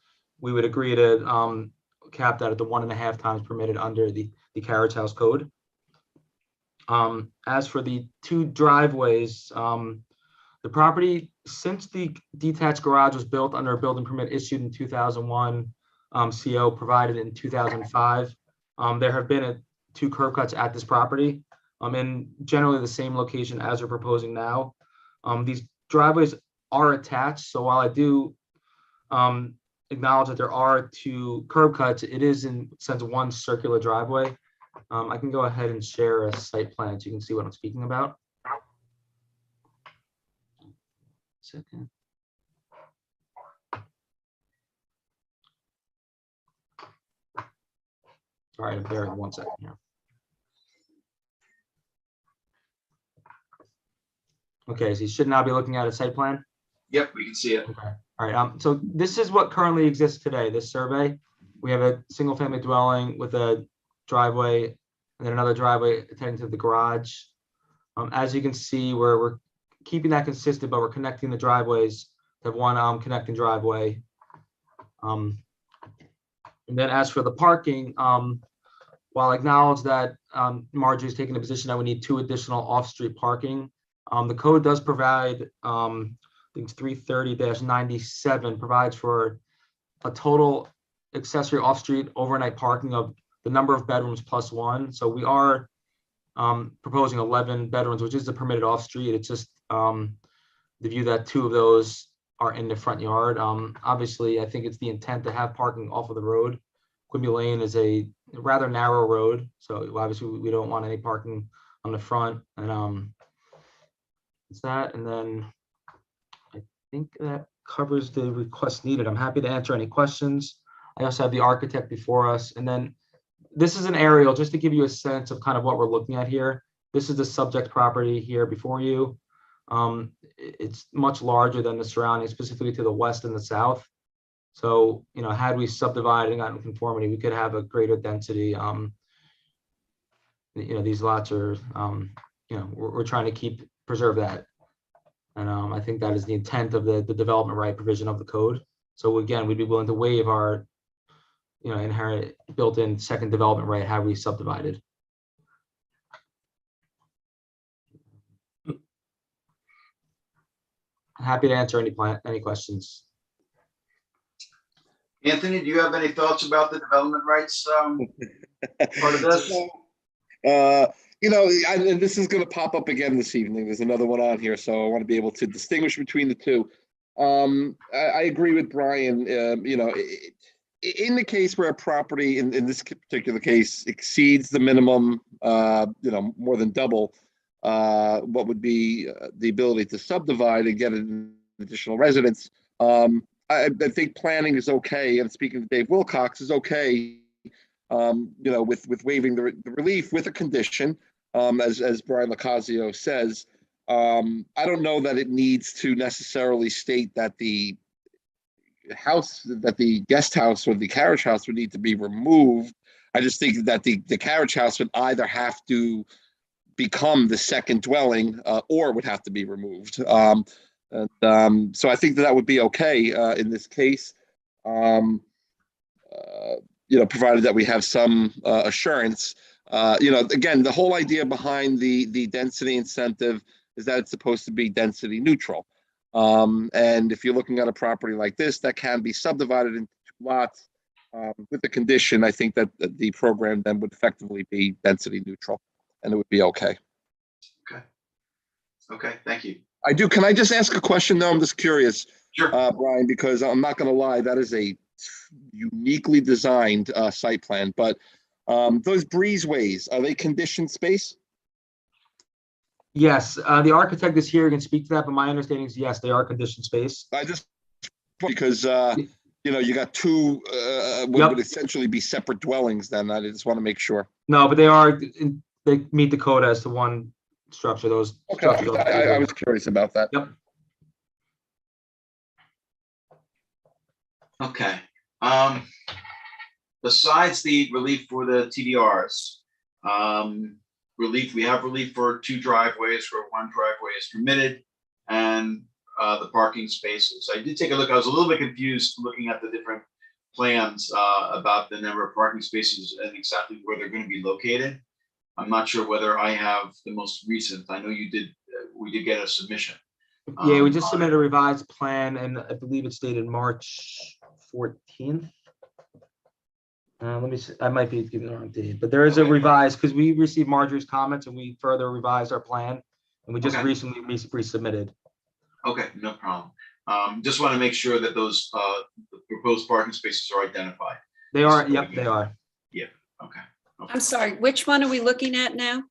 We would agree to cap that at the 1.5 times permitted under the carriage house code. As for the 2 driveways, the property, since the detached garage was built under a building permit issued in 2001, CO provided in 2005, there have been 2 curb cuts at this property, in generally the same location as we're proposing now. These driveways are attached, so while I do acknowledge that there are 2 curb cuts, it is in sense 1 circular driveway. I can go ahead and share a site plan so you can see what I'm speaking about. Second. Sorry, I'm bearing 1 second here. Okay, so you should now be looking at a site plan. Yep, we can see it. Okay. All right. So this is what currently exists today. This survey, we have a single-family dwelling with a driveway and then another driveway attending to the garage. As you can see, we're keeping that consistent, but we're connecting the driveways to have 1 connecting driveway. And then as for the parking, while I acknowledge that Marjorie is taking the position that we need 2 additional off-street parking, the code does provide, I think it's 330-97 provides for a total accessory off-street overnight parking of the number of bedrooms plus 1. So we are proposing 11 bedrooms, which is the permitted off-street. It's just the view that 2 of those are in the front yard. Obviously, I think it's the intent to have parking off of the road. Quimby Lane is a rather narrow road, so obviously we don't want any parking on the front. And it's that, and then I think that covers the request needed. I'm happy to answer any questions. I also have the architect before us, and then this is an aerial just to give you a sense of kind of what we're looking at here. This is the subject property here before you. It's much larger than the surroundings, specifically to the west and the south. So, you know, had we subdivided and gotten conformity, we could have a greater density. You know, these lots are, you know, we're trying to preserve that. And I think that is the intent of the development right provision of the code. So again, we'd be willing to waive our, you know, inherent built-in second development right had we subdivided. Happy to answer any questions. Anthony, do you have any thoughts about the development rights part of this? You know, and this is going to pop up again this evening. There's another one on here, so I want to be able to distinguish between the 2. I agree with Brian. You know, in the case where a property, in this particular case, exceeds the minimum, you know, more than double what would be the ability to subdivide and get an additional residence, I think planning is okay. And speaking to Dave Wilcox, is okay. You know, with waiving the relief with a condition, as Brian Locasio says. I don't know that it needs to necessarily state that the guest house or the carriage house would need to be removed. I just think that the carriage house would either have to become the second dwelling or would have to be removed. So I think that would be okay in this case. You know, provided that we have some assurance. You know, again, the whole idea behind the density incentive is that it's supposed to be density neutral. And if you're looking at a property like this that can be subdivided into 2 lots with the condition, I think that the program then would effectively be density neutral and it would be okay. Okay. Okay, thank you. I do. Can I just ask a question though? I'm just curious, Sure. Brian, because I'm not gonna lie, that is a uniquely designed site plan, but those breezeways, are they conditioned space? Yes, the architect is here, can speak to that, but my understanding is yes, they are conditioned space. I just, because, you know, you got two, what Yep. would essentially be separate dwellings then. I just want to make sure. No, but they meet the code as to one structure, those Okay, structures. I was curious about that. Yep. Okay. Besides the relief for the TDRs, we have relief for 2 driveways where 1 driveway is permitted, and the parking spaces. I did take a look. I was a little bit confused looking at the different plans about the number of parking spaces and exactly where they're going to be located. I'm not sure whether I have the most recent. I know you did. We did get a submission. Yeah, we just submitted a revised plan, and I believe it's dated March 14th. Let me see, I might be giving the wrong date, but there is a revised, because we received Marjorie's comments and we further revised our plan, and we just recently resubmitted. Okay, no problem. Just want to make sure that those the proposed parking spaces are identified. They are, yep, they are. Yeah, okay. I'm sorry, which one are we looking at now?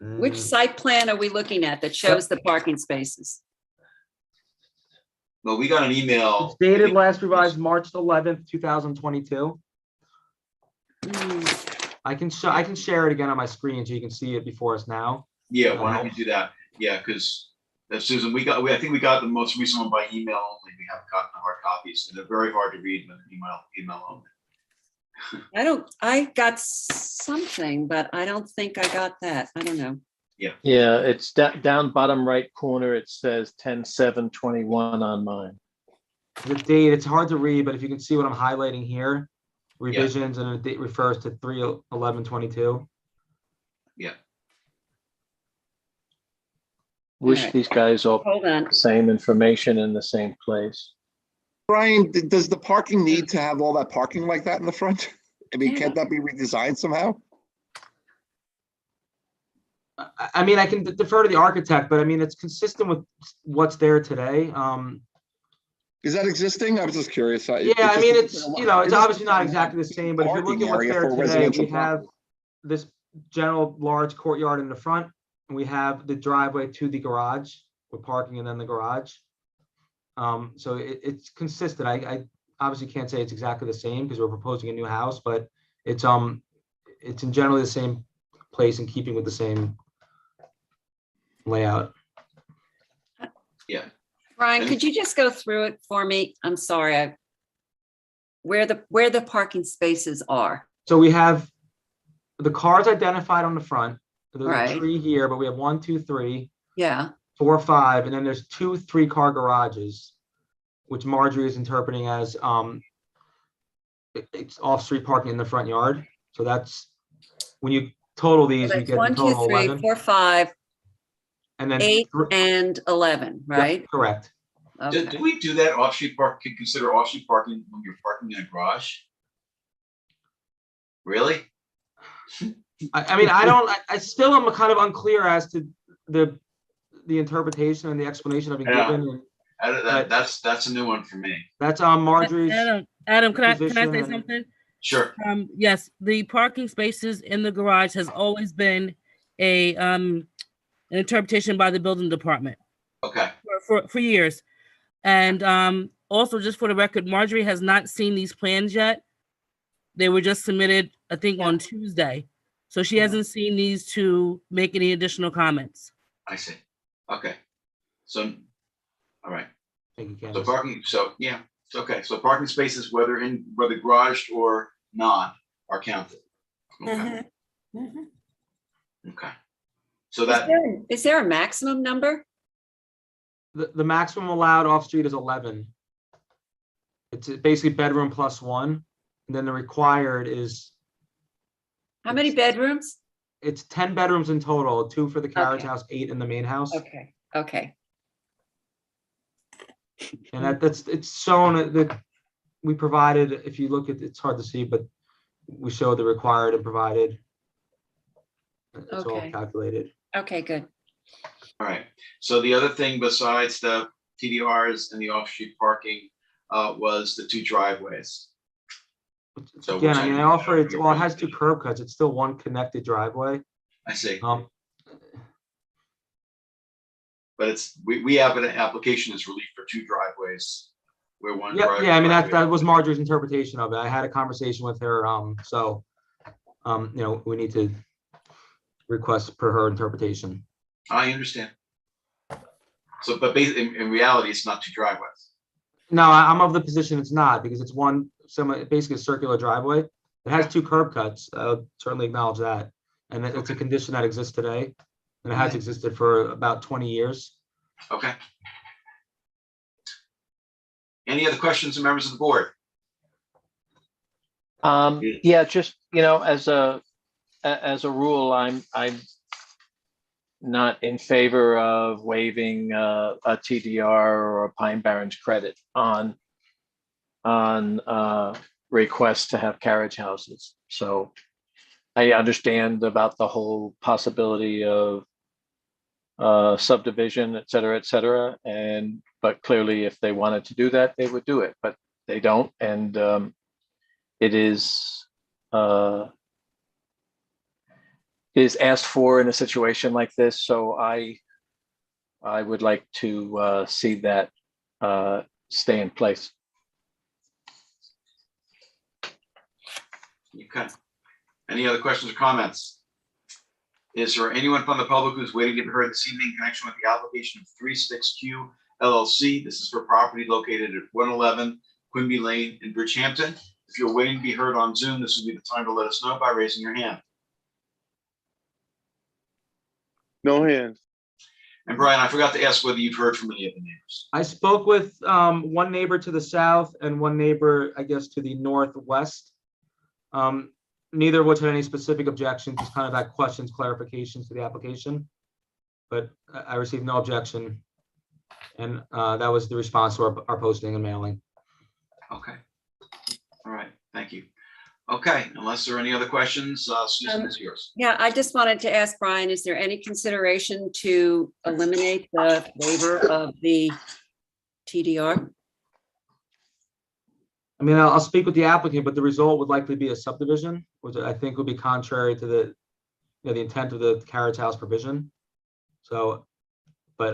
Which site plan are we looking at that shows the parking spaces? Well, we got an email. It's dated last revised March 11th, 2022. I can share it again on my screen so you can see it before us now. Yeah, why don't we do that? Yeah, because Susan, I think we got the most recent one by email only. We haven't gotten the hard copies, and they're very hard to read with email only. I got something, but I don't think I got that. I don't know. Yeah, it's down bottom right corner. It says 10/7/21 on mine. The date, it's hard to read, but if you can see what I'm highlighting here, revisions, and the date refers to 3/11/22. Yeah. Wish these guys all Hold on. the same information in the same place. Brian, does the parking need to have all that parking like that in the front? I mean, can't that be redesigned somehow? I mean, I can defer to the architect, but I mean, it's consistent with what's there today. Is that existing? I was just curious. Yeah, I mean, it's, you know, it's obviously not exactly the same, but if you look at what's there today, we have this general large courtyard in the front, and we have the driveway to the garage with parking and then the garage. So it's consistent. I obviously can't say it's exactly the same because we're proposing a new house, but it's in generally the same place in keeping with the same layout. Yeah. Brian, could you just go through it for me? I'm sorry. Where the parking spaces are. So we have the cars identified on the front. There's Right. a tree here, but we have 1, 2, 3, Yeah. 4, 5, and then there's 2 3-car garages, which Marjorie is interpreting as it's off-street parking in the front yard. So that's when you total these, you get the 1, 2, total 3, 11. 4, 5, And then 8, and 11, right? Yep, correct. Okay. Do we do that off-street park? Can consider off-street parking when you're parking in a garage? Really? I mean, I still am kind of unclear as to the interpretation and the explanation I've been given. That's a new one for me. That's Marjorie's. Adam, can I say position something? Sure. Yes, the parking spaces in the garage has always been an interpretation by the building department. Okay. For years. And also, just for the record, Marjorie has not seen these plans yet. They were just submitted, I think, on Tuesday. So she hasn't seen these to make any additional comments. I see. Okay. So, all right. Thank you, So Candace. parking, so yeah, it's okay. So parking spaces, whether garaged or not, are counted. Okay. Okay. So that Is there a maximum number? The maximum allowed off-street is 11. It's basically bedroom plus 1. And then the required is, How many bedrooms? it's 10 bedrooms in total, 2 for the carriage Okay. house, 8 in the main house. Okay. Okay. And it's shown that we provided, if you look at, it's hard to see, but we show the required and provided. It's all Okay. calculated. Okay, good. All right. So the other thing besides the TDRs and the off-street parking was the 2 driveways. So Again, which I mean, I offer it, well, it has 2 curb cuts. It's still one connected driveway. I see. But it's, we have an application as relief for 2 driveways. Where one yeah, driveway. yeah, I mean, that was Marjorie's interpretation of it. I had a conversation with her, so, you know, we need to request per her interpretation. I understand. So, but basically, in reality, it's not 2 driveways. No, I'm of the position it's not, because it's one, basically a circular driveway. It has 2 curb cuts. I'll certainly acknowledge that. And it's a condition that exists today, and it has existed for about 20 years. Okay. Any other questions from members of the board? Yeah, just, you know, as a rule, I'm not in favor of waiving a TDR or a Pine Barrens credit on requests to have carriage houses. So I understand about the whole possibility of subdivision, et cetera, but clearly if they wanted to do that, they would do it, but they don't. And it is asked for in a situation like this. So I would like to see that stay in place. Okay. Any other questions or comments? Is there anyone from the public who's waiting to be heard this evening in connection with the application of 36Q LLC? This is for property located at 111 Quimby Lane in Bridgehampton. If you're waiting to be heard on Zoom, this would be the time to let us know by raising your hand. No hands. And Brian, I forgot to ask whether you've heard from any of the neighbors. I spoke with one neighbor to the south and one neighbor, I guess, to the northwest. Neither of which had any specific objections, just kind of had questions, clarifications to the application. But I received no objection. And that was the response to our posting and mailing. Okay. All right. Thank you. Okay. Unless there are any other questions, Susan, it's yours. Yeah, I just wanted to ask Brian, is there any consideration to eliminate the waiver of the TDR? I mean, I'll speak with the applicant, but the result would likely be a subdivision, which I think would be contrary to the, the intent of the carriage house provision. So, but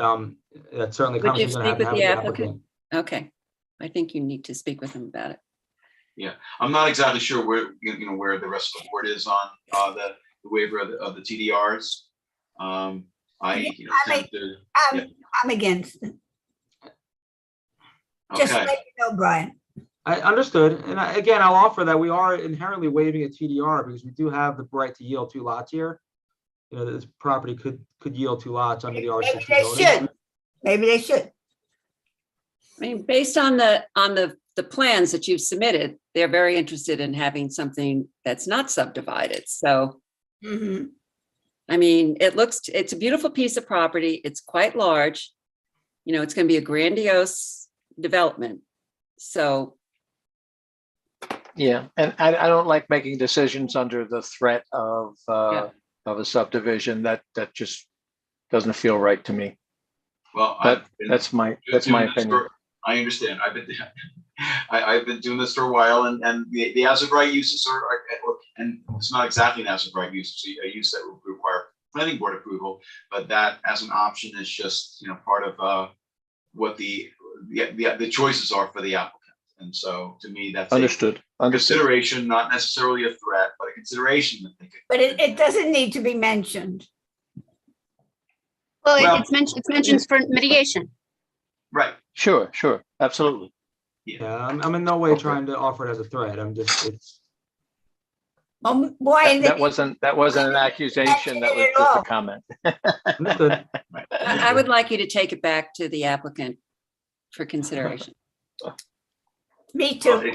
that's certainly Would you conversation speak with with the the applicant? Okay, I think you need to speak with him about it. Yeah, I'm not exactly sure where where the rest of the board is on the waiver of the TDRs. I'm against it. Just Okay. let you know, Brian. I understood. And again, I'll offer that we are inherently waiving a TDR because we do have the right to yield 2 lots here. You know, this property could yield 2 lots under the Maybe R60 they zoning. should. Maybe they should. I mean, based on the plans that you've submitted, they're very interested in having something that's not subdivided. So, I mean, it's a beautiful piece of property. It's quite large. You know, it's going to be a grandiose development. So. Yeah, and I don't like making decisions under the threat of a subdivision. That just doesn't feel right to me. Well, that's my opinion. I understand. I've been doing this for a while, and the as of right uses are and it's not exactly an as of right use. It's a use that will require planning board approval, but that as an option is just part of what the choices are for the applicant. And so to me, that's understood. Consideration, not necessarily a threat, but a consideration that they could. But it doesn't need to be mentioned. Well, it's mentioned for mitigation. Right. Sure. Absolutely. Yeah, I'm in no way trying to offer it as a threat. I'm just, it's. Why? That wasn't an accusation. That was just a comment. Understood. I would like you to take it back to the applicant for consideration. Me too.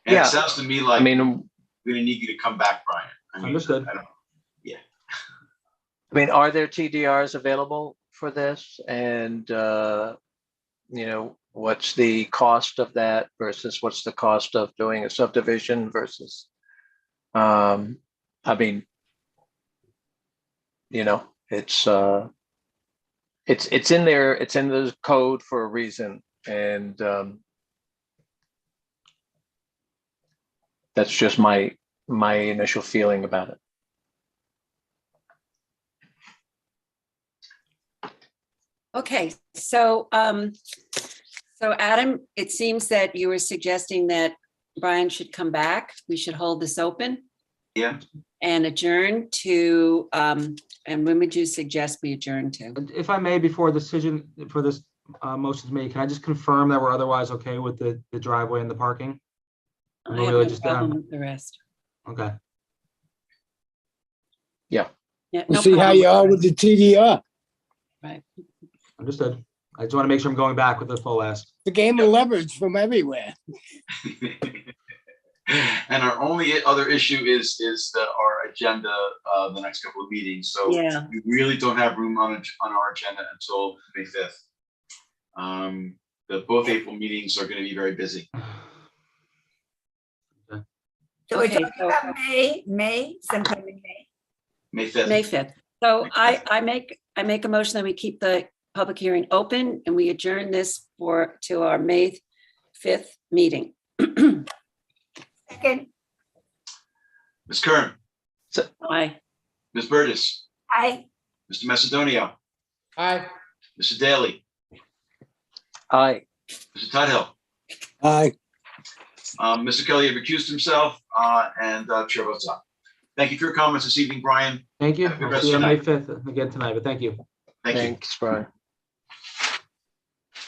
It sounds to me like we're going to need you to come back, Brian. Understood. I mean, are there TDRs available for this? And, what's the cost of that versus what's the cost of doing a subdivision versus, it's, It's in there, it's in the code for a reason, and that's just my initial feeling about it. Okay, so Adam, it seems that you were suggesting that Brian should come back. We should hold this open Yeah. and adjourn to, and when would you suggest we adjourn to? If I may, before decision for this motion is made, can I just confirm that we're otherwise okay with the driveway and the parking? I We're have really no just problem with the rest. Okay. Yeah, We'll no see how problem you are the with the TDR. Right. Understood. I just want to make sure I'm going back with the full ask. The game of leverage from everywhere. And our only other issue is our agenda, the next couple of meetings. So Yeah. we really don't have room on our agenda until May 5th. Both April meetings are going to be very busy. So we're Okay, talking about May, sometime in May. May 5th. May 5th. So I make a motion that we keep the public hearing open and we adjourn this to our May 5th meeting. Second, Ms. Kern, Aye. Ms. Burgess, aye. Mr. Macedonio, Aye. Mr. Daly, Aye. Mr. Tudhill, Aye. Mr. Kelly recused himself, and Chair votes aye. Thank you for your comments this evening, Brian. Thank you. Have a good I'll rest see you of on your May 5th again tonight, but thank you. Thank you. Thanks, Brian.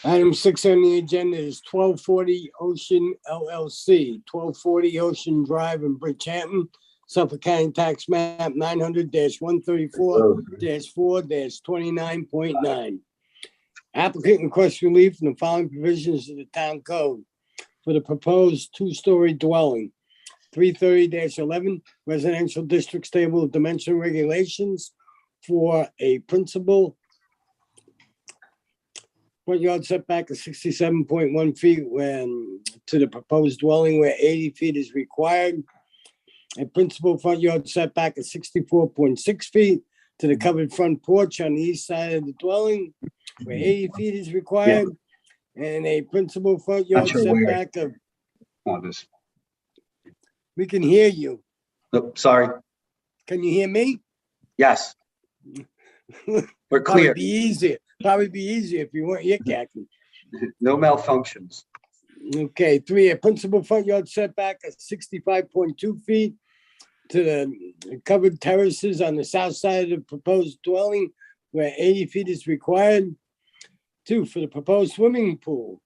Item 6 on the agenda is 1240 Ocean LLC, 1240 Ocean Drive in Bridgehampton, Suffolk County Tax Map 900-134-4-29.9. Applicant requests relief from the following provisions of the town code for the proposed two-story dwelling. 330-11 residential districts table of dimensional regulations for a principal front yard setback of 67.1 feet when to the proposed dwelling where 80 feet is required. A principal front yard setback of 64.6 feet to the covered front porch on the east side of the dwelling where 80 feet is required. And a principal front yard setback of, we can hear you. Oh, sorry. Can you hear me? Yes, we're Probably clear. be easier. Probably be easier if you weren't yakking. No malfunctions. Okay, 3, a principal front yard setback of 65.2 feet to the covered terraces on the south side of the proposed dwelling where 80 feet is required. 2, for the proposed swimming pool,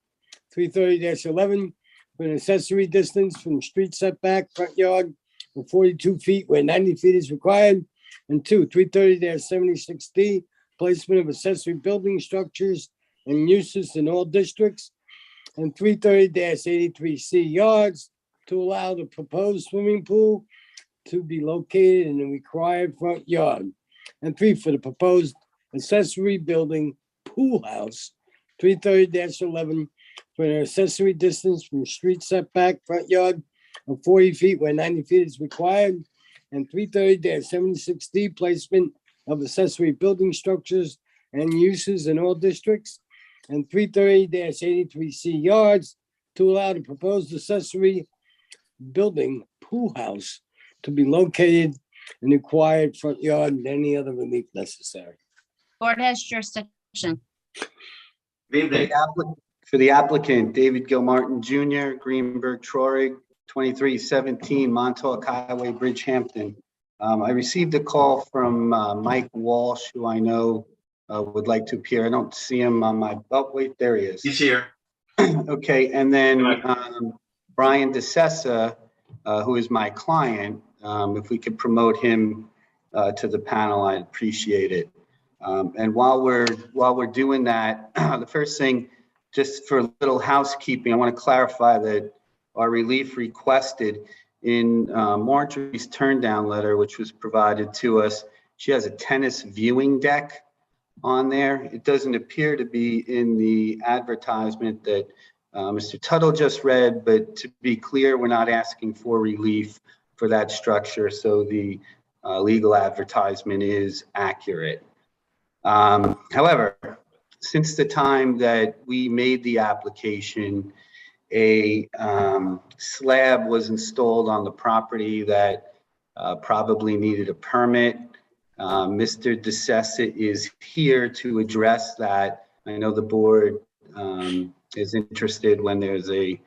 330-11, for an accessory distance from street setback front yard of 42 feet where 90 feet is required. And 2, 330-76D, placement of accessory building structures and uses in all districts. And 330-83C yards to allow the proposed swimming pool to be located in the required front yard. And 3, for the proposed accessory building pool house, 330-11, for an accessory distance from street setback front yard of 40 feet where 90 feet is required. And 330-76D, placement of accessory building structures and uses in all districts. And 330-83C yards to allow the proposed accessory building pool house to be located in the required front yard and any other relief necessary. Board has jurisdiction. For the applicant, David Gilmartin Jr., Greenberg Trorig, 2317 Montauk Highway, Bridgehampton. I received a call from Mike Walsh, who I know would like to appear. I don't see him on my, oh, wait, there he is. He's here. Okay, and then Brian DeSessa, who is my client, if we could promote him to the panel, I'd appreciate it. And while we're doing that, the first thing, just for a little housekeeping, I want to clarify that our relief requested in Marjorie's turn down letter, which was provided to us, she has a tennis viewing deck on there. It doesn't appear to be in the advertisement that Mr. Tuttle just read, but to be clear, we're not asking for relief for that structure. So the legal advertisement is accurate. However, Since the time that we made the application, a slab was installed on the property that probably needed a permit. Mr. DeSessa is here to address that. I know the board is interested when there's a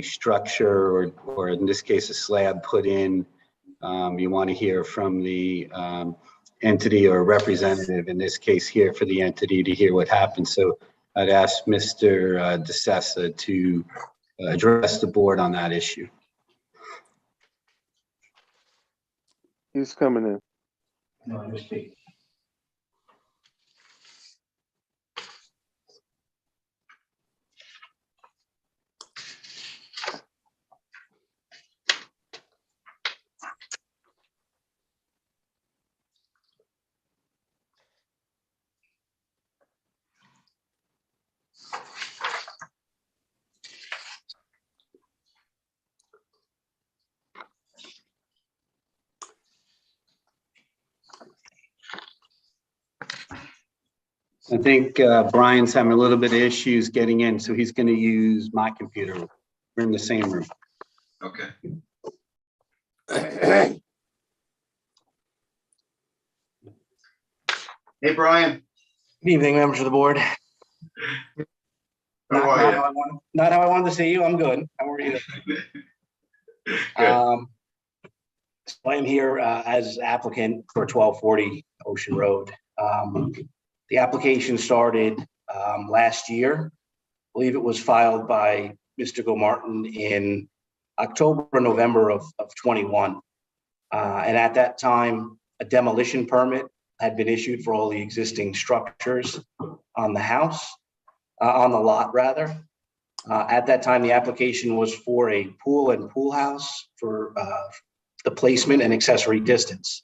structure or in this case, a slab put in. You want to hear from the entity or representative, in this case here for the entity, to hear what happened. So I'd ask Mr. DeSessa to address the board on that issue. He's coming in. No, you're speaking. I think Brian's having a little bit of issues getting in, so he's going to use my computer. We're in the same room. Okay. Hey, Brian. Good evening, members of the board. How are you? Not how I wanted to see you. I'm good. How are you? So I'm here as applicant for 1240 Ocean Road. The application started last year. I believe it was filed by Mr. Martin in October or November of 21. And at that time, a demolition permit had been issued for all the existing structures on the house, on the lot rather. At that time, the application was for a pool and pool house for the placement and accessory distance.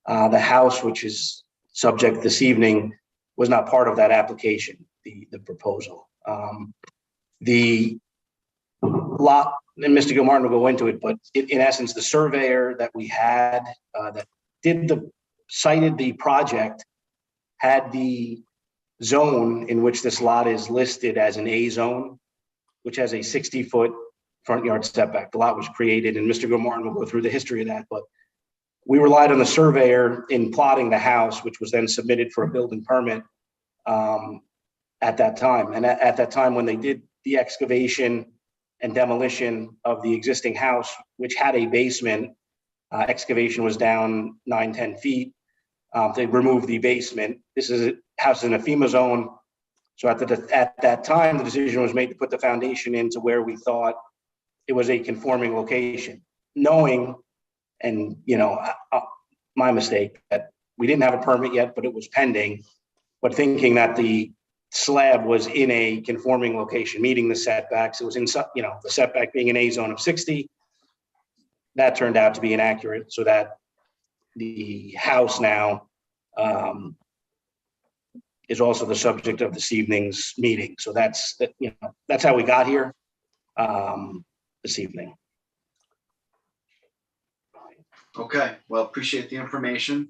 The house, which is subject this evening, was not part of that application, the proposal. The lot, and Mr. Gilmartin will go into it, but in essence, the surveyor that we had that cited the project had the zone in which this lot is listed as an A zone, which has a 60-foot front yard setback. The lot was created, and Mr. Gilmartin will go through the history of that, but we relied on the surveyor in plotting the house, which was then submitted for a building permit at that time. And at that time, when they did the excavation and demolition of the existing house, which had a basement, excavation was down 9-10 feet. They removed the basement. This is a house in a FEMA zone. So at that time, the decision was made to put the foundation into where we thought it was a conforming location, knowing, and my mistake, that we didn't have a permit yet, but it was pending, but thinking that the slab was in a conforming location, meeting the setbacks. It was in, the setback being an A zone of 60. That turned out to be inaccurate, so that the house now is also the subject of this evening's meeting. So that's how we got here this evening. Okay, well, appreciate the information.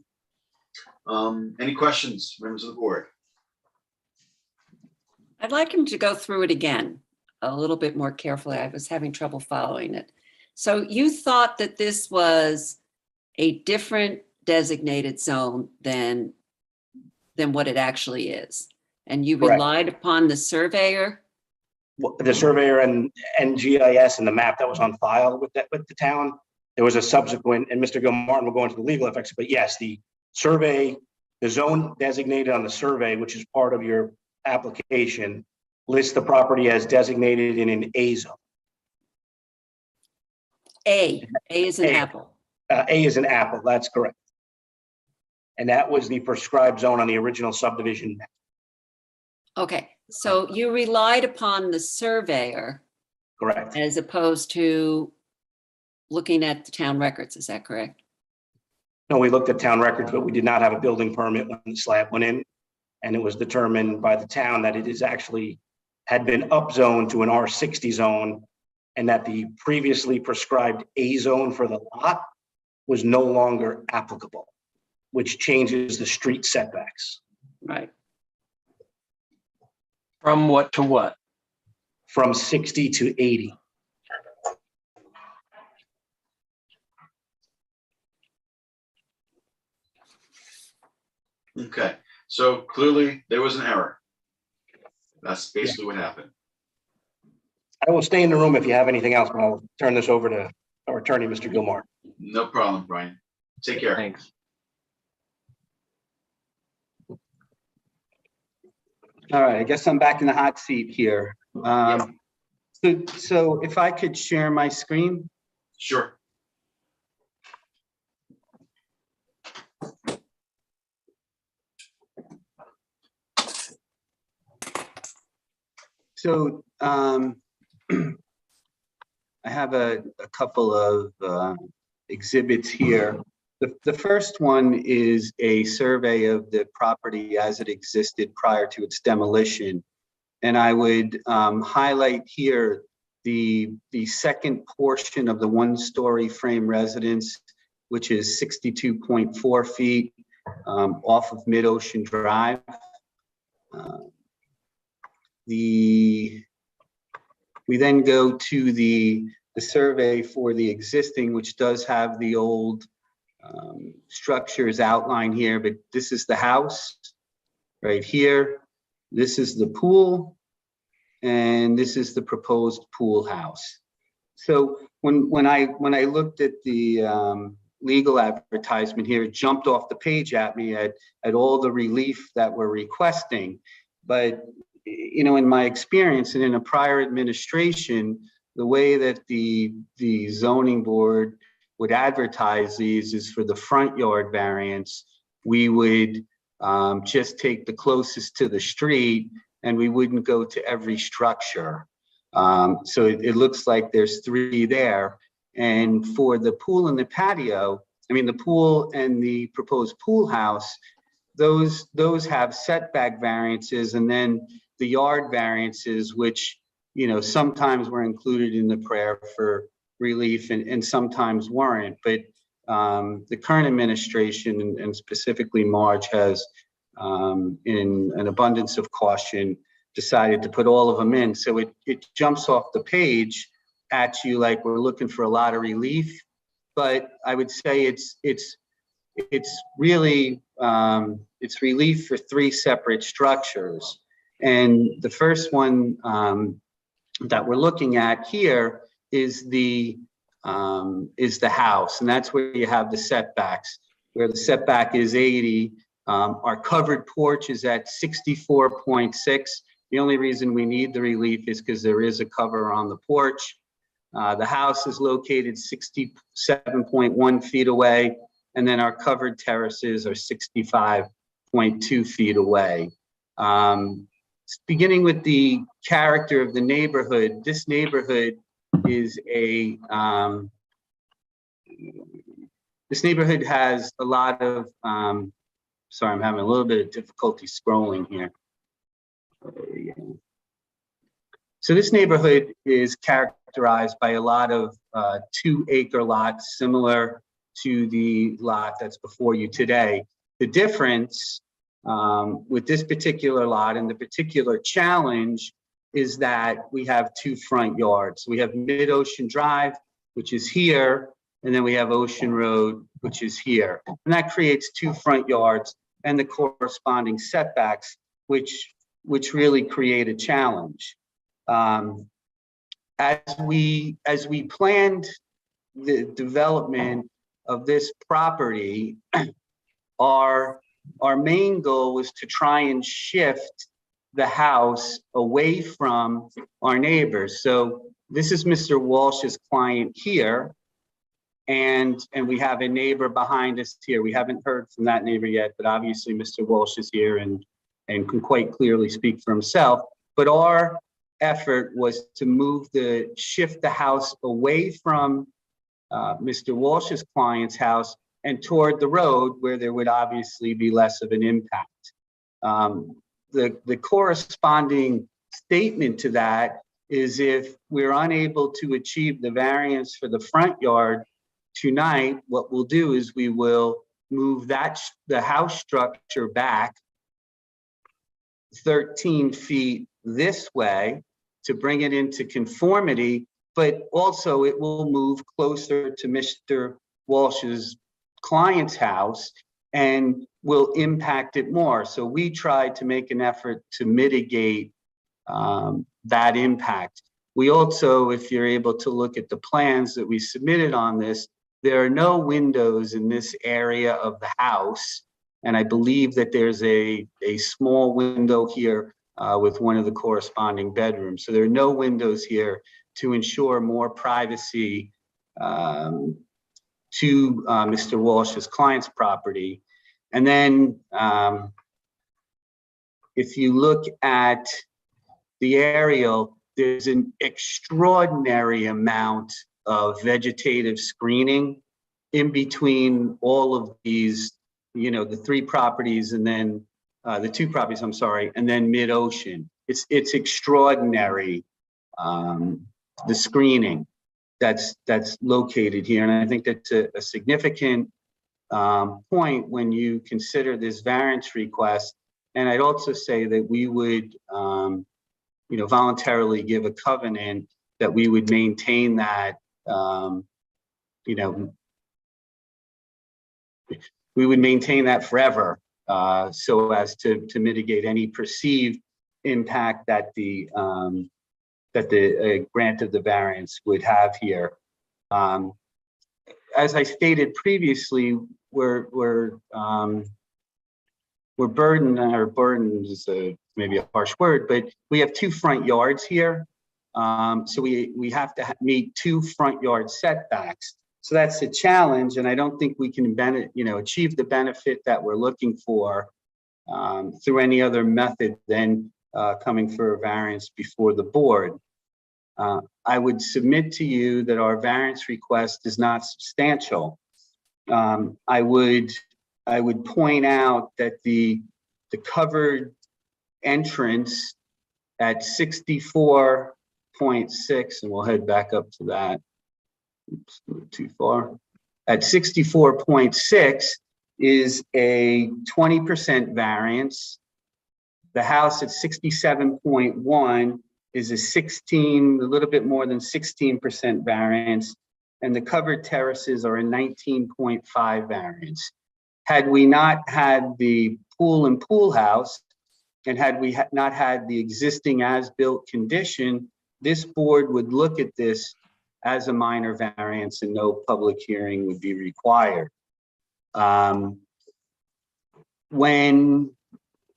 Any questions, members of the board? I'd like him to go through it again a little bit more carefully. I was having trouble following it. So you thought that this was a different designated zone than what it actually is, and you Correct. relied upon the surveyor? The surveyor and GIS and the map that was on file with the town. There was a subsequent, and Mr. Gilmartin will go into the legal effects, but yes, the survey, the zone designated on the survey, which is part of your application, lists the property as designated in an A zone. A is an apple. A is an apple, that's correct. And that was the prescribed zone on the original subdivision map. Okay, so you relied upon the surveyor. Correct. As opposed to looking at the town records, is that correct? No, we looked at town records, but we did not have a building permit when the slab went in. And it was determined by the town that it is actually had been upzoned to an R60 zone, and that the previously prescribed A zone for the lot was no longer applicable, which changes the street setbacks. Right. From what to what? from 60 to 80. Okay, so clearly there was an error. That's basically what happened. I will stay in the room if you have anything else, but I'll turn this over to our attorney, Mr. Gilmore. No problem, Brian. Take care. Thanks. All right, I guess I'm back in the hot seat here. So if I could share my screen? Sure. So I have a couple of exhibits here. The first one is a survey of the property as it existed prior to its demolition. And I would highlight here the second portion of the one-story frame residence, which is 62.4 feet off of Mid-Ocean Drive. We then go to the survey for the existing, which does have the old structures outlined here, but this is the house right here. This is the pool, and this is the proposed pool house. So when I looked at the legal advertisement here, it jumped off the page at me at all the relief that we're requesting. But you know, in my experience and in a prior administration, the way that the zoning board would advertise these is for the front yard variance. We would just take the closest to the street, and we wouldn't go to every structure. So it looks like there's 3 there. And for the pool and the patio, I mean, the pool and the proposed pool house, those have setback variances, and then the yard variances, which, you know, sometimes were included in the prayer for relief and sometimes weren't. But the current administration and specifically March has, in an abundance of caution, decided to put all of them in. So it jumps off the page at you like we're looking for a lot of relief. But I would say it's really it's relief for 3 separate structures. And the first one that we're looking at here is the house, and that's where you have the setbacks, where the setback is 80. Our covered porch is at 64.6. The only reason we need the relief is because there is a cover on the porch. The house is located 67.1 feet away, and then our covered terraces are 65.2 feet away. Beginning with the character of the neighborhood, this neighborhood is this neighborhood has a lot of, sorry, I'm having a little bit of difficulty scrolling here. So this neighborhood is characterized by a lot of 2-acre lots, similar to the lot that's before you today. The difference with this particular lot and the particular challenge is that we have 2 front yards. We have Mid-Ocean Drive, which is here, and then we have Ocean Road, which is here. And that creates 2 front yards and the corresponding setbacks, which really create a challenge. As we planned the development of this property, our main goal was to try and shift the house away from our neighbors. So this is Mr. Walsh's client here, and we have a neighbor behind us here. We haven't heard from that neighbor yet, but obviously Mr. Walsh is here and can quite clearly speak for himself. But our effort was to shift the house away from Mr. Walsh's client's house and toward the road, where there would obviously be less of an impact. The corresponding statement to that is, if we're unable to achieve the variance for the front yard tonight, what we'll do is we will move the house structure back 13 feet this way to bring it into conformity, but also it will move closer to Mr. Walsh's client's house and will impact it more. So we tried to make an effort to mitigate that impact. We also, if you're able to look at the plans that we submitted on this, there are no windows in this area of the house. And I believe that there's a small window here with one of the corresponding bedrooms. So there are no windows here to ensure more privacy to Mr. Walsh's client's property. And then if you look at the aerial, there's an extraordinary amount of vegetative screening in between all of these, you know, the three properties and then the two properties, I'm sorry, and then mid-ocean. It's extraordinary, the screening that's located here. And I think that's a significant point when you consider this variance request. And I'd also say that we would, you know, voluntarily give a covenant that we would maintain that, you know, we would maintain that forever, so as to mitigate any perceived impact that the grant of the variance would have here. As I stated previously, we're burdened, or burdened is maybe a harsh word, but we have two front yards here. So we have to meet two front yard setbacks. So that's a challenge, and I don't think we can achieve the benefit that we're looking for through any other method than coming for a variance before the board. I would submit to you that our variance request is not substantial. I would point out that the covered entrance at 64.6, and we'll head back up to that. Oops, a little too far. At 64.6 is a 20% variance. The house at 67.1 is a little bit more than 16% variance, and the covered terraces are a 19.5 variance. Had we not had the pool and pool house, and had we not had the existing as-built condition, this board would look at this as a minor variance and no public hearing would be required. When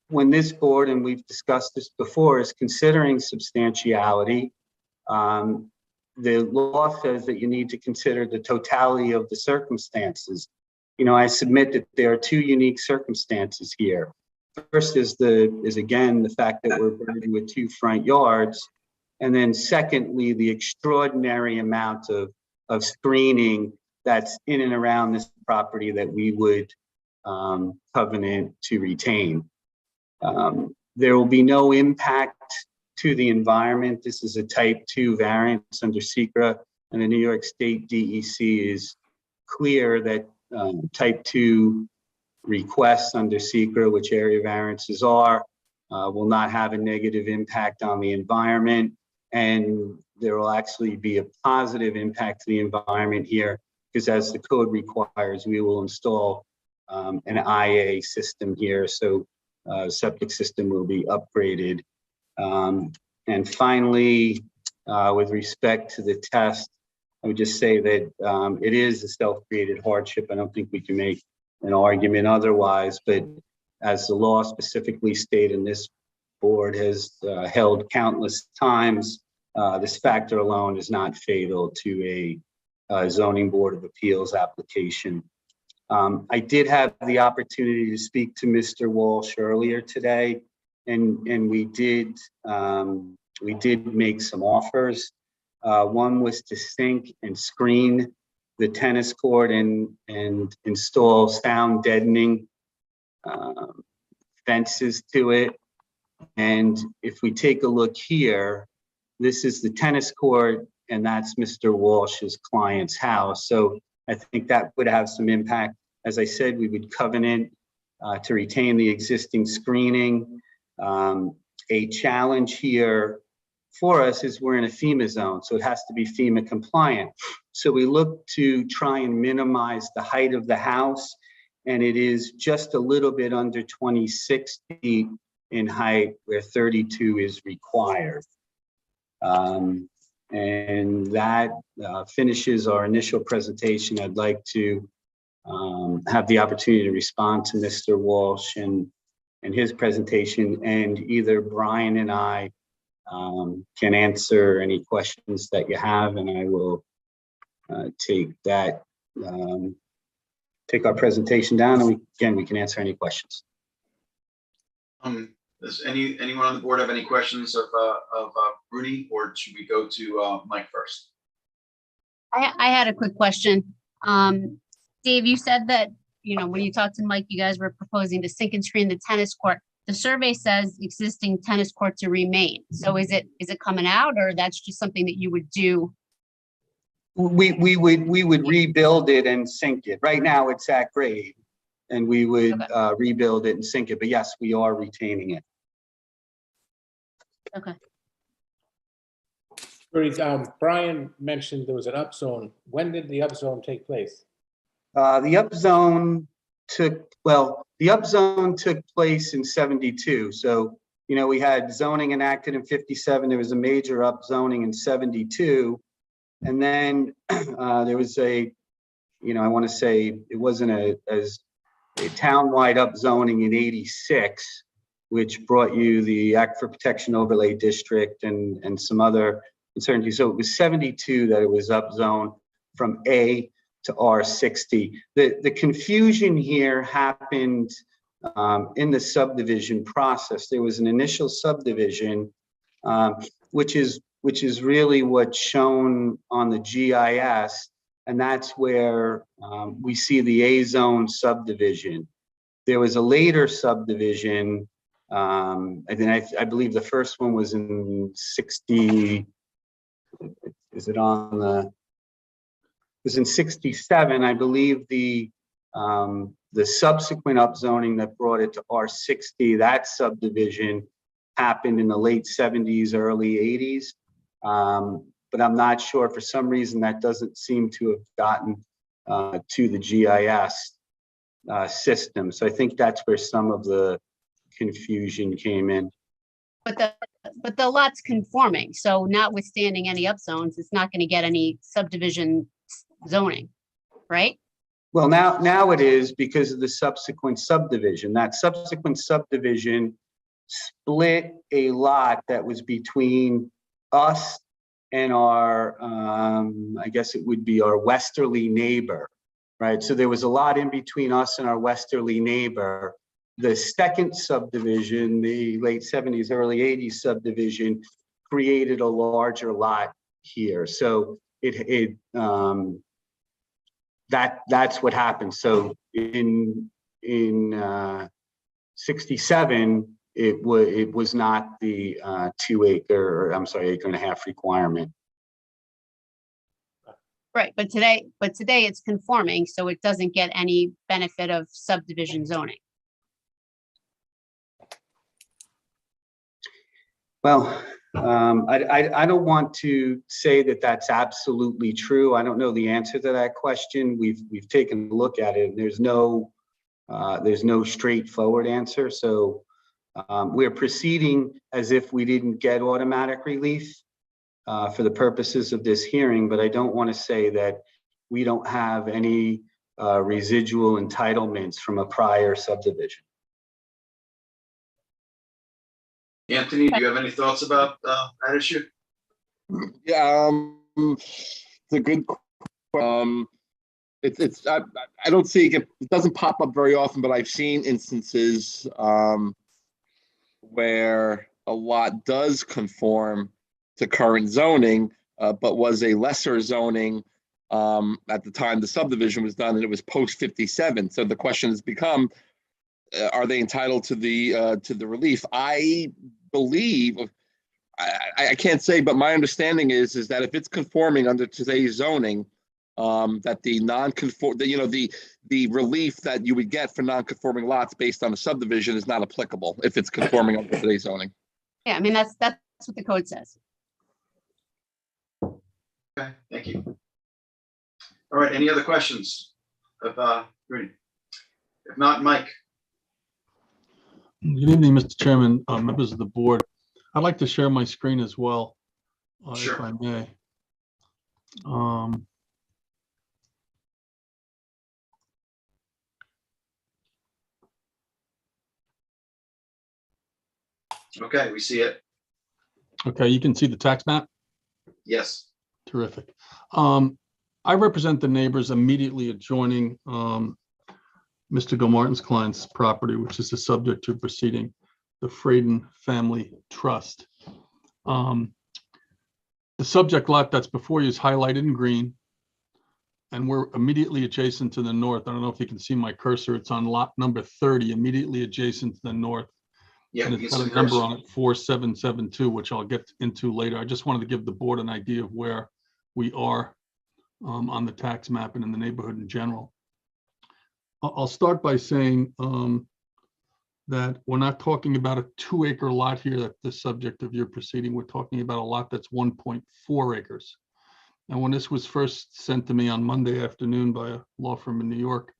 this board, and we've discussed this before, is considering substantiality, the law says that you need to consider the totality of the circumstances. You know, I submit that there are two unique circumstances here. First is again the fact that we're burdened with two front yards, and then secondly, the extraordinary amount of screening that's in and around this property that we would covenant to retain. There will be no impact to the environment. This is a type 2 variance under SECRA, and the New York State DEC is clear that type 2 requests under SECRA, which area variances are, will not have a negative impact on the environment. And there will actually be a positive impact to the environment here, because as the code requires, we will install an IA system here. So septic system will be upgraded. And finally, with respect to the test, I would just say that it is a self-created hardship. I don't think we can make an argument otherwise, but as the law specifically stated, and this board has held countless times, this factor alone is not fatal to a zoning board of appeals application. I did have the opportunity to speak to Mr. Walsh earlier today, and we did make some offers. One was to sink and screen the tennis court and install sound deadening fences to it. And if we take a look here, this is the tennis court, and that's Mr. Walsh's client's house. So I think that would have some impact. As I said, we would covenant to retain the existing screening. A challenge here for us is we're in a FEMA zone, so it has to be FEMA compliant. So we look to try and minimize the height of the house, and it is just a little bit under 26 feet in height where 32 is required. And that finishes our initial presentation. I'd like to have the opportunity to respond to Mr. Walsh and his presentation, and either Brian and I can answer any questions that you have, and I will take our presentation down, and we can answer any questions. Does anyone on the board have any questions of Rudy, or should we go to Mike first? I had a quick question. Dave, you said that, when you talked to Mike, you guys were proposing to sink and screen the tennis court. The survey says existing tennis court to remain. So is it coming out, or that's just something that you would do? We would rebuild it and sink it. Right now it's at grade, and we would rebuild it and sink it. But yes, we are retaining it. Okay. Brian mentioned there was an upzone. When did the upzone take place? The upzone took place in 72. So, we had zoning enacted in 57. There was a major upzoning in 72. And then there was I want to say it wasn't a townwide upzoning in 86, which brought you the Aquifer Protection Overlay District and some other uncertainties. So it was 72 that it was upzoned from A to R60. The confusion here happened in the subdivision process. There was an initial subdivision, which is really what's shown on the GIS, and that's where we see the A zone subdivision. There was a later subdivision, and then I believe the first one was in 60. Is it on the? It was in 67. I believe the subsequent upzoning that brought it to R60, that subdivision happened in the late 70s, early 80s. But I'm not sure, for some reason that doesn't seem to have gotten to the GIS system. So I think that's where some of the confusion came in. But the lot's conforming, so notwithstanding any upzones, it's not going to get any subdivision zoning, right? Well, now it is, because of the subsequent subdivision. That subsequent subdivision split a lot that was between us and our, I guess it would be our westerly neighbor, right? So there was a lot in between us and our westerly neighbor. The second subdivision, the late 70s, early 80s subdivision, created a larger lot here. So that's what happened. So in 67, it was not the 2 acre, or I'm sorry, 1.5 acre requirement. Right, but today it's conforming, so it doesn't get any benefit of subdivision zoning. Well, I don't want to say that that's absolutely true. I don't know the answer to that question. We've taken a look at it, and there's no straightforward answer. So we're proceeding as if we didn't get automatic relief for the purposes of this hearing, but I don't want to say that we don't have any residual entitlements from a prior subdivision. Anthony, do you have any thoughts about that issue? Yeah, it's a good. I don't see it doesn't pop up very often, but I've seen instances where a lot does conform to current zoning, but was a lesser zoning at the time the subdivision was done, and it was post 57. So the question has become, are they entitled to the relief? I believe, I can't say, but my understanding is that if it's conforming under today's zoning, that the non-conform, the relief that you would get for non-conforming lots based on a subdivision is not applicable if it's conforming under today's zoning. Yeah, I mean, that's what the code says. Okay, thank you. All right, any other questions of Rooney? If not, Mike. Good evening, Mr. Chairman, members of the board. I'd like to share my screen as well, Sure. if I may. Okay, we see it. Okay, you can see the tax map? Yes. Terrific. I represent the neighbors immediately adjoining Mr. Gilmartin's client's property, which is the subject to proceeding, the Fraden Family Trust. The subject lot that's before you is highlighted in green, and we're immediately adjacent to the north. I don't know if you can see my cursor. It's on lot number 30, immediately adjacent to the north. Yeah, and it's got a number on it, 4772, which I'll get into later. I just wanted to give the board an idea of where we are on the tax map and in the neighborhood in general. I'll start by saying that we're not talking about a 2-acre lot here that's the subject of your proceeding. We're talking about a lot that's 1.4 acres. And when this was first sent to me on Monday afternoon by a law firm in New York,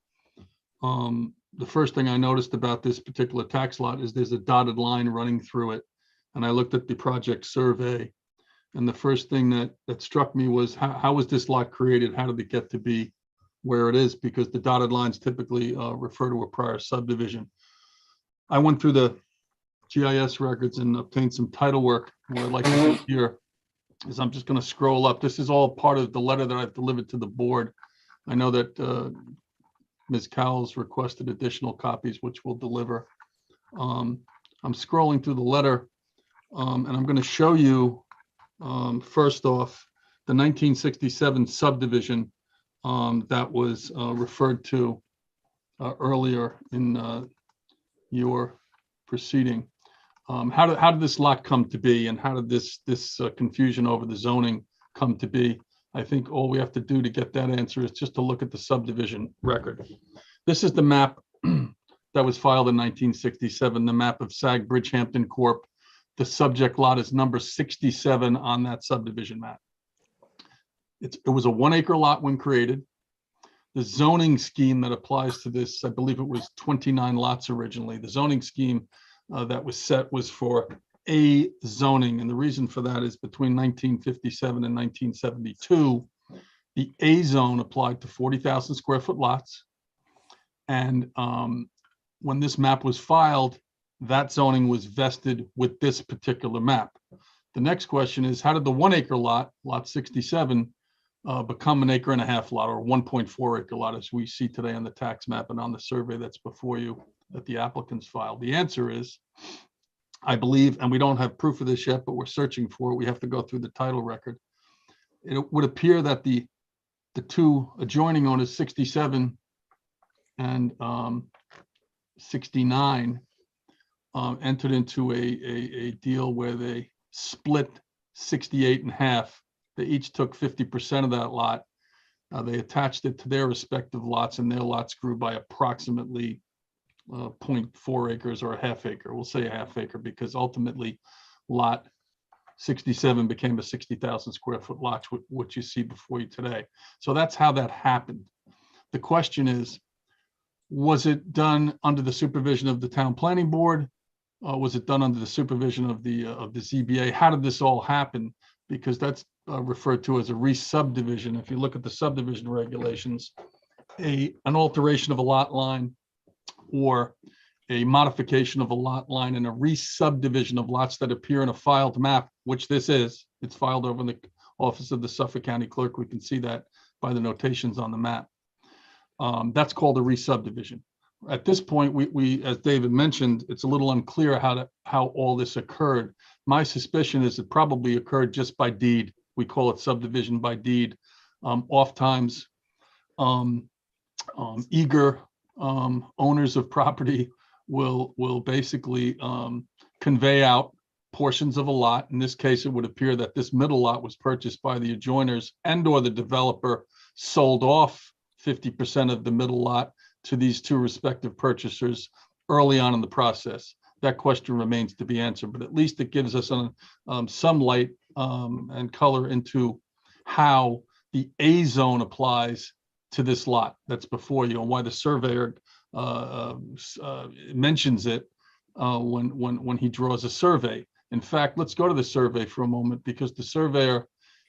the first thing I noticed about this particular tax lot is there's a dotted line running through it. And I looked at the project survey. And the first thing that struck me was how was this lot created? How did it get to be where it is? Because the dotted lines typically refer to a prior subdivision. I went through the GIS records and obtained some title work. What I'd like to do here is I'm just going to scroll up. This is all part of the letter that I've delivered to the board. I know that Ms. Cowles requested additional copies, which we'll deliver. I'm scrolling through the letter, and I'm going to show you, first off, the 1967 subdivision that was referred to earlier in your proceeding. How did this lot come to be, and how did this confusion over the zoning come to be? I think all we have to do to get that answer is just to look at the subdivision record. This is the map that was filed in 1967, the map of SAG Bridgehampton Corp. The subject lot is number 67 on that subdivision map. It was a 1-acre lot when created. The zoning scheme that applies to this, I believe it was 29 lots originally. The zoning scheme that was set was for A zoning. And the reason for that is between 1957 and 1972, the A zone applied to 40,000 square foot lots. And when this map was filed, that zoning was vested with this particular map. The next question is, how did the 1-acre lot, lot 67, become an 1.5 acre lot, or 1.4 acre lot, as we see today on the tax map and on the survey that's before you that the applicants filed? The answer is, I believe, and we don't have proof of this yet, but we're searching for it. We have to go through the title record. It would appear that the two adjoining owners, 67 and 69, entered into a deal where they split 68 in half. They each took 50% of that lot. They attached it to their respective lots, and their lots grew by approximately 0.4 acres or a 1/2 acre. We'll say a 1/2 acre because ultimately lot 67 became a 60,000 square foot lot, which you see before you today. So that's how that happened. The question is, was it done under the supervision of the town planning board? Was it done under the supervision of the ZBA? How did this all happen? Because that's referred to as a re-subdivision. If you look at the subdivision regulations, an alteration of a lot line or a modification of a lot line and a re-subdivision of lots that appear in a filed map, which this is, it's filed over in the office of the Suffolk County Clerk. We can see that by the notations on the map. That's called a re-subdivision. At this point, we, as David mentioned, it's a little unclear how all this occurred. My suspicion is it probably occurred just by deed. We call it subdivision by deed. Oftentimes, eager owners of property will basically convey out portions of a lot. In this case, it would appear that this middle lot was purchased by the adjoiners, and or the developer sold off 50% of the middle lot to these two respective purchasers early on in the process. that question remains to be answered, but at least it gives us some light and color into how the A zone applies to this lot that's before you, and why the surveyor mentions it when he draws a survey. In fact, let's go to the survey for a moment, because the surveyor,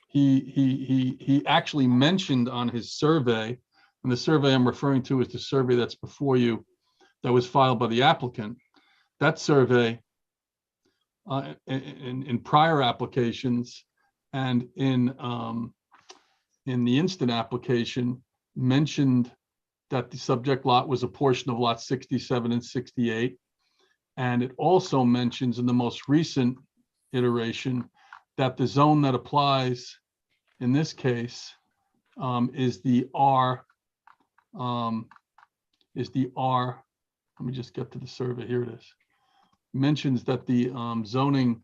he actually mentioned on his survey, and the survey I'm referring to is the survey that's before you that was filed by the applicant. That survey in prior applications and in the instant application mentioned that the subject lot was a portion of lots 67 and 68. And it also mentions in the most recent iteration that the zone that applies in this case is the R. Let me just get to the survey. Here it is. Mentions that the zoning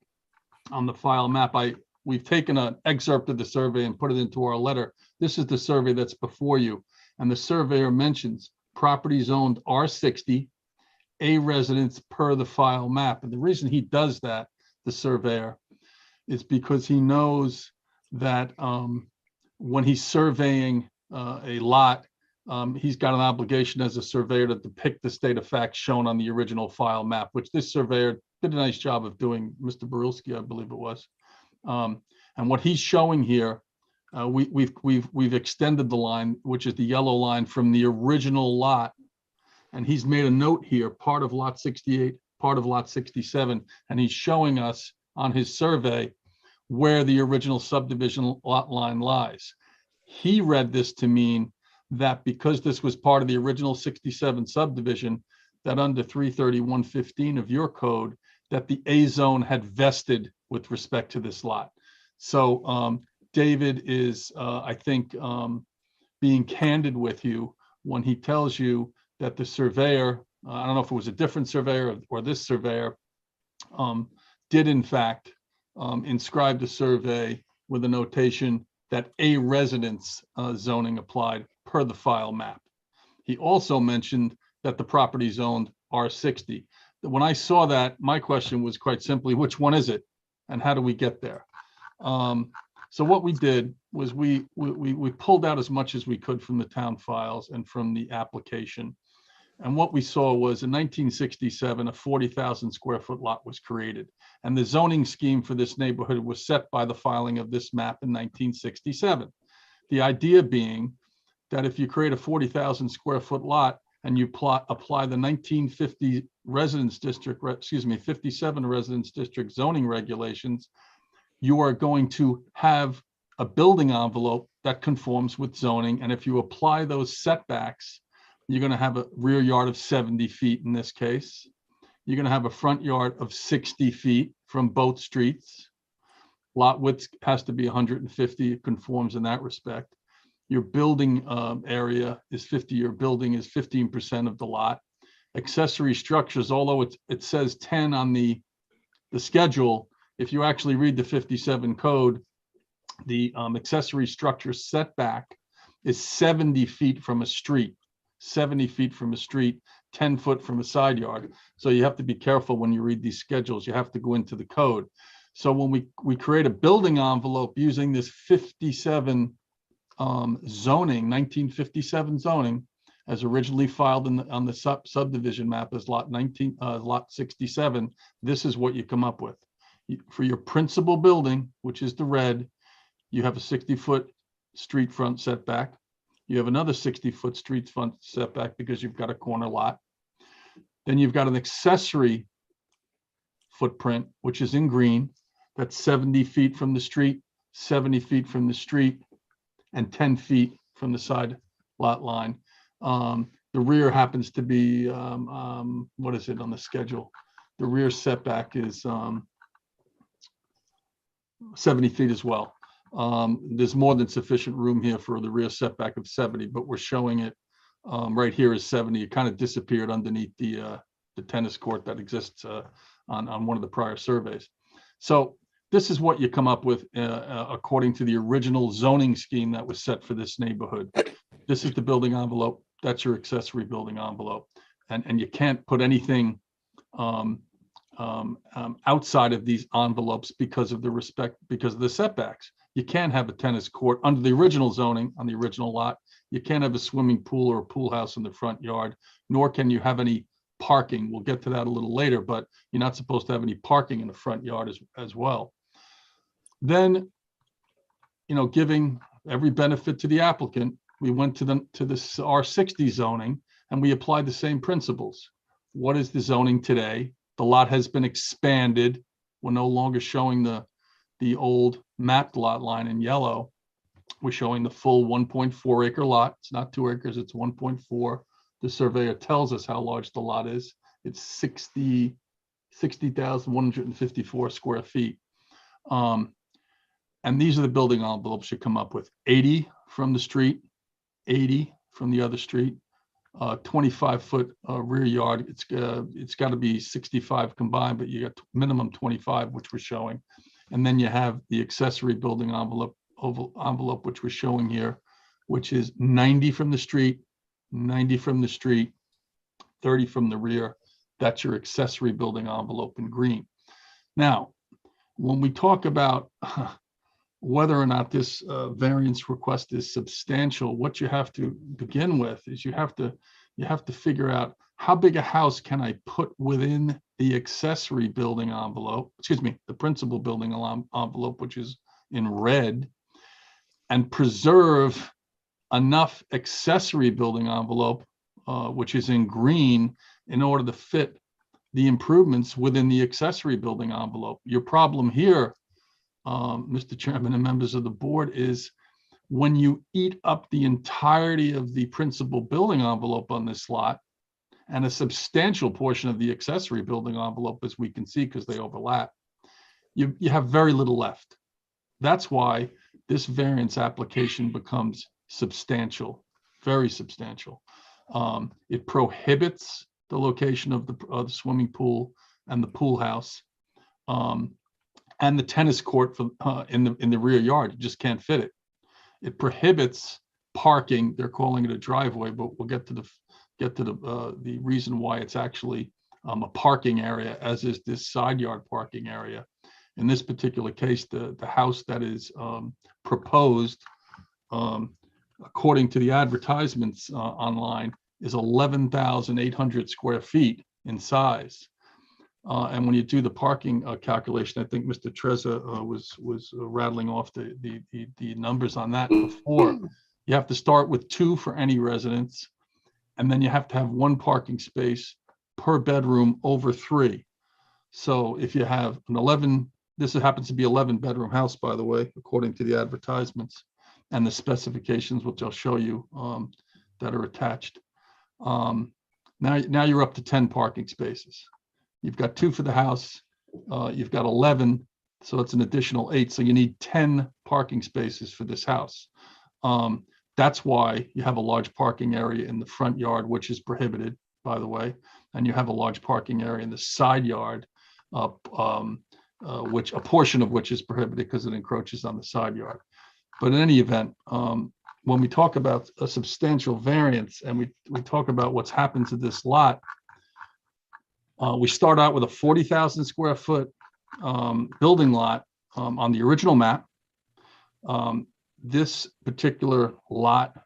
on the file map, we've taken an excerpt of the survey and put it into our letter. This is the survey that's before you. And the surveyor mentions property zoned R60, A residence per the file map. And the reason he does that, the surveyor, is because he knows that when he's surveying a lot, he's got an obligation as a surveyor to depict the state of facts shown on the original file map, which this surveyor did a nice job of doing, Mr. Barilski, I believe it was. And what he's showing here, we've extended the line, which is the yellow line, from the original lot. And he's made a note here, part of lot 68, part of lot 67, and he's showing us on his survey where the original subdivision lot line lies. He read this to mean that because this was part of the original 67 subdivision, that under 331.15 of your code, that the A zone had vested with respect to this lot. So David is, I think, being candid with you when he tells you that the surveyor, I don't know if it was a different surveyor or this surveyor, did in fact inscribe the survey with a notation that A residence zoning applied per the file map. He also mentioned that the property zoned R60. When I saw that, my question was quite simply, which one is it? And how do we get there? So what we did was we pulled out as much as we could from the town files and from the application. And what we saw was in 1967, a 40,000 square foot lot was created. And the zoning scheme for this neighborhood was set by the filing of this map in 1967. The idea being that if you create a 40,000 square foot lot and you apply the 1950 residence district, 57 residence district zoning regulations, you are going to have a building envelope that conforms with zoning. And if you apply those setbacks, you're going to have a rear yard of 70 feet in this case. You're going to have a front yard of 60 feet from both streets. Lot width has to be 150. It conforms in that respect. Your building area is 50. Your building is 15% of the lot. Accessory structures, although it says 10 on the schedule, if you actually read the 57 code, the accessory structure setback is 70 feet from a street. 70 feet from a street, 10 foot from a side yard. So you have to be careful when you read these schedules. You have to go into the code. So when we create a building envelope using this 57 zoning, 1957 zoning, as originally filed on the subdivision map as lot 67, this is what you come up with. For your principal building, which is the red, you have a 60-foot street front setback. You have another 60-foot street front setback because you've got a corner lot. Then you've got an accessory footprint, which is in green. That's 70 feet from the street, 70 feet from the street, and 10 feet from the side lot line. The rear happens to be, what is it on the schedule? The rear setback is 70 feet as well. There's more than sufficient room here for the rear setback of 70, but we're showing it right here is 70. It kind of disappeared underneath the tennis court that exists on one of the prior surveys. So this is what you come up with according to the original zoning scheme that was set for this neighborhood. This is the building envelope. That's your accessory building envelope. And you can't put anything outside of these envelopes because of the setbacks. You can't have a tennis court under the original zoning on the original lot. You can't have a swimming pool or a pool house in the front yard, nor can you have any parking. We'll get to that a little later, but you're not supposed to have any parking in the front yard as well. Then, giving every benefit to the applicant, we went to the R60 zoning and we applied the same principles. What is the zoning today? The lot has been expanded. We're no longer showing the old mapped lot line in yellow. We're showing the full 1.4 acre lot. It's not 2 acres, it's 1.4. The surveyor tells us how large the lot is. It's 60,154 square feet. And these are the building envelopes you come up with: 80 from the street, 80 from the other street, 25-foot rear yard. It's got to be 65 combined, but you got minimum 25, which we're showing. And then you have the accessory building envelope, which we're showing here, which is 90 from the street, 90 from the street, 30 from the rear. That's your accessory building envelope in green. Now, when we talk about whether or not this variance request is substantial, what you have to begin with is you have to figure out how big a house can I put within the accessory building envelope, the principal building envelope, which is in red, and preserve enough accessory building envelope, which is in green, in order to fit the improvements within the accessory building envelope. Your problem here, Mr. Chairman and members of the board, is when you eat up the entirety of the principal building envelope on this lot and a substantial portion of the accessory building envelope, as we can see, because they overlap, you have very little left. That's why this variance application becomes substantial, very substantial. It prohibits the location of the swimming pool and the pool house, and the tennis court in the rear yard. You just can't fit it. It prohibits parking. They're calling it a driveway, but we'll get to the reason why it's actually a parking area, as is this side yard parking area. In this particular case, the house that is proposed, according to the advertisements online, is 11,800 square feet in size. And when you do the parking calculation, I think Mr. Trezza was rattling off the numbers on that before. You have to start with 2 for any residence, and then you have to have 1 parking space per bedroom over 3. So if you have an 11, this happens to be 11-bedroom house, by the way, according to the advertisements and the specifications, which I'll show you that are attached. Now you're up to 10 parking spaces. You've got 2 for the house, you've got 11, so it's an additional 8. So you need 10 parking spaces for this house. That's why you have a large parking area in the front yard, which is prohibited, by the way, and you have a large parking area in the side yard, which a portion of which is prohibited because it encroaches on the side yard. But in any event, when we talk about a substantial variance and we talk about what's happened to this lot, we start out with a 40,000 square foot building lot on the original map. This particular lot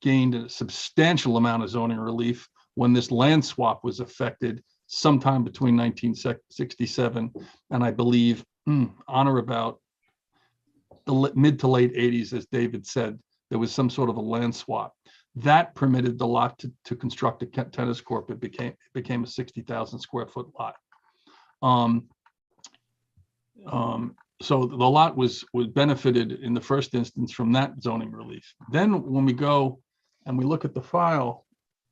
gained a substantial amount of zoning relief when this land swap was effected sometime between 1967 and I believe on or about the mid to late 80s, as David said. There was some sort of a land swap that permitted the lot to construct a tennis court. It became a 60,000 square foot lot. So the lot was benefited in the first instance from that zoning relief. Then when we go and we look at the file,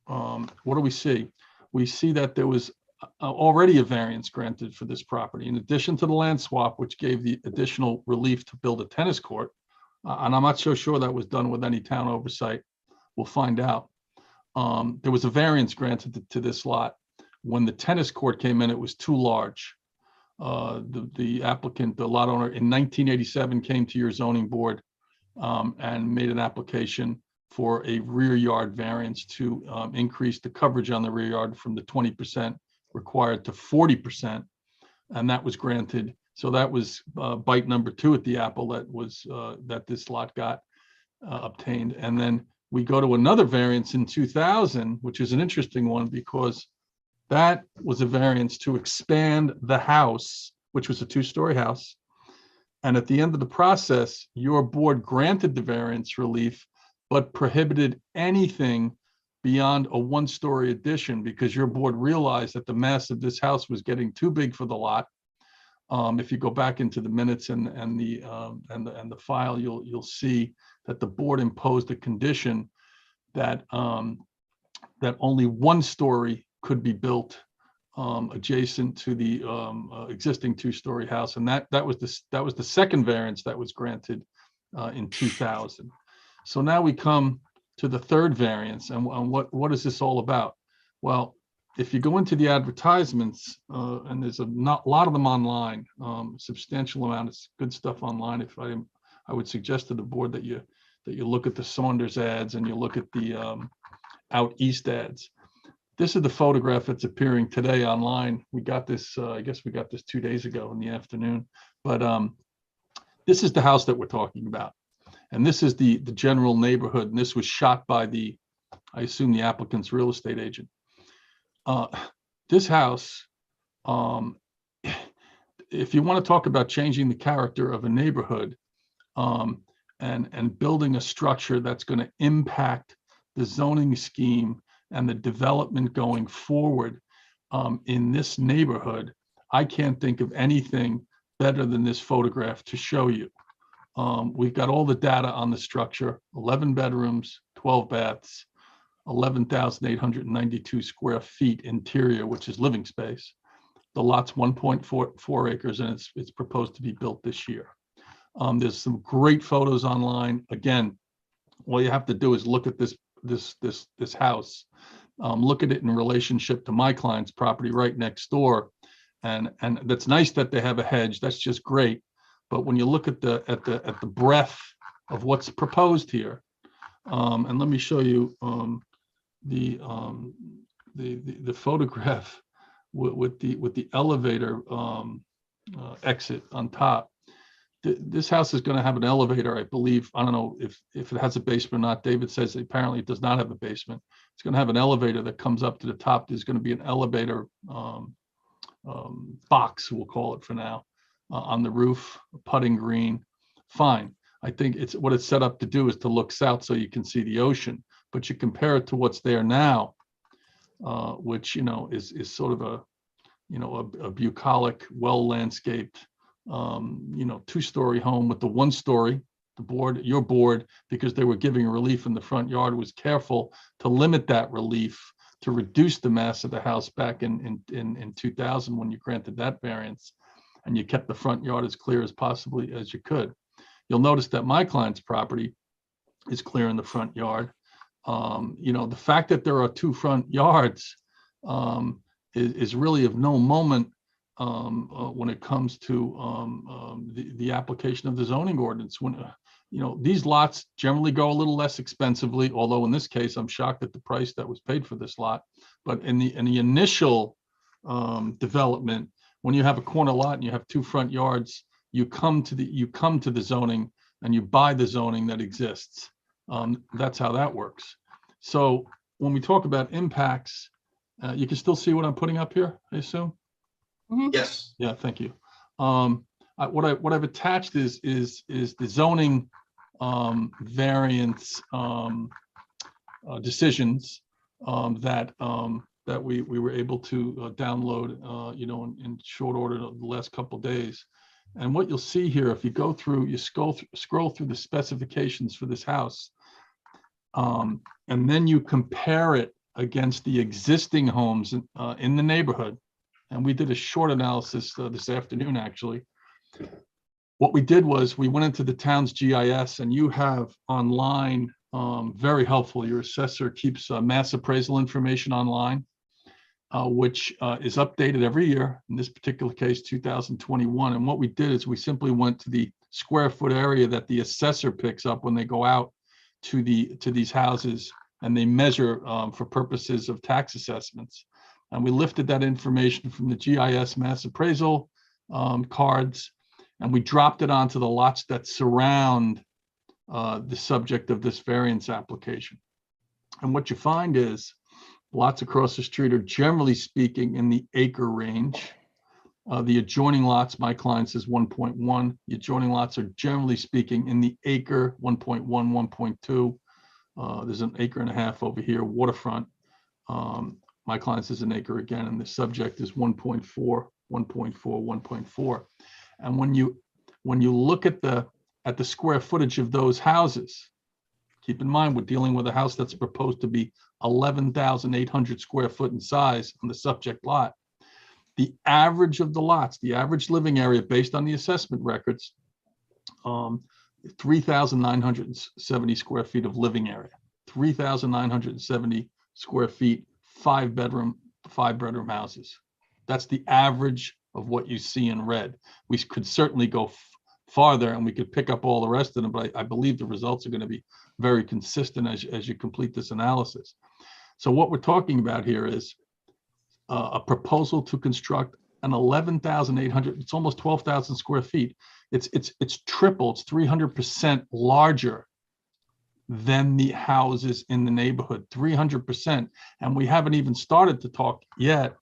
what do we see? We see that there was already a variance granted for this property, in addition to the land swap, which gave the additional relief to build a tennis court. And I'm not so sure that was done with any town oversight. We'll find out. There was a variance granted to this lot. When the tennis court came in, it was too large. The applicant, the lot owner, in 1987 came to your zoning board and made an application for a rear yard variance to increase the coverage on the rear yard from the 20% required to 40%. and that was granted. So that was bite number 2 at the apple that this lot got obtained. And then we go to another variance in 2000, which is an interesting one because that was a variance to expand the house, which was a 2-story house. And at the end of the process, your board granted the variance relief, but prohibited anything beyond a 1-story addition because your board realized that the mass of this house was getting too big for the lot. If you go back into the minutes and the file, you'll see that the board imposed a condition that that only 1 story could be built adjacent to the existing 2-story house, and that was the second variance that was granted in 2000. So now we come to the third variance, and what is this all about? Well, if you go into the advertisements, and there's a lot of them online, substantial amount of good stuff online. If I would suggest to the board that you look at the Saunders ads and you look at the Out East ads. This is the photograph that's appearing today online. We got this, I guess we got this 2 days ago in the afternoon, but this is the house that we're talking about. And this is the general neighborhood. And this was shot by I assume the applicant's real estate agent. This house, if you want to talk about changing the character of a neighborhood and building a structure that's going to impact the zoning scheme and the development going forward in this neighborhood, I can't think of anything better than this photograph to show you. We've got all the data on the structure: 11 bedrooms, 12 baths, 11,892 square feet interior, which is living space. The lot's 1.4 acres, and it's proposed to be built this year. There's some great photos online. Again, all you have to do is look at this house. Look at it in relationship to my client's property right next door, and that's nice that they have a hedge. That's just great. But when you look at the breadth of what's proposed here, and let me show you the photograph with the elevator exit on top. This house is going to have an elevator, I believe. I don't know if it has a basement or not. David says apparently it does not have a basement. It's going to have an elevator that comes up to the top. There's going to be an elevator box, we'll call it for now, on the roof, putting green. Fine. I think what it's set up to do is to look south so you can see the ocean. But you compare it to what's there now, which is sort of a bucolic, well-landscaped 2-story home with the 1-story. Your board, because they were giving relief in the front yard, was careful to limit that relief to reduce the mass of the house back in 2000 when you granted that variance, and you kept the front yard as clear as possibly as you could. You'll notice that my client's property is clear in the front yard. The fact that there are 2 front yards is really of no moment when it comes to the application of the zoning ordinance. When these lots generally go a little less expensively, although in this case I'm shocked at the price that was paid for this lot. But in the initial development, when you have a corner lot and you have 2 front yards, you come to the zoning and you buy the zoning that exists. That's how that works. So when we talk about impacts, you can still see what I'm putting up here, I assume. Yes. Yeah, thank you. What I've attached is the zoning variance decisions that we were able to download, in short order the last couple of days. And what you'll see here, if you go through, you scroll through the specifications for this house, and then you compare it against the existing homes in the neighborhood. And we did a short analysis this afternoon, actually. What we did was we went into the town's GIS, and you have online, very helpful. Your assessor keeps mass appraisal information online, which is updated every year. In this particular case, 2021. And what we did is we simply went to the square foot area that the assessor picks up when they go out to these houses, and they measure for purposes of tax assessments. And we lifted that information from the GIS mass appraisal, cards, and we dropped it onto the lots that surround the subject of this variance application. And what you find is lots across the street are generally speaking in the acre range. The adjoining lots, my client says 1.1. The adjoining lots are generally speaking in the acre, 1.1, 1.2. There's an acre and a half over here, waterfront. My client says an acre again, and the subject is 1.4, 1.4, 1.4. And when you look at the square footage of those houses, keep in mind we're dealing with a house that's proposed to be 11,800 square foot in size on the subject lot. The average of the lots, the average living area based on the assessment records, 3,970 square feet of living area, 3,970 square feet, five bedroom houses. That's the average of what you see in red. We could certainly go farther and we could pick up all the rest of them, but I believe the results are going to be very consistent as you complete this analysis. So what we're talking about here is a proposal to construct an 11,800, it's almost 12,000 square feet. It's triple, it's 300% larger than the houses in the neighborhood, 300%. And we haven't even started to talk yet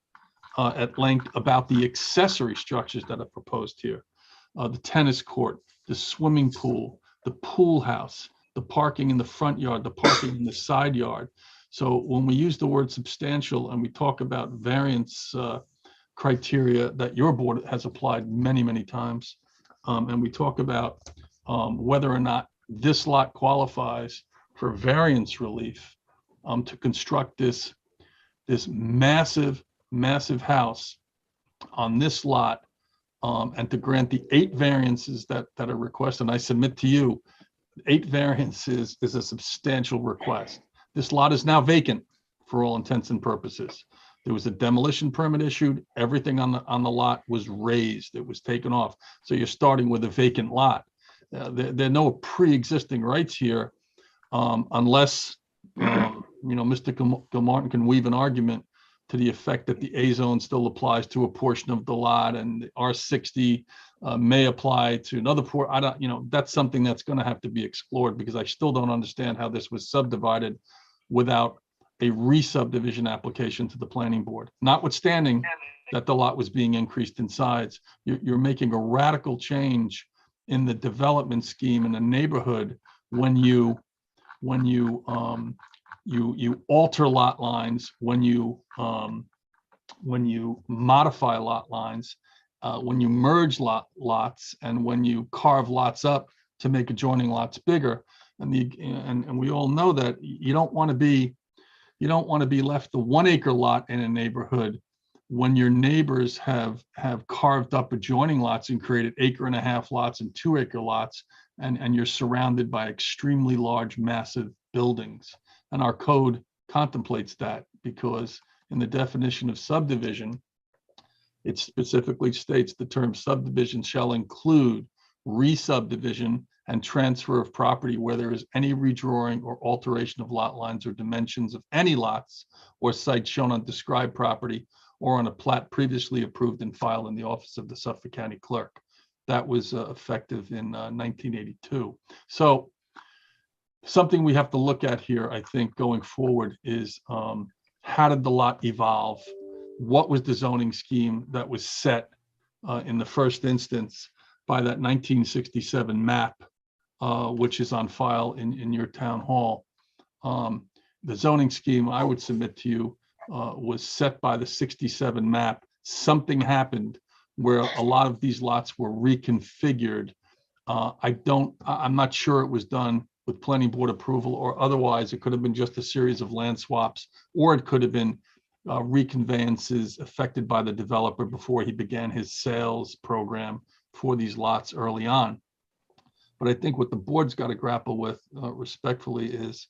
at length about the accessory structures that are proposed here. The tennis court, the swimming pool, the pool house, the parking in the front yard, the parking in the side yard. So when we use the word substantial and we talk about variance criteria that your board has applied many, many times, and we talk about whether or not this lot qualifies for variance relief to construct this massive house on this lot, and to grant the 8 variances that are requested. And I submit to you, 8 variances is a substantial request. This lot is now vacant for all intents and purposes. There was a demolition permit issued. Everything on the lot was raised. It was taken off. So you're starting with a vacant lot. There are no pre-existing rights here, unless Mr. Gilmartin can weave an argument to the effect that the A zone still applies to a portion of the lot, and the R60 may apply to another port. That's something that's going to have to be explored, because I still don't understand how this was subdivided without a re-subdivision application to the planning board. Notwithstanding that the lot was being increased in size, you're making a radical change in the development scheme in the neighborhood when you alter lot lines, when you modify lot lines, when you merge lots, and when you carve lots up to make adjoining lots bigger. And we all know that you don't want to be left the 1 acre lot in a neighborhood when your neighbors have carved up adjoining lots and created 1.5 acre lots and 2 acre lots, and you're surrounded by extremely large, massive buildings. And our code contemplates that, because in the definition of subdivision, it specifically states the term subdivision shall include re-subdivision and transfer of property where there is any redrawing or alteration of lot lines or dimensions of any lots or sites shown on described property or on a plat previously approved and filed in the office of the Suffolk County Clerk. That was effective in 1982. So something we have to look at here, I think, going forward is how did the lot evolve? What was the zoning scheme that was set in the first instance by that 1967 map, which is on file in your town hall? The zoning scheme, I would submit to you, was set by the 67 map. Something happened where a lot of these lots were reconfigured. I'm not sure it was done with planning board approval or otherwise. It could have been just a series of land swaps, or it could have been reconveyances affected by the developer before he began his sales program for these lots early on. But I think what the board's got to grapple with respectfully is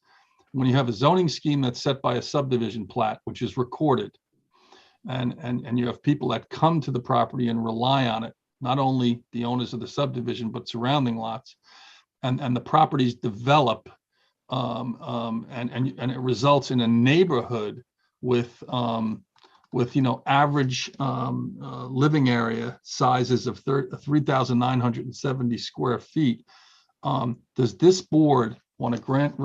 when you have a zoning scheme that's set by a subdivision plat, which is recorded, and you have people that come to the property and rely on it, not only the owners of the subdivision, but surrounding lots, and the properties develop, and it results in a neighborhood with with, average living area sizes of 3,970 square feet. Does this board want to grant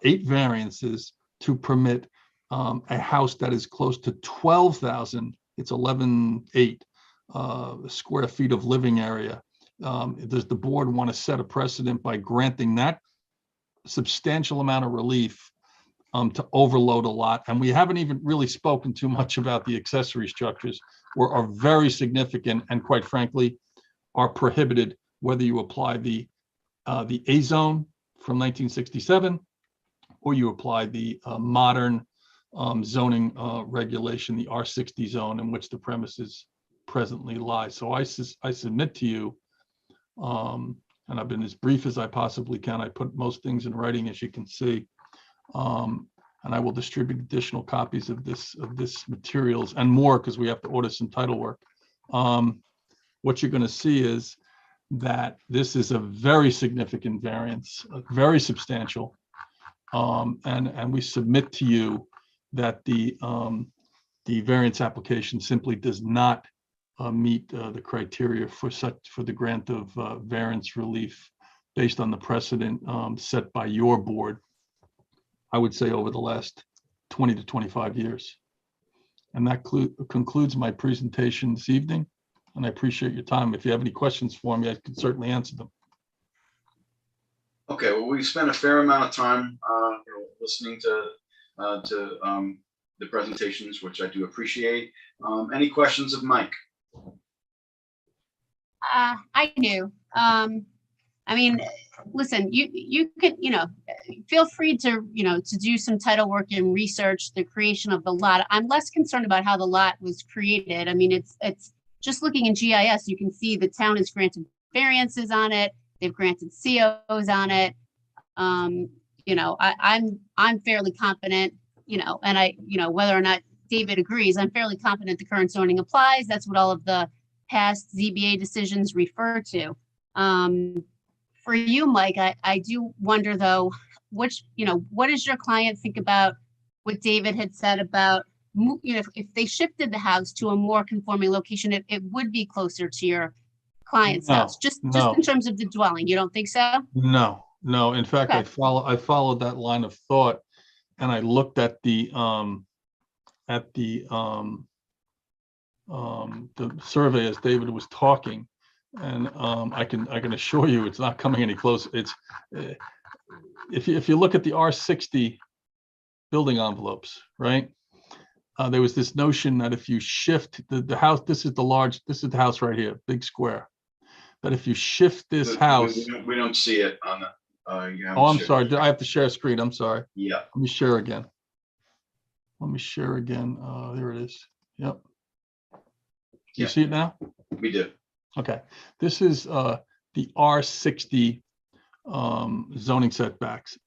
8 variances to permit a house that is close to 12,000, it's 11,800 square feet of living area? Does the board want to set a precedent by granting that substantial amount of relief to overload a lot? And we haven't even really spoken too much about the accessory structures, which are very significant and, quite frankly, are prohibited whether you apply the A zone from 1967 or you apply the modern zoning regulation, the R60 zone, in which the premises presently lie. So I submit to you, and I've been as brief as I possibly can. I put most things in writing, as you can see, and I will distribute additional copies of this materials and more, because we have to order some title work. What you're going to see is that this is a very significant variance, very substantial, and we submit to you that the variance application simply does not meet the criteria for the grant of variance relief based on the precedent set by your board, I would say, over the last 20 to 25 years. And that concludes my presentation this evening, and I appreciate your time. If you have any questions for me, I can certainly answer them. Okay, well, we spent a fair amount of time listening to the presentations, which I do appreciate. Any questions of Mike? I do. I mean, listen, you could, feel free to, to do some title work and research the creation of the lot. I'm less concerned about how the lot was created. I mean, it's just looking in GIS, you can see the town has granted variances on it. They've granted COs on it. I'm fairly confident, and whether or not David agrees, I'm fairly confident the current zoning applies. That's what all of the past ZBA decisions refer to. For you, Mike, I do wonder though, what does your client think about what David had said about, if they shifted the house to a more conforming location, it would be closer to your client's house, just in terms of the dwelling. You don't think so? No. In fact, Okay. I followed that line of thought, and I looked at the survey as David was talking, and I can assure you it's not coming any closer. It's if you look at the R60 building envelopes, right? There was this notion that if you shift the house, this is the house right here, big square, that if you shift this house, we don't see it on the. I'm sorry. Did I have to share a screen? I'm sorry. Yeah. Let me share again. There it is. Yep. You see it now? We do. Okay. This is the R60 zoning setbacks.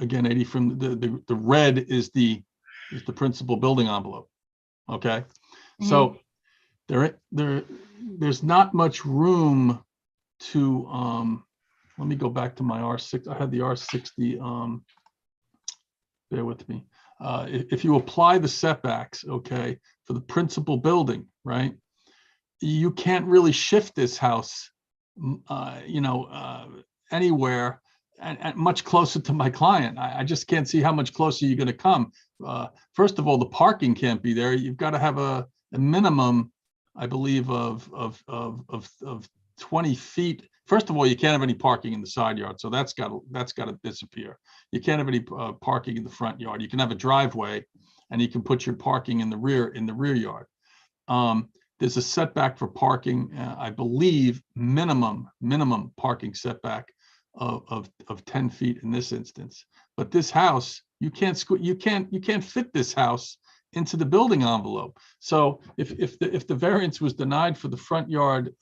Again, 80 from the red is the principal building envelope. Okay. Mm-hmm. So there's not much room to let me go back to my R6. I had the R60. Bear with me. If you apply the setbacks, okay, for the principal building, right, you can't really shift this house, anywhere and much closer to my client. I just can't see how much closer you're going to come. First of all, the parking can't be there. You've got to have a minimum, I believe, of 20 feet. First of all, you can't have any parking in the side yard, so that's got to disappear. You can't have any parking in the front yard. You can have a driveway, and you can put your parking in the rear yard. There's a setback for parking, I believe, minimum parking setback of 10 feet in this instance. But this house, you can't fit this house into the building envelope. So if the variance was denied for the front yard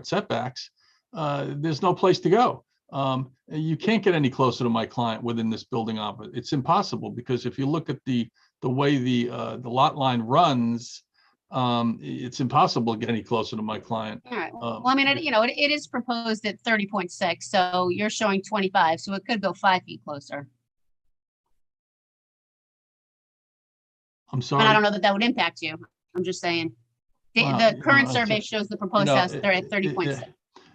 setbacks, there's no place to go. You can't get any closer to my client within this building envelope. It's impossible, because if you look at the way the lot line runs, it's impossible to get any closer to my client. All right. Well, I mean, it is proposed at 30.6, so you're showing 25, so it could go 5 feet closer. I'm sorry. And I don't know that would impact you. I'm just saying. The, Well, the you current know, survey it's- shows the proposed know, house, they're at 30.6.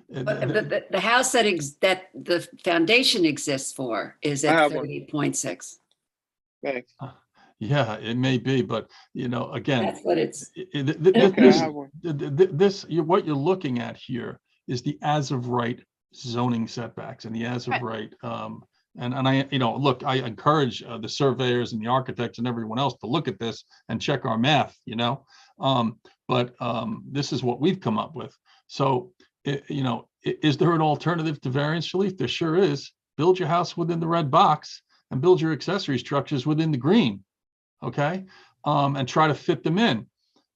But the house that the foundation exists for is I at have one. 30.6. Thanks. Yeah, it may be, but you know, again, That's what it's. Okay, I have one. what you're looking at here is the as of right zoning setbacks and the as of right. And I, you know, look, I encourage the surveyors and the architects and everyone else to look at this and check our math, you know. But this is what we've come up with. So, you know, is there an alternative to variance relief? There sure is. Build your house within the red box and build your accessory structures within the green. Okay, and try to fit them in.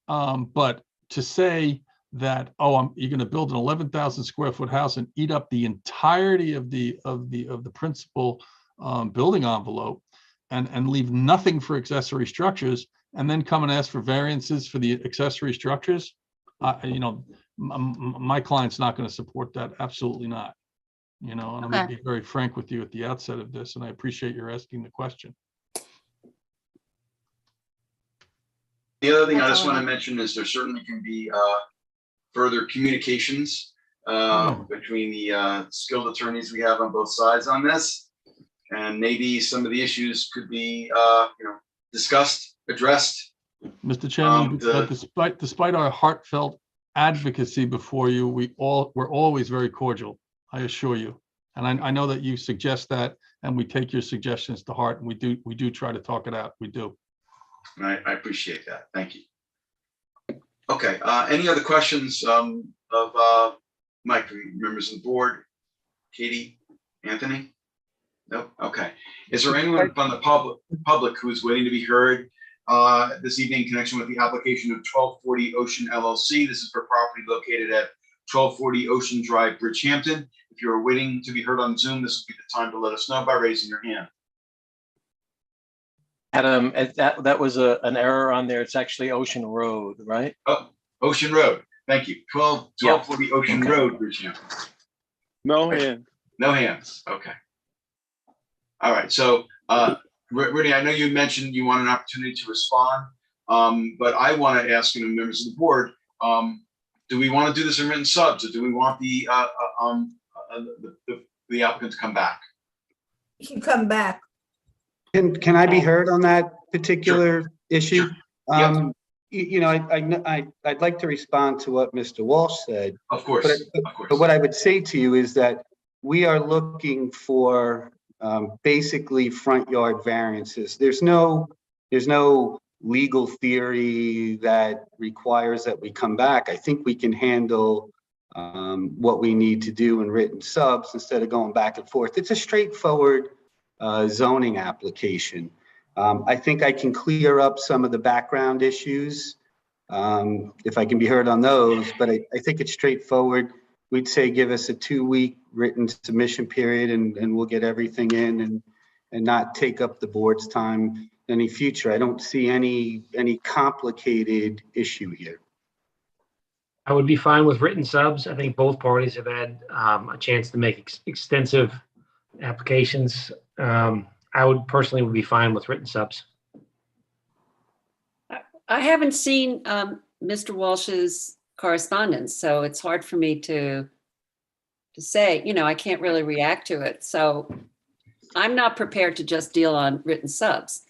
But to say that, oh, you're going to build an 11,000 square foot house and eat up the entirety of the principal building envelope and leave nothing for accessory structures, and then come and ask for variances for the accessory structures, you know, my client's not going to support that. Absolutely not. You know, and I'm going to be very frank with you at the outset of this, and I appreciate your asking the question. The other thing I just want to mention is there certainly can be further communications between the skilled attorneys we have on both sides on this. And maybe some of the issues could be, you know, discussed, addressed. Mr. Chairman, despite our heartfelt advocacy before you, we're always very cordial, I assure you. And I know that you suggest that, and we take your suggestions to heart, and we do try to talk it out. We do. I appreciate that. Thank you. Okay, any other questions of Mike, members of the board? Katie, Anthony? Nope. Okay. Is there anyone from the public who is waiting to be heard this evening in connection with the application of 1240 Ocean LLC? This is for property located at 1240 Ocean Drive, Bridgehampton. If you're waiting to be heard on Zoom, this would be the time to let us know by raising your hand. Adam, that was an error on there. It's actually Ocean Road, right? Oh, Ocean Road. Thank you. 1240 Ocean Road, Bridgehampton. No hands. No hands. Okay. All right. So, Rudy, I know you mentioned you want an opportunity to respond, but I want to ask, you know, members of the board, do we want to do this in written subs, or do we want the applicant to come back? You can come back. Can I be heard on that particular issue? Sure. You know, I'd like to respond to what Mr. Walsh said. Of course. But what I would say to you is that we are looking for basically front yard variances. There's no legal theory that requires that we come back. I think we can handle what we need to do in written subs instead of going back and forth. It's a straightforward zoning application. I think I can clear up some of the background issues if I can be heard on those, but I think it's straightforward. We'd say give us a 2-week written submission period and we'll get everything in and not take up the board's time any future. I don't see any complicated issue here. I would be fine with written subs. I think both parties have had a chance to make extensive applications. I would personally be fine with written subs. I haven't seen Mr. Walsh's correspondence, so it's hard for me to say, you know, I can't really react to it. So I'm not prepared to just deal on written subs.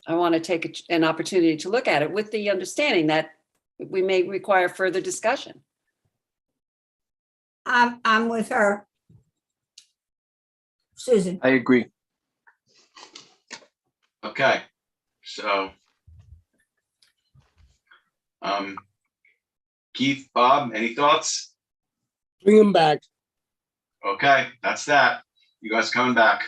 I want to take an opportunity to look at it with the understanding that we may require further discussion. I'm with her. Susan. I agree. Okay. So, Keith, Bob, any thoughts? Bring them back. Okay, that's that. You guys coming back.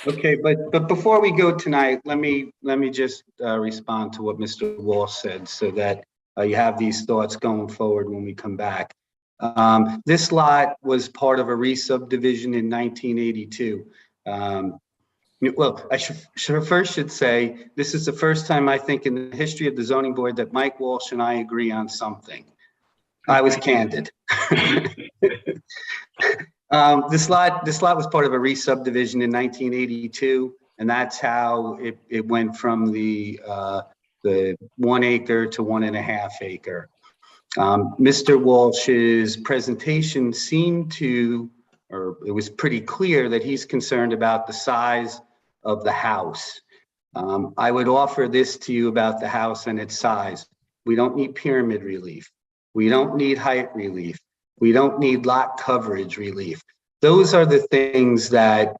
Okay, but before we go tonight, let me just respond to what Mr. Walsh said so that you have these thoughts going forward when we come back. This lot was part of a re-subdivision in 1982. Well, I should say this is the first time I think in the history of the zoning board that Mike Walsh and I agree on something. I was candid. This lot was part of a re-subdivision in 1982, and that's how it went from the the 1 acre to 1.5 acre. Mr. Walsh's presentation seemed to, or it was pretty clear that he's concerned about the size of the house. I would offer this to you about the house and its size. We don't need pyramid relief. We don't need height relief. We don't need lot coverage relief. Those are the things that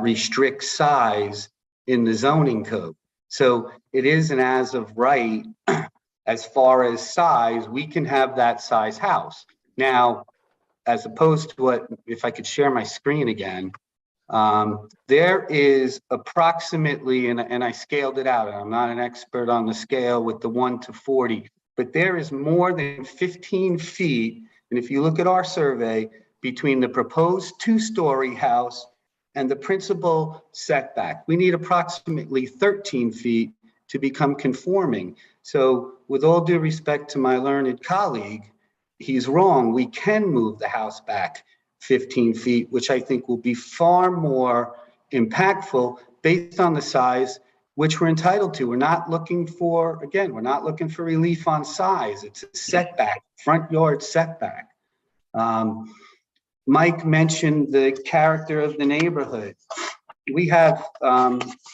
restrict size in the zoning code. So it is an as of right. As far as size, we can have that size house. Now, as opposed to what, if I could share my screen again, there is approximately, and I scaled it out, and I'm not an expert on the scale with the 1 to 40, but there is more than 15 feet, and if you look at our survey, between the proposed 2-story house and the principal setback. We need approximately 13 feet to become conforming. So with all due respect to my learned colleague, he's wrong. We can move the house back 15 feet, which I think will be far more impactful based on the size which we're entitled to. We're not looking for, again, we're not looking for relief on size. It's a setback, front yard setback. Mike mentioned the character of the neighborhood. We have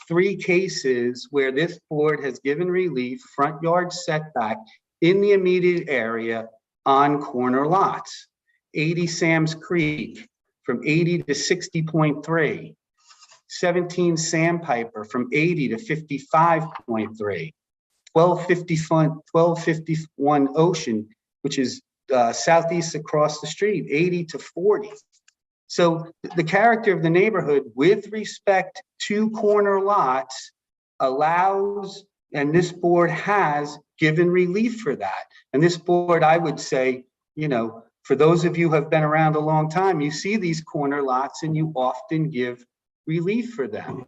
3 cases where this board has given relief, front yard setback in the immediate area on corner lots. 80 Sam's Creek from 80 to 60.3. 17 Sandpiper from 80 to 55.3. 1251 Ocean, which is southeast across the street, 80 to 40. So the character of the neighborhood with respect to corner lots allows, and this board has given relief for that. And this board, I would say, you know, for those of you who have been around a long time, you see these corner lots and you often give relief for them.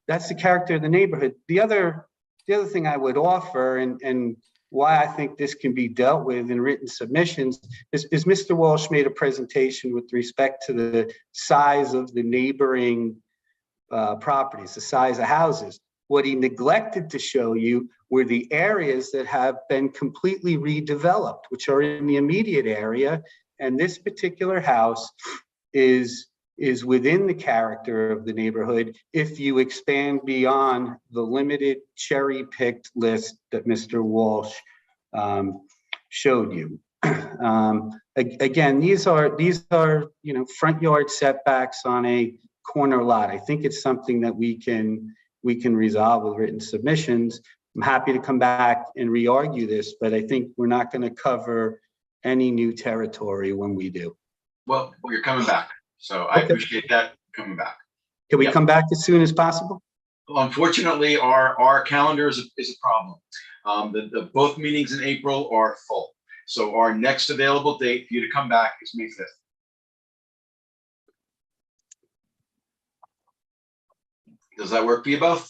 That's the character of the neighborhood. The other thing I would offer, and why I think this can be dealt with in written submissions, is Mr. Walsh made a presentation with respect to the size of the neighboring properties, the size of houses. What he neglected to show you were the areas that have been completely redeveloped, which are in the immediate area. And this particular house is within the character of the neighborhood if you expand beyond the limited cherry-picked list that Mr. Walsh showed you. Again, these are front yard setbacks on a corner lot. I think it's something that we can resolve with written submissions. I'm happy to come back and re-argue this, but I think we're not going to cover any new territory when we do. Well, you're coming back. So I appreciate that coming back. Can we come back as soon as possible? Well, unfortunately, our calendar is a problem. The both meetings in April are full. So our next available date for you to come back is May 5th. Does that work for you both?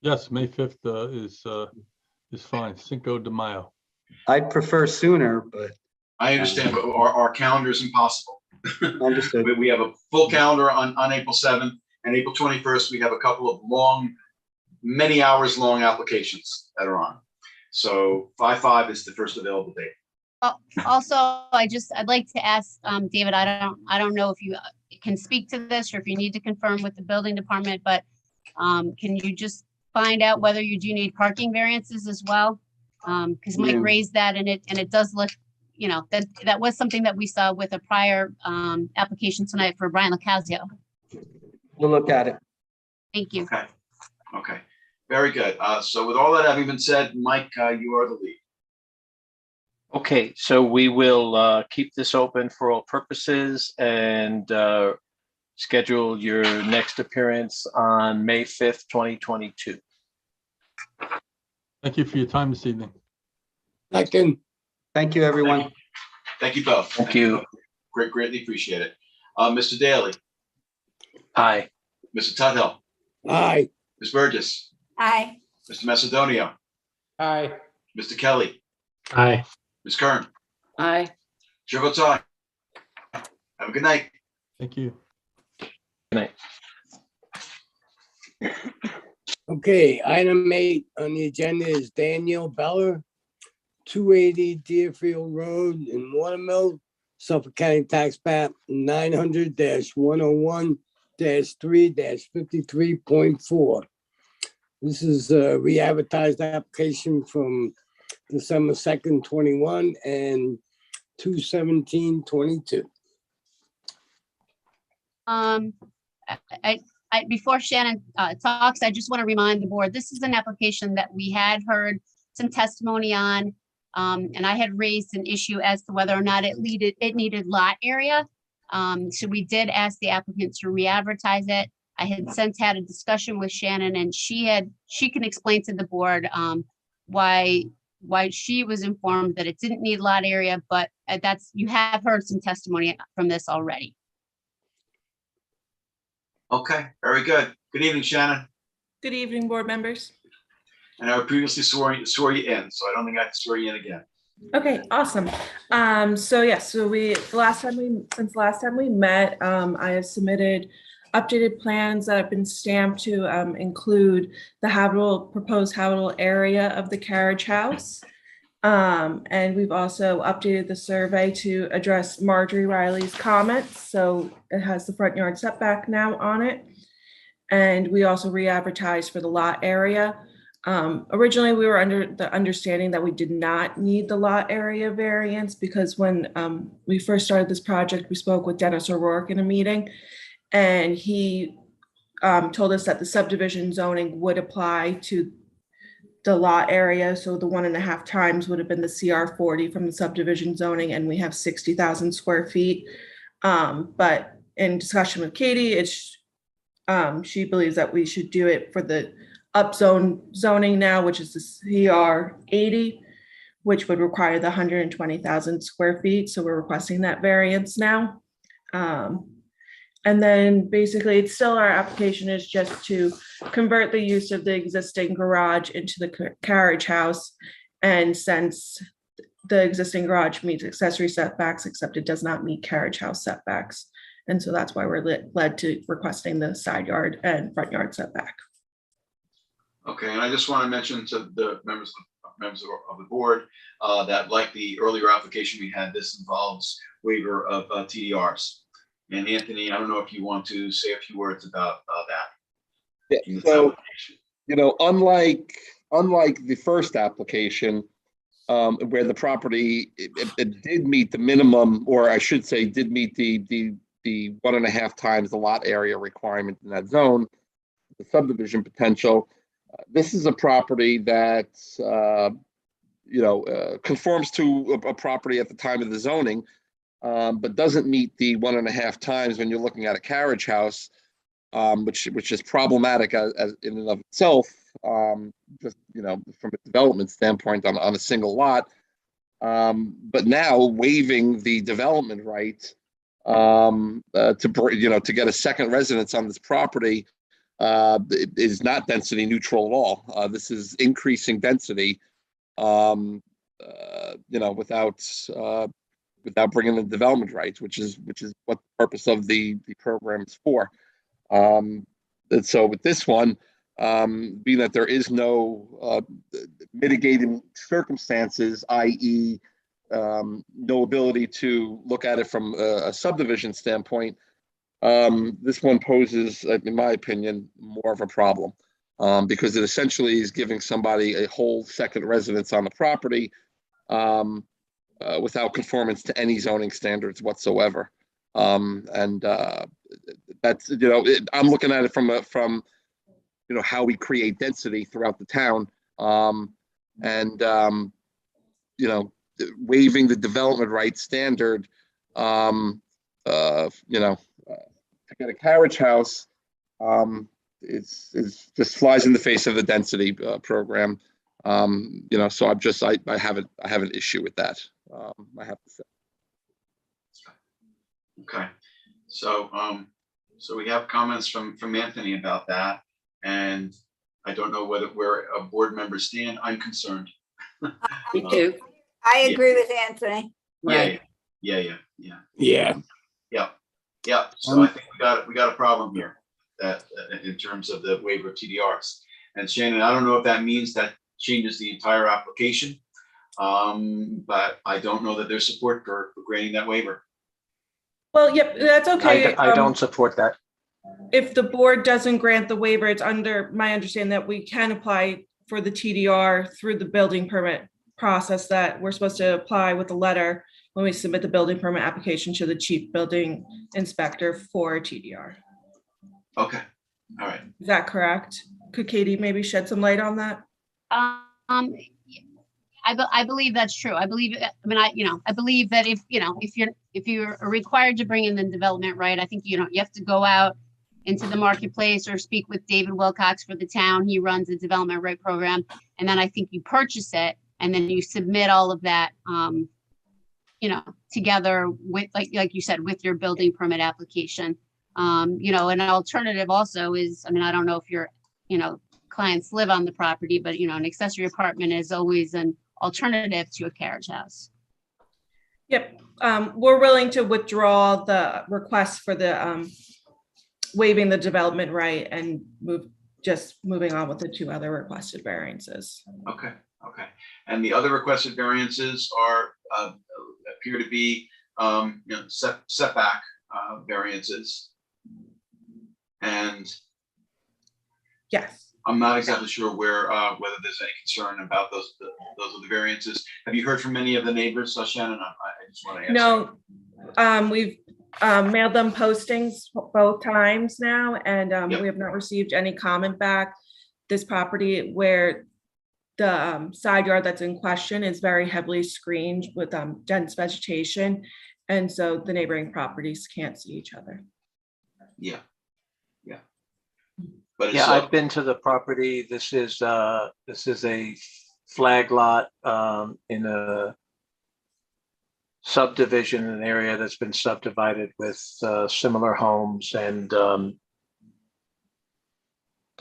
Yes, May 5th is fine. Cinco de Mayo. I'd prefer sooner, but. I understand, but our calendar is impossible. Understood. We have a full calendar on April 7th, and April 21st, we have a couple of many hours long applications that are on. So 5/5 is the first available date. Also, I'd like to ask David, I don't know if you can speak to this or if you need to confirm with the building department, but can you just find out whether you do need parking variances as well? Because Mike raised that, and it does look, you know, that was something that we saw with a prior application tonight for Brian Locasio. We'll look at it. Thank you. Okay. Very good. So with all that having been said, Mike, you are the lead. Okay, so we will keep this open for all purposes and schedule your next appearance on May 5th, 2022. Thank you for your time this evening. Second. Thank you, everyone. Thank you both. Thank you. Greatly appreciate it. Mr. Daly. Aye. Mr. Tuthill. Aye. Ms. Burgess. Aye. Mr. Macedonio. Aye. Mr. Kelly. Aye. Ms. Kern. Aye. Chair votes aye. Have a good night. Thank you. Good night. Okay, item 8 on the agenda is Daniel Beller, 280 Deerfield Road in Watermill, Suffolk County Tax Map 900-101-3-53.4. This is a re-advertised application from December 2nd, 21 and 2/17/22. Before Shannon talks, I just want to remind the board, this is an application that we had heard some testimony on. And I had raised an issue as to whether or not it needed lot area. So we did ask the applicant to re-advertise it. I had since had a discussion with Shannon, and she can explain to the board why she was informed that it didn't need lot area, but you have heard some testimony from this already. Okay, very good. Good evening, Shannon. Good evening, board members. And I previously swore you in, so I don't think I have to swear you in again. Okay, awesome. So since last time we met, I have submitted updated plans that have been stamped to include the proposed habitable area of the carriage house. And we've also updated the survey to address Marjorie Riley's comments. So it has the front yard setback now on it. And we also re-advertised for the lot area. Originally, we were under the understanding that we did not need the lot area variance because when we first started this project, we spoke with Dennis O'Rourke in a meeting, and he told us that the subdivision zoning would apply to the lot area. So the 1.5 times would have been the CR 40 from the subdivision zoning, and we have 60,000 square feet. But in discussion with Katie, she believes that we should do it for the upzone zoning now, which is the CR 80, which would require the 120,000 square feet. So we're requesting that variance now. And then basically it's still, our application is just to convert the use of the existing garage into the carriage house. And since the existing garage meets accessory setbacks, except it does not meet carriage house setbacks. And so that's why we're led to requesting the side yard and front yard setback. Okay, and I just want to mention to the members of the board that, like the earlier application we had, this involves waiver of TDRs. And Anthony, I don't know if you want to say a few words about that. Yeah, so, unlike the first application, where the property it did meet the minimum, or I should say, did meet the 1.5 times the lot area requirement in that zone, the subdivision potential. This is a property that conforms to a property at the time of the zoning, but doesn't meet the 1.5 times when you're looking at a carriage house, which is problematic as in and of itself, just from a development standpoint on a single lot. But now waiving the development right to get a second residence on this property is not density neutral at all. This is increasing density, without bringing the development rights, which is what the purpose of the program is for. And so with this one, being that there is no mitigating circumstances, i.e., no ability to look at it from a subdivision standpoint, this one poses, in my opinion, more of a problem, because it essentially is giving somebody a whole second residence on the property without conformance to any zoning standards whatsoever. And that's, I'm looking at it from how we create density throughout the town, and waiving the development rights standard, to get a carriage house, it's just flies in the face of the density program. So I have an issue with that. I have to say. Okay, so we have comments from Anthony about that, and I don't know where a board member stand. I'm concerned. Me too. I agree with Anthony. Right. Yeah. So I think we got a problem here that in terms of the waiver of TDRs. And Shannon, I don't know if that means that changes the entire application. But I don't know that there's support for granting that waiver. Well, yep, that's okay. I don't support that. If the board doesn't grant the waiver, it's under my understanding that we can apply for the TDR through the building permit process that we're supposed to apply with a letter when we submit the building permit application to the chief building inspector for TDR. Okay, all right. Is that correct? Could Katie maybe shed some light on that? I believe that's true. I believe, I believe that if you're required to bring in the development right, I think, you have to go out into the marketplace or speak with David Wilcox for the town. He runs the development right program. And then I think you purchase it and then you submit all of that, together with, like you said, with your building permit application. An alternative also is, I don't know if your, clients live on the property, but, an accessory apartment is always an alternative to a carriage house. Yep, we're willing to withdraw the request for the waiving the development right and moving on with the two other requested variances. Okay. And the other requested variances are appear to be setback variances. And yes, I'm not exactly sure whether there's any concern about those are the variances. Have you heard from any of the neighbors, Shannon? I just want to ask. No, we've mailed them postings both times now, and Yep. we have not received any comment back. This property where the side yard that's in question is very heavily screened with dense vegetation, and so the neighboring properties can't see each other. Yeah. But it's, Yeah, I've been to the property. This is a flag lot in a subdivision, an area that's been subdivided with similar homes. And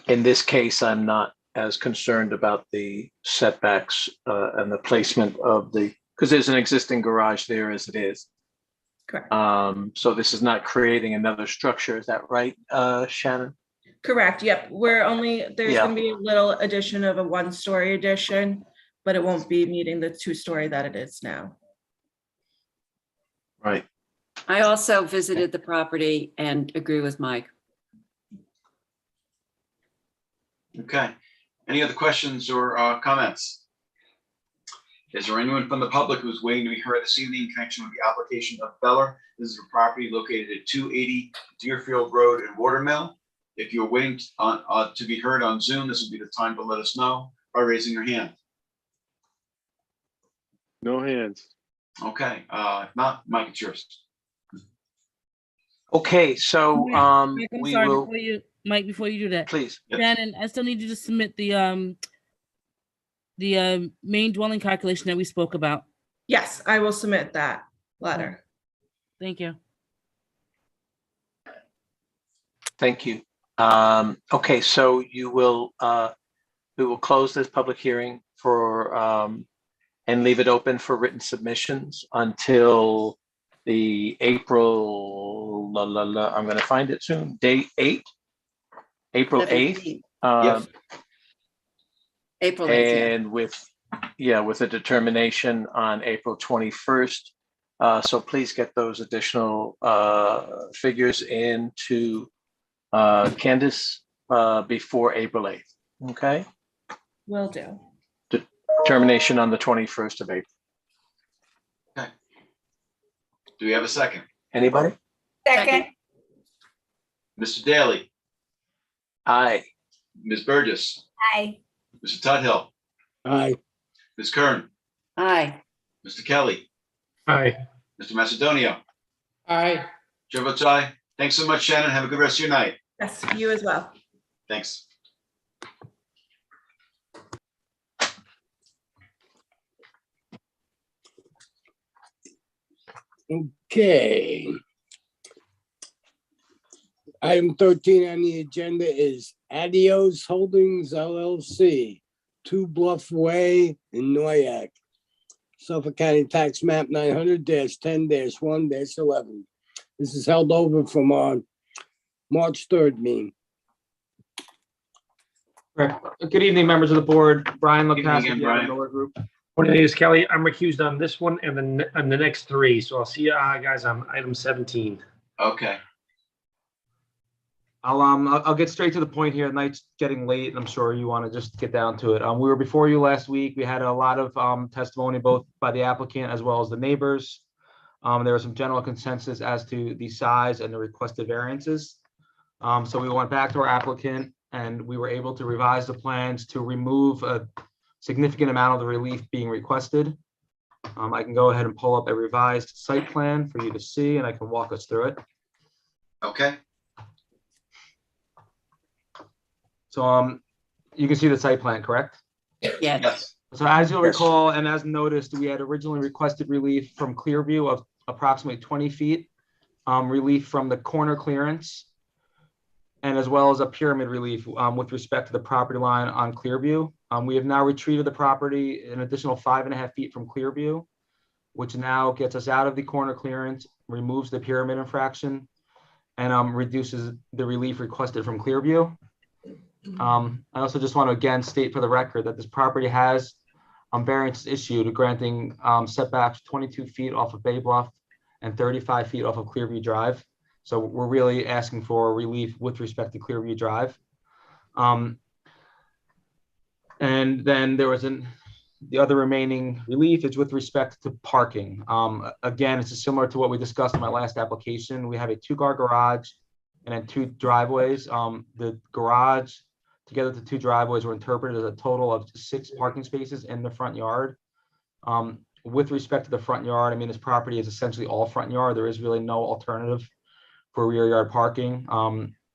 in this case, I'm not as concerned about the setbacks and the placement of because there's an existing garage there as it is. Correct. So this is not creating another structure. Is that right, Shannon? Correct. Yep. There's going to be a little addition of a 1-story addition, but it won't be meeting the 2-story that it is now. Right. I also visited the property and agree with Mike. okay. Any other questions or comments? Is there anyone from the public who's waiting to be heard this evening in connection with the application of Beller? This is a property located at 280 Deerfield Road in Watermill. If you're waiting to be heard on Zoom, this would be the time to let us know by raising your hand. No hands. Okay, if not, Mike, it's yours. Okay, so Mike, I'm we sorry, will, before you do that, please. Shannon, I still need you to submit the main dwelling calculation that we spoke about. Yes, I will submit that letter. Thank you. Thank you. Okay, so we will close this public hearing and leave it open for written submissions until the April, I'm going to find it soon, date 8, April 8th. April 8th, and with a determination on April 21st. So please get those additional figures into Candace before April 8th. Okay. Will do. Determination on the 21st of April. Okay. Do we have a second? Anybody? Second. Mr. Daly, Aye. Ms. Burgess, Aye. Mr. Tudhill, Aye. Ms. Kern, Aye. Mr. Kelly, Aye. Mr. Macedonio. Aye. Chair votes aye. Thanks so much, Shannon. Have a good rest of your night. Yes, you as well. Thanks. Okay. Item 13 on the agenda is Adios Holdings LLC, 2 Bluff Way in Noyak, Suffolk County Tax Map 900-10-1-11. This is held over from our March 3rd meeting. Good evening, members of the board. Brian Good evening LaCasse again, with the Brian. Adam Miller Group. What it is, Kelly, I'm recused on this one and the next three. So I'll see you guys on item 17. Okay. I'll get straight to the point here. The night's getting late, and I'm sure you want to just get down to it. We were before you last week. We had a lot of testimony, both by the applicant as well as the neighbors. There was some general consensus as to the size and the requested variances. So we went back to our applicant, and we were able to revise the plans to remove a significant amount of the relief being requested. I can go ahead and pull up a revised site plan for you to see, and I can walk us through it. Okay. So you can see the site plan, correct? Yes. So as you'll recall, and as noticed, we had originally requested relief from Clearview of approximately 20 feet, relief from the corner clearance, and as well as a pyramid relief with respect to the property line on Clearview. We have now retreated the property an additional 5.5 feet from Clearview, which now gets us out of the corner clearance, removes the pyramid infraction, and reduces the relief requested from Clearview. I also just want to again state for the record that this property has variance issued granting setbacks 22 feet off of Bay Bluff and 35 feet off of Clearview Drive. So we're really asking for relief with respect to Clearview Drive. And then there was the other remaining relief is with respect to parking. Again, it's similar to what we discussed in my last application. We have a 2-car garage and then 2 driveways. The garage together the 2 driveways were interpreted as a total of 6 parking spaces in the front yard. With respect to the front yard, I mean, this property is essentially all front yard. There is really no alternative for rear yard parking.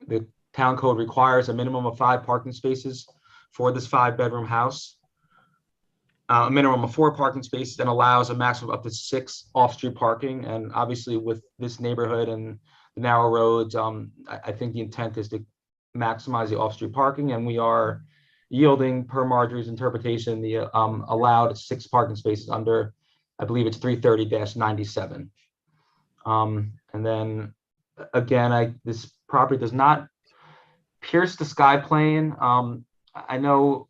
The town code requires a minimum of 5 parking spaces for this 5-bedroom house. A minimum of 4 parking spaces and allows a maximum of up to 6 off-street parking. And obviously with this neighborhood and the narrow roads, I think the intent is to maximize the off-street parking, and we are yielding, per Marjorie's interpretation, the allowed 6 parking spaces under, I believe it's 330-97. And then again, this property does not pierce the sky plane. I know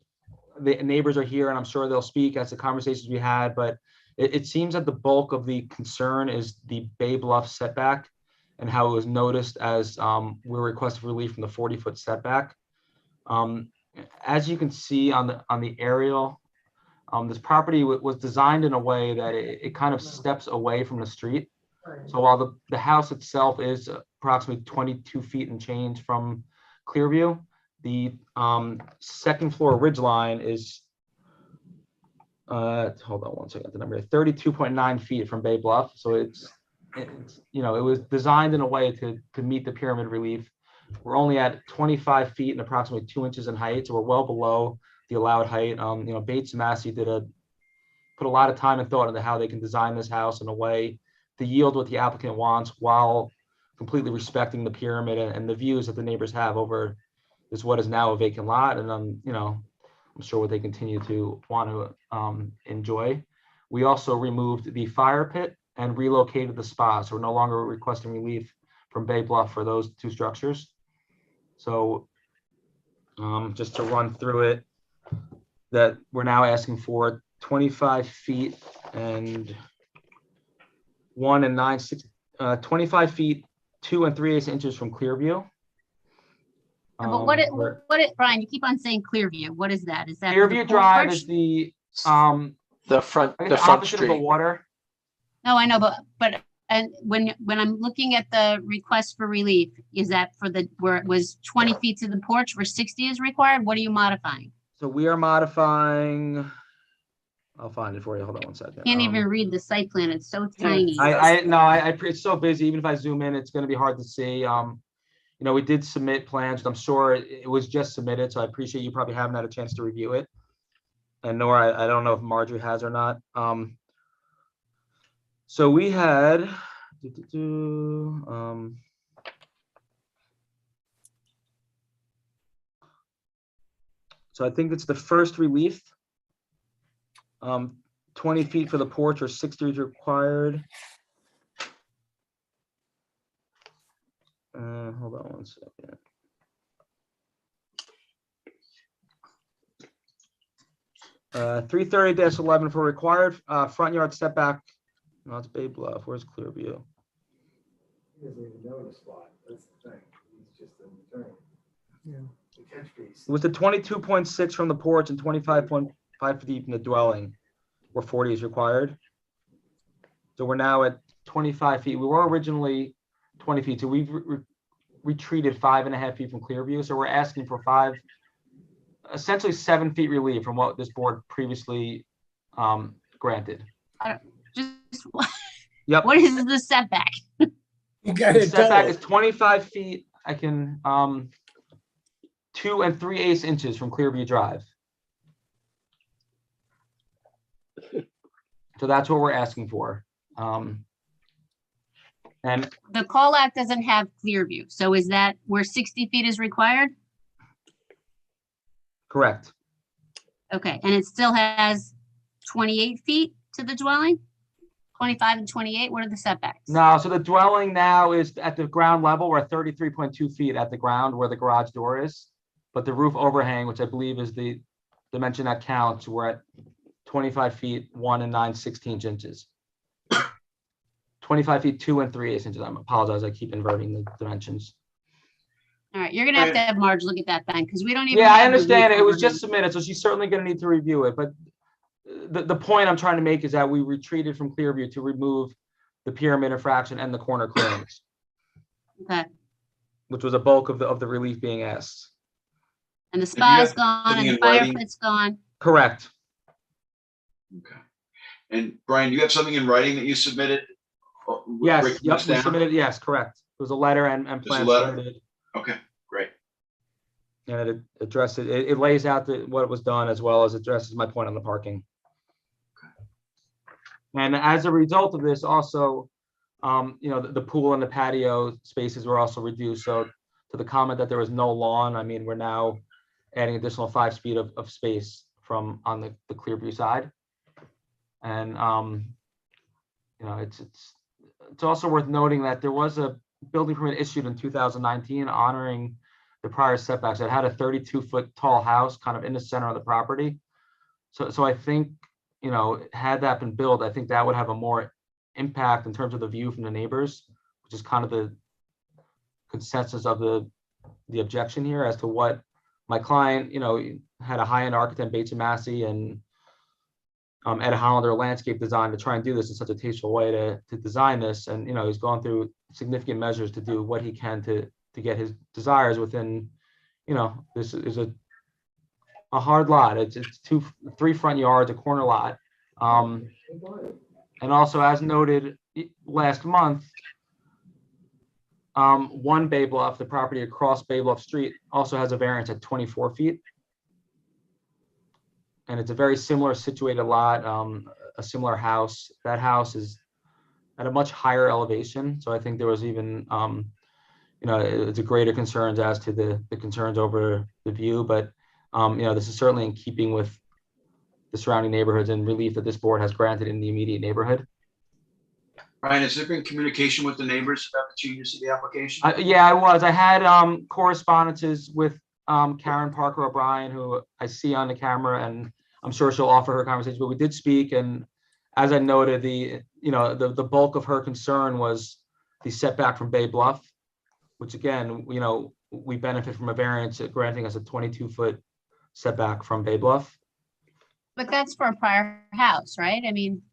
the neighbors are here, and I'm sure they'll speak as the conversations we had, but it seems that the bulk of the concern is the Bay Bluff setback and how it was noticed as we're requesting relief from the 40-foot setback. As you can see on the aerial, this property was designed in a way that it kind of steps away from the street. So while the house itself is approximately 22 feet and change from Clearview, the second floor ridge line is, hold on one second, the number 32.9 feet from Bay Bluff. So it's you know, it was designed in a way to meet the pyramid relief. We're only at 25 feet and approximately 2 inches in height, so we're well below the allowed height. You know, Bates and Massey put a lot of time and thought into how they can design this house in a way to yield what the applicant wants while completely respecting the pyramid and the views that the neighbors have over this what is now a vacant lot, and you know, I'm sure what they continue to want to enjoy. We also removed the fire pit and relocated the spa, so we're no longer requesting relief from Bay Bluff for those 2 structures. So just to run through it, that we're now asking for 25 feet and 25 feet 2 3/8 inches from Clearview. But Brian, you keep on saying Clearview. What is that? Is that Clearview Drive is the front opposite street. of the water. No, I know, but and when I'm looking at the request for relief, is that for where it was 20 feet to the porch where 60 is required? What are you modifying? So we are modifying, I'll find it for you. Hold on one second. Can't even read the site plan. It's so tiny. It's so busy. Even if I zoom in, it's going to be hard to see. You know, we did submit plans. I'm sure it was just submitted, so I appreciate you probably haven't had a chance to review it. And nor I don't know if Marjorie has or not. So we had, so I think it's the first relief. 20 feet for the porch or 60 is required. Hold on one second. 330-11 for required front yard setback. No, it's Bay Bluff. Where's Clearview? He doesn't even know the spot. That's the thing. He's just an attorney. Yeah. The catch piece. It was the 22.6 from the porch and 25.5 feet from the dwelling, where 40 is required. So we're now at 25 feet. We were originally 20 feet, so we've retreated 5.5 feet from Clearview. So we're asking for essentially 7 feet relief from what this board previously granted. Just, Yep. what is the setback? The setback is 25 feet. I can 2 3/8 inches from Clearview Drive. So that's what we're asking for. And The call out doesn't have clear view. So is that where 60 feet is required? correct. Okay, and it still has 28 feet to the dwelling? 25 and 28, what are the setbacks? No, so the dwelling now is at the ground level. We're at 33.2 feet at the ground where the garage door is. But the roof overhang, which I believe is the dimension that counts, we're at 25 feet, 1 9/16 inches. 25 feet, 2 3/8 inches. I apologize, I keep inverting the dimensions. All right, you're gonna have to have Marge look at that then, because we don't even. Yeah, I have the understand. roof It was overhang. just submitted, so she's certainly gonna need to review it, but the point I'm trying to make is that we retreated from Clearview to remove the pyramid infraction and the corner clearance, Okay, which was a bulk of the relief being asked. and the spa's gone something and the in fire writing? pit's gone. Correct. Okay. And Brian, do you have something in writing that you submitted? Yes, Breaking yep, this we down? submitted, yes, correct. It was a letter and There's a plans letter? submitted. Okay, great. And it addresses, it lays out what was done as well as addresses my point on the parking. And as a result of this also, the pool and the patio spaces were also reduced. So to the comment that there was no lawn, I mean, we're now adding additional 5 feet of space from on the Clearview side. And, it's also worth noting that there was a building permit issued in 2019 honoring the prior setbacks. It had a 32-foot tall house kind of in the center of the property. So I think, had that been built, I think that would have a more impact in terms of the view from the neighbors, which is kind of the consensus of the objection here as to what my client, had a high-end architect, Bates and Massey, and Ed Hollander landscape design to try and do this in such a tasteful way to design this. And, he's gone through significant measures to do what he can to get his desires within, this is a hard lot. It's 3 front yards, a corner lot. And also, as noted last month, 1 Bay Bluff, the property across Bay Bluff Street, also has a variance at 24 feet. And it's a very similar situated lot, a similar house. That house is at a much higher elevation. So I think there was even, it's a greater concerns as to the concerns over the view. But, this is certainly in keeping with the surrounding neighborhoods and relief that this board has granted in the immediate neighborhood. Brian, has there been communication with the neighbors about the changes to the application? Yeah, I was. I had correspondences with Karen Parker O'Brien, who I see on the camera, and I'm sure she'll offer her conversation, but we did speak. And as I noted, the bulk of her concern was the setback from Bay Bluff, which again, we benefit from a variance granting us a 22-foot setback from Bay Bluff. But that's for a prior house, right? I mean,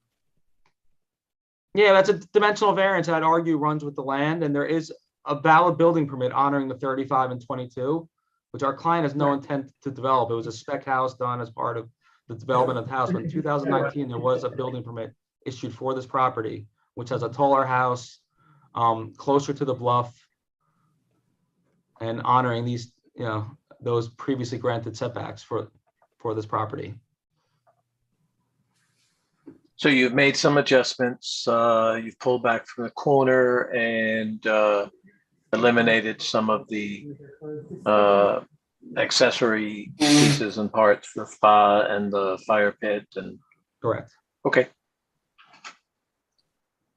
Yeah, that's a dimensional variance I'd argue runs with the land, and there is a valid building permit honoring the 35 and 22, which our client has no intent to develop. It was a spec house done as part of the development of the house. But in 2019, there was a building permit issued for this property, which has a taller house, closer to the bluff, and honoring these, those previously granted setbacks for this property. So you've made some adjustments, you've pulled back from the corner and eliminated some of the accessory pieces and parts, the spa and the fire pit and. Correct. Okay.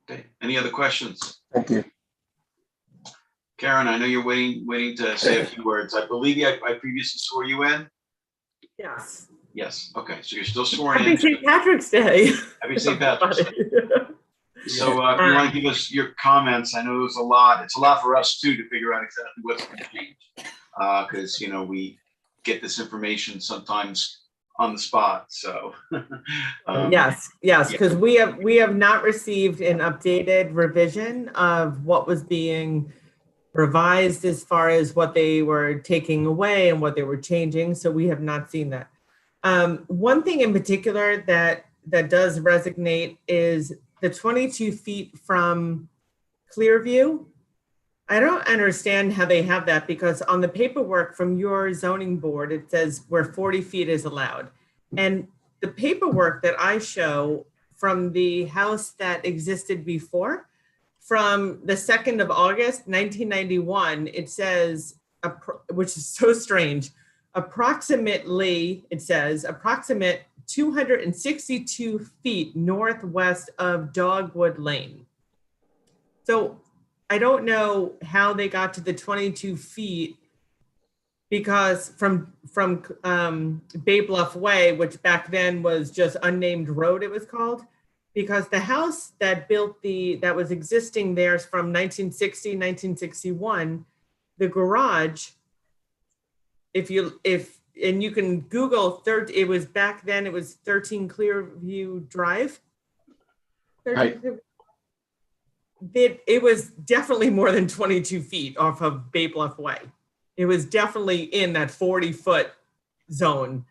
Okay, any other questions? Thank you. Karen, I know you're waiting to say a few words. I believe I previously swore you in. Yes. Yes, okay, so you're still sworn in. Happy St. Patrick's Day. Happy St. Patrick's Day. So if you want to give us your comments, I know there's a lot. It's a lot for us too to figure out exactly what's going to change. Because, you know, we get this information sometimes on the spot, so. Yes, because we have not received an updated revision of what was being revised as far as what they were taking away and what they were changing. So we have not seen that. One thing in particular that does resonate is the 22 feet from Clearview. I don't understand how they have that, because on the paperwork from your zoning board, it says where 40 feet is allowed. And the paperwork that I show from the house that existed before, from the 2nd of August, 1991, it says, which is so strange, approximately 262 feet northwest of Dogwood Lane. So I don't know how they got to the 22 feet, because from Bay Bluff Way, which back then was just unnamed road, it was called, because the house that was existing there is from 1960, 1961, the garage, and you can Google, it was back then, it was 13 Clearview Drive. Right. It was definitely more than 22 feet off of Bay Bluff Way. It was definitely in that 40-foot zone.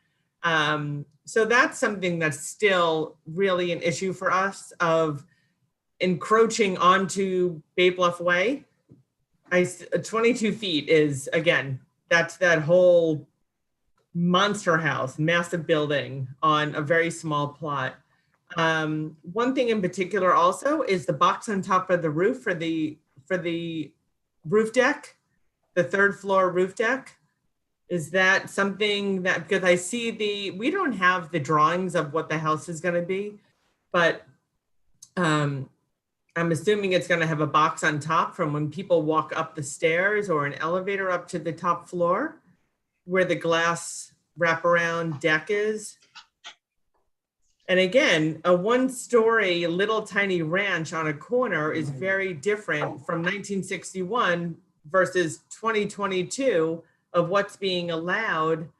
So that's something that's still really an issue for us, of encroaching onto Bay Bluff Way. 22 feet is, again, that's that whole monster house, massive building on a very small plot. One thing in particular also is the box on top of the roof for the roof deck, the 3rd floor roof deck. Is that something that, because I see we don't have the drawings of what the house is going to be, but I'm assuming it's going to have a box on top from when people walk up the stairs, or an elevator up to the top floor where the glass wraparound deck is. And again, a 1-story little tiny ranch on a corner is very different from 1961 versus 2022 of what's being allowed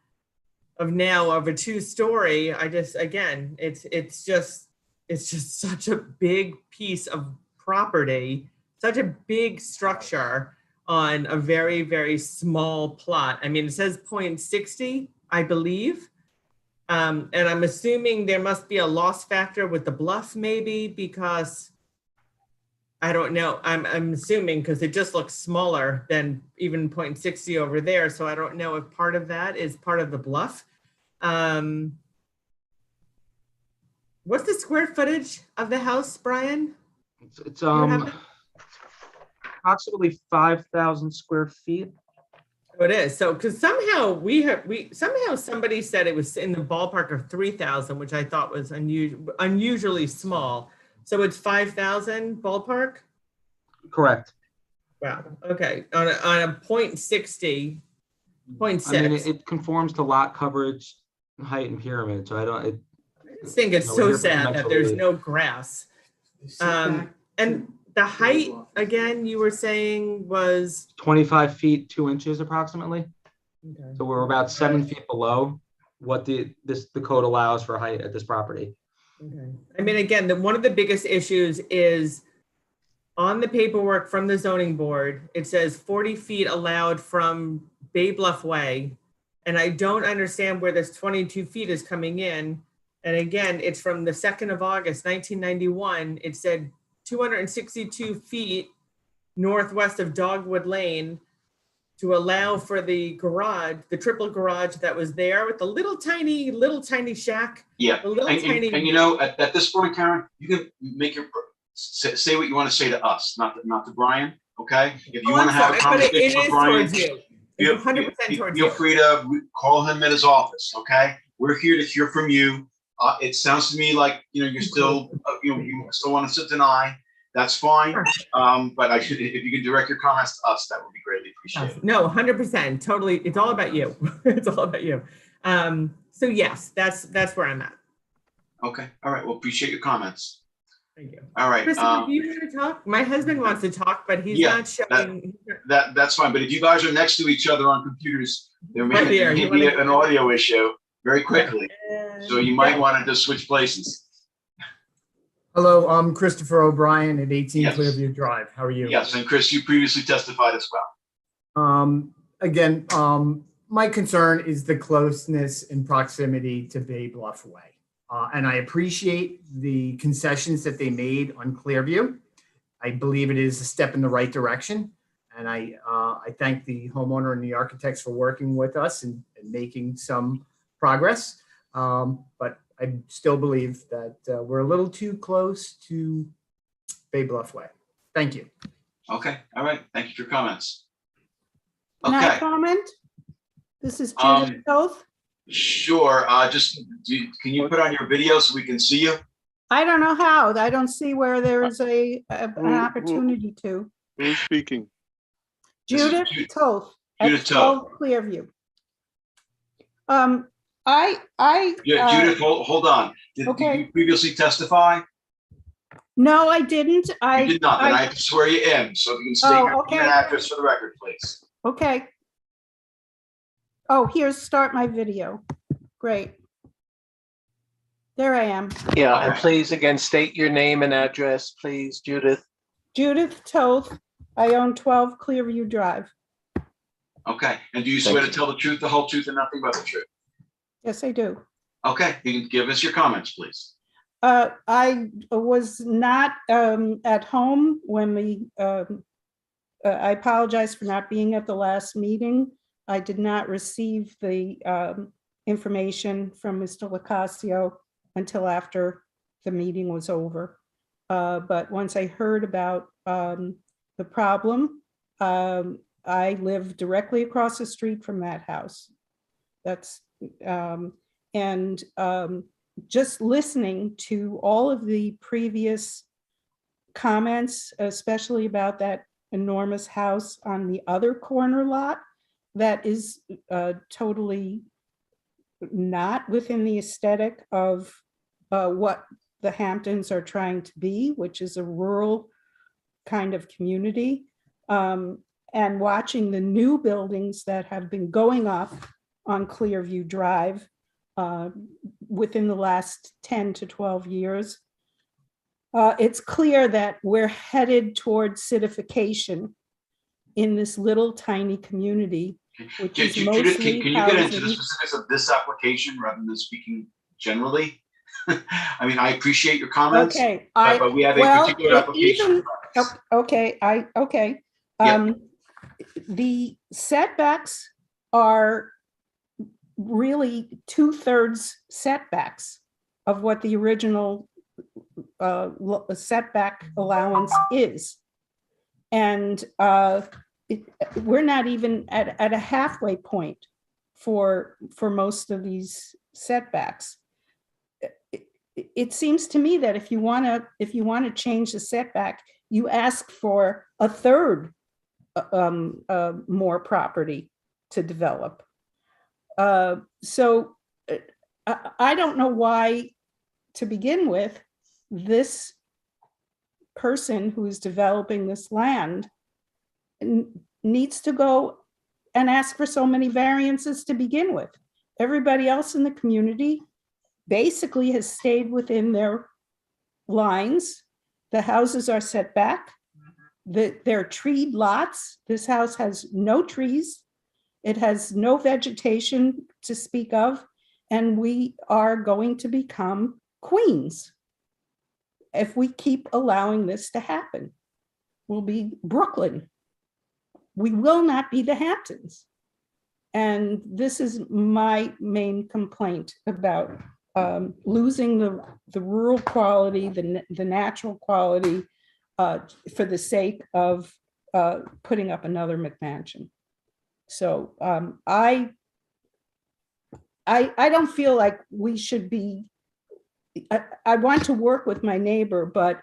of now of a 2-story. It's just such a big piece of property, such a big structure on a very, very small plot. I mean, it says 0.60, I believe. And I'm assuming there must be a loss factor with the bluff, maybe, because I don't know. I'm assuming, because it just looks smaller than even 0.60 over there. So I don't know if part of that is part of the bluff. What's the square footage of the house, Brian? It's approximately 5,000 square feet. Oh, it is. So, because somehow somehow somebody said it was in the ballpark of 3,000, which I thought was unusually small. So it's 5,000 ballpark? Correct. Wow. Okay. On a 0.60, 0.6. I mean, it conforms to lot coverage, height, and pyramid. So I just think it's so sad that there's no grass. And the height, again, you were saying was 25 feet 2 inches approximately. Okay. So we're about 7 feet below what the code allows for height at this property. Okay. I mean, again, one of the biggest issues is on the paperwork from the zoning board, it says 40 feet allowed from Bay Bluff Way. And I don't understand where this 22 feet is coming in. And again, it's from the 2nd of August, 1991. It said 262 feet northwest of Dogwood Lane to allow for the garage, the triple garage that was there with the little tiny shack. Yeah, The little tiny. and you know, at this point, Karen, you can make say what you want to say to us, not to Brian, okay? If you want to have a conversation with Brian, It's 100% towards feel you. free to call him at his office, okay? We're here to hear from you. It sounds to me like, you still, you still want to deny. That's fine. But if you can direct your comments to us, that would be greatly appreciated. No, 100%, totally. It's all about you. It's all about you. So yes, that's where I'm at. Okay, all right, well, appreciate your comments. Thank you. All right. Christopher, do you want to talk? My husband wants to talk, but he's Yeah, not showing. That's fine, but if you guys are next to each other on computers, there Right may here, there may you be wanna- an audio issue very quickly. So you might want to just switch places. Hello, I'm Christopher O'Brien at 18 Yes. Clearview Drive. How are you? Yes, and Chris, you previously testified as well. Again, my concern is the closeness and proximity to Bay Bluff Way. And I appreciate the concessions that they made on Clearview. I believe it is a step in the right direction. And I thank the homeowner and the architects for working with us and making some progress. But I still believe that we're a little too close to Bay Bluff Way. Thank you. Okay, all right, thank you for your comments. Can I Okay, comment? This is Judith Toth. sure, can you put on your video so we can see you? I don't know how. I don't see where there is an opportunity to. Who's speaking? This is Judith Toth. Judith at Toth. 12 Clearview. I Yeah, Judith, hold on. Did you previously testify? No, I didn't. You did not, then I have to swear you in, so if you can state your name and address for the record, please. Okay. Oh, here's start my video. Great. There I am. Yeah, and please again, state your name and address, please, Judith. Judith Toth. I own 12 Clearview Drive. Okay, and do you swear to tell the truth, the whole truth, and nothing but the truth? Yes, I do. Okay, you can give us your comments, please. I was not at home when I apologize for not being at the last meeting. I did not receive the information from Mr. Locascio until after the meeting was over. But once I heard about the problem, I live directly across the street from that house. That's just listening to all of the previous comments, especially about that enormous house on the other corner lot that is totally not within the aesthetic of what the Hamptons are trying to be, which is a rural kind of community. And watching the new buildings that have been going up on Clearview Drive within the last 10 to 12 years, it's clear that we're headed towards citification in this little tiny community, which is Judith, mostly can you get into the housing. specifics of this application rather than speaking generally? I mean, I appreciate your comments, Okay, but we have a particular application. Okay. The setbacks are really 2/3 setbacks of what the original setback allowance is. And we're not even at a halfway point for most of these setbacks. It seems to me that if you want to change the setback, you ask for 1/3 more property to develop. So I don't know why, to begin with, this person who is developing this land needs to go and ask for so many variances to begin with. Everybody else in the community basically has stayed within their lines. The houses are set back. They're treed lots. This house has no trees. It has no vegetation to speak of, and we are going to become Queens if we keep allowing this to happen. We'll be Brooklyn. We will not be the Hamptons. And this is my main complaint about losing the rural quality, the natural quality for the sake of putting up another McMansion. So I don't feel like we should be, I want to work with my neighbor, but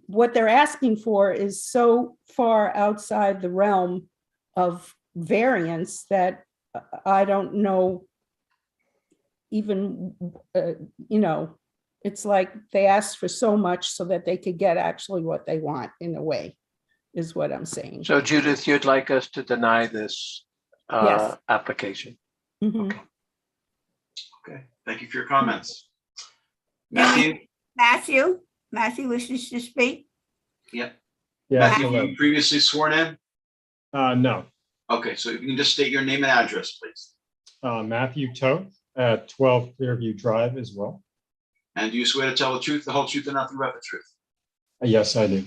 what they're asking for is so far outside the realm of variance that I don't know even, it's like they asked for so much so that they could get actually what they want in a way, is what I'm saying. So Judith, you'd like us to deny this Yes. application? Mhm. Okay, thank you for your comments. Matthew? Matthew wishes to speak? Yeah. Yeah, Matthew, hello. you previously sworn in? No. Okay, so if you can just state your name and address, please. Matthew Toth at 12 Clearview Drive as well. And do you swear to tell the truth, the whole truth, and nothing but the truth? Yes, I do.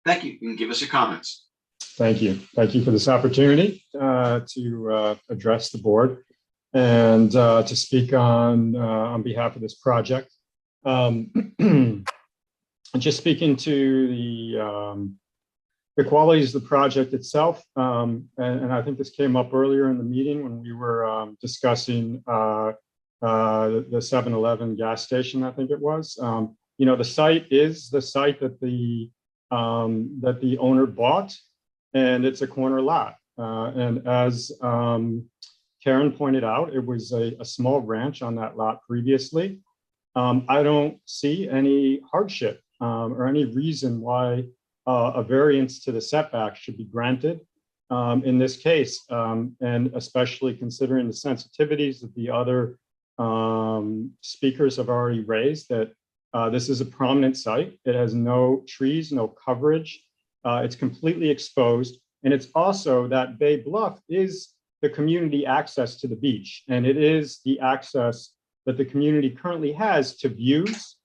Thank you. You can give us your comments. Thank you. Thank you for this opportunity to address the board and to speak on behalf of this project. Just speaking to the qualities of the project itself, and I think this came up earlier in the meeting when we were discussing the 7-Eleven gas station, I think it was. The site is the site that the owner bought, and it's a corner lot. And as Karen pointed out, it was a small ranch on that lot previously. I don't see any hardship or any reason why a variance to the setback should be granted in this case, and especially considering the sensitivities that the other speakers have already raised, that this is a prominent site. It has no trees, no coverage. It's completely exposed. And it's also that Bay Bluff is the community access to the beach. And it is the access that the community currently has to views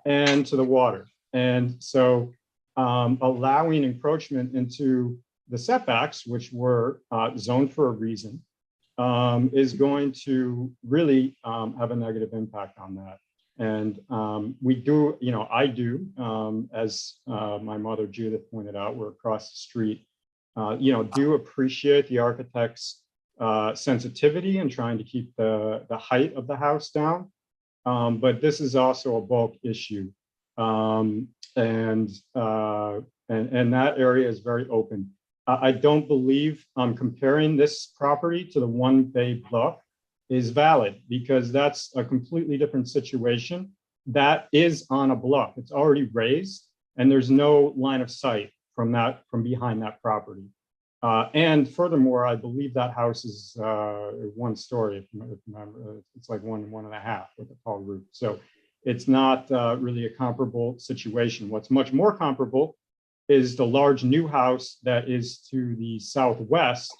and to the water. And so allowing encroachment into the setbacks, which were zoned for a reason, is going to really have a negative impact on that. And we do, I do, as my mother Judith pointed out, we're across the street, do appreciate the architect's sensitivity in trying to keep the height of the house down. But this is also a bulk issue. And that area is very open. I don't believe comparing this property to the one Bay Bluff is valid, because that's a completely different situation. That is on a bluff. It's already raised, and there's no line of sight from behind that property. And furthermore, I believe that house is one story, if you remember. It's like one and a half with a tall roof. So it's not really a comparable situation. What's much more comparable is the large new house that is to the southwest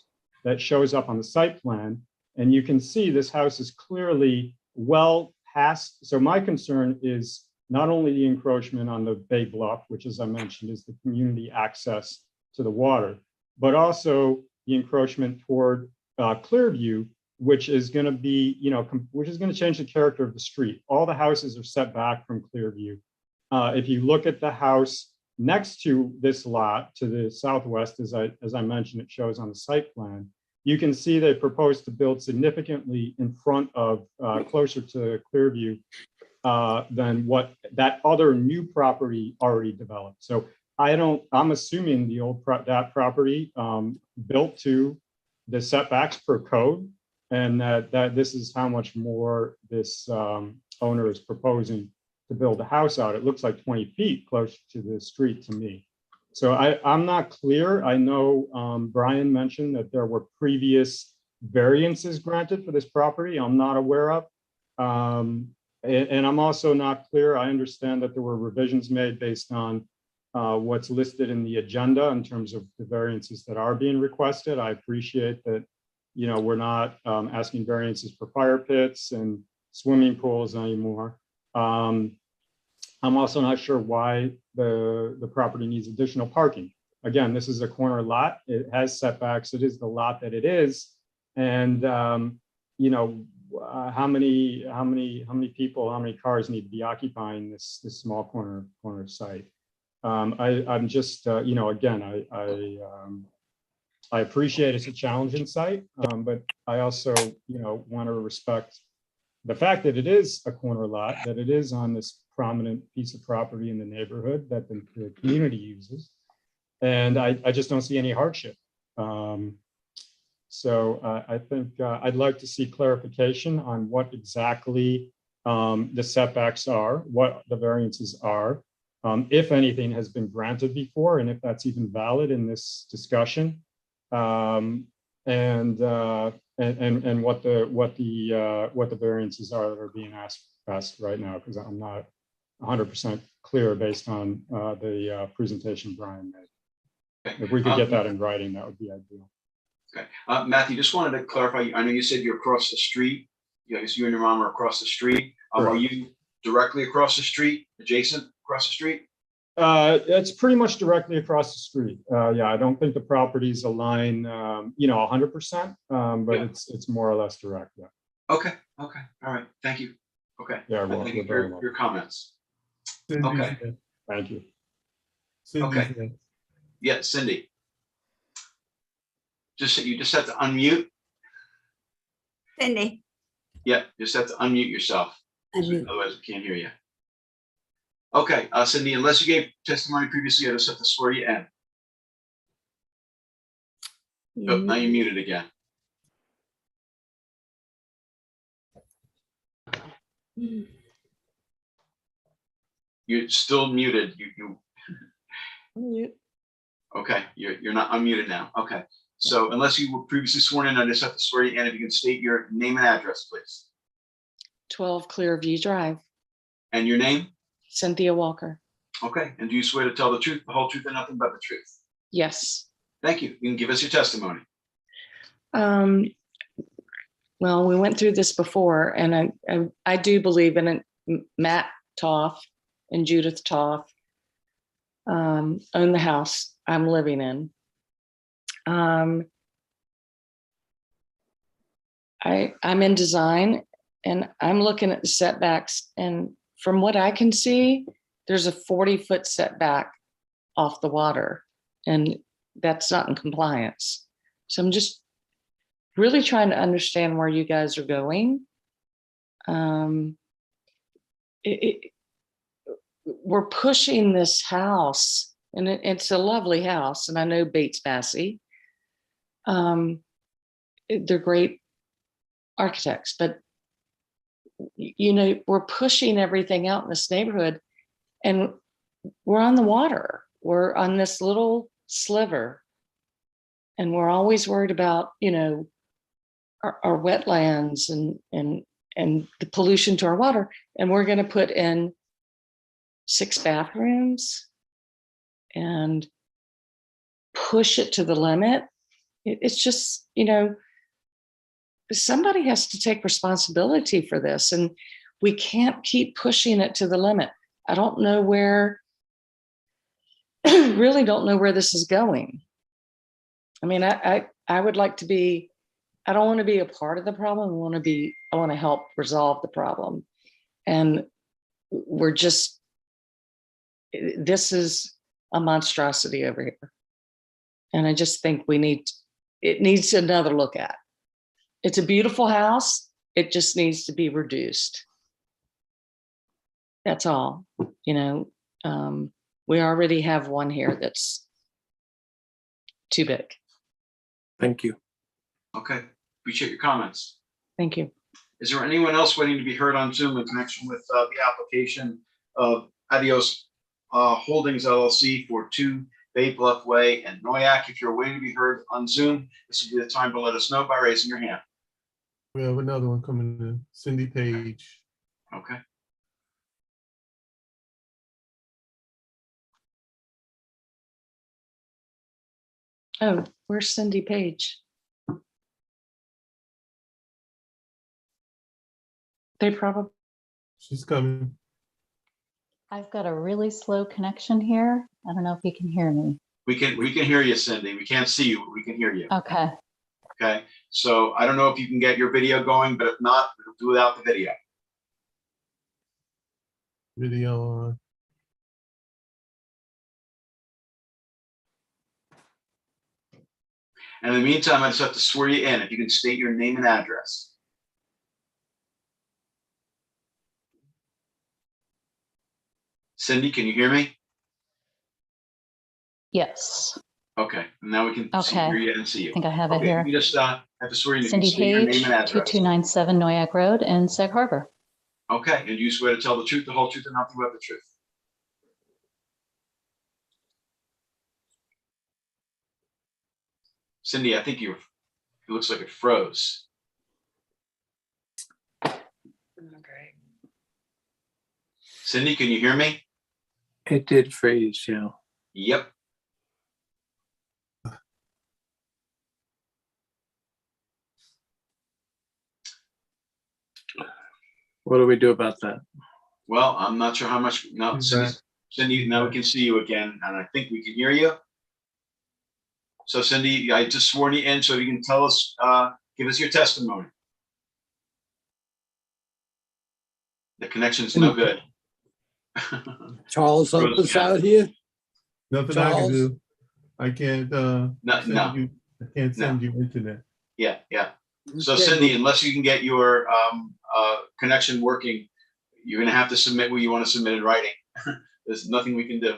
that shows up on the site plan. And you can see this house is clearly well past. So my concern is not only the encroachment on the Bay Bluff, which, as I mentioned, is the community access to the water, but also the encroachment toward Clearview, which is going to be, which is going to change the character of the street. All the houses are set back from Clearview. If you look at the house next to this lot to the southwest, as I mentioned, it shows on the site plan, you can see they propose to build significantly in front of, closer to Clearview than what that other new property already developed. So I'm assuming the old that property built to the setbacks per code, and that this is how much more this owner is proposing to build a house out. It looks like 20 feet close to the street to me. So I'm not clear. I know Brian mentioned that there were previous variances granted for this property I'm not aware of. And I'm also not clear. I understand that there were revisions made based on what's listed in the agenda in terms of the variances that are being requested. I appreciate that, we're not asking variances for fire pits and swimming pools anymore. I'm also not sure why the property needs additional parking. Again, this is a corner lot. It has setbacks. It is the lot that it is. And, how many people, how many cars need to be occupying this small corner site? I'm just, again, I appreciate it's a challenging site, but I also, want to respect the fact that it is a corner lot, that it is on this prominent piece of property in the neighborhood that the community uses. And I just don't see any hardship. So I think I'd like to see clarification on what exactly the setbacks are, what the variances are, if anything has been granted before, and if that's even valid in this discussion, and what the variances are that are being asked right now, because I'm not 100% clear based on the presentation Brian made. If we could get that in writing, that would be ideal. Okay. Matthew, just wanted to clarify, I know you said you're across the street. Yes, you and your mom are across the street. Are you directly across the street, adjacent across the street? It's pretty much directly across the street. Yeah, I don't think the properties align, 100%, but Yeah. it's more or less direct. Yeah. Okay. All right. Thank you. Okay. Yeah. Thank you for your comments. Okay. Thank you. Okay. Yeah, Cindy. You just have to unmute. Cindy. Yeah, just have to unmute yourself. Unmute. Otherwise, we can't hear you. Okay, Cindy, unless you gave testimony previously, I just have to swear you in. Oh, now you're muted again. You're still muted. Okay, you're not unmuted now. Okay, so unless you were previously sworn in, I just have to swear you in. If you can state your name and address, please. 12 Clearview Drive, And your name? Cynthia Walker. Okay, and do you swear to tell the truth, the whole truth, and nothing but the truth? Yes. Thank you. You can give us your testimony. Well, we went through this before, and I do believe in it. Matt Toth and Judith Toth own the house I'm living in. I'm in design, and I'm looking at the setbacks, and from what I can see, there's a 40-foot setback off the water, and that's not in compliance. So I'm just really trying to understand where you guys are going. We're pushing this house, and it's a lovely house, and I know Bates Massey. They're great architects, but we're pushing everything out in this neighborhood, and we're on the water. We're on this little sliver, and we're always worried about, our wetlands and the pollution to our water. And we're going to put in 6 bathrooms and push it to the limit. It's just, somebody has to take responsibility for this, and we can't keep pushing it to the limit. I don't know really don't know where this is going. I mean, I would like to be, I don't want to be a part of the problem. I want to help resolve the problem. And this is a monstrosity over here. And I just think it needs another look at. It's a beautiful house. It just needs to be reduced. That's all. We already have one here that's too big. Thank you. Okay, appreciate your comments. Thank you. Is there anyone else waiting to be heard on Zoom in connection with the application of Adios Holdings LLC for 2 Bay Bluff Way and Noyak? If you're waiting to be heard on Zoom, this will be the time to let us know by raising your hand. We have another one coming in, Cindy Page. Okay. Oh, where's Cindy Page? They probably. She's coming. I've got a really slow connection here. I don't know if you can hear me. We can hear you, Cindy. We can't see you, but we can hear you. Okay. Okay. So I don't know if you can get your video going, but if not, we'll do without the video. Video on. And in the meantime, I just have to swear you in. If you can state your name and address. Cindy, can you hear me? Yes. Okay, now we can see, Okay. hear you and see you. I think I have it Okay, here. you just have to swear in. You can Cindy state your name Page, and address. 2297 Noyak Road in Sag Harbor. Okay, and you swear to tell the truth, the whole truth, and nothing but the truth. Cindy, I think it looks like it froze. Cindy, can you hear me? It did freeze, yeah. Yep. What do we do about that? Well, I'm not sure how much, no, He's Cindy, back. Cindy, now we can see you again, and I think we can hear you. So Cindy, I just sworn you in, so you can tell us, give us your testimony. The connection's no good. Charles, help us out here. Nothing I can Charles? do. I can't, No. I can't send you internet. Yeah. So Okay, Cindy, unless you can get your connection working, you're gonna have to submit what you want to submit in writing. There's nothing we can do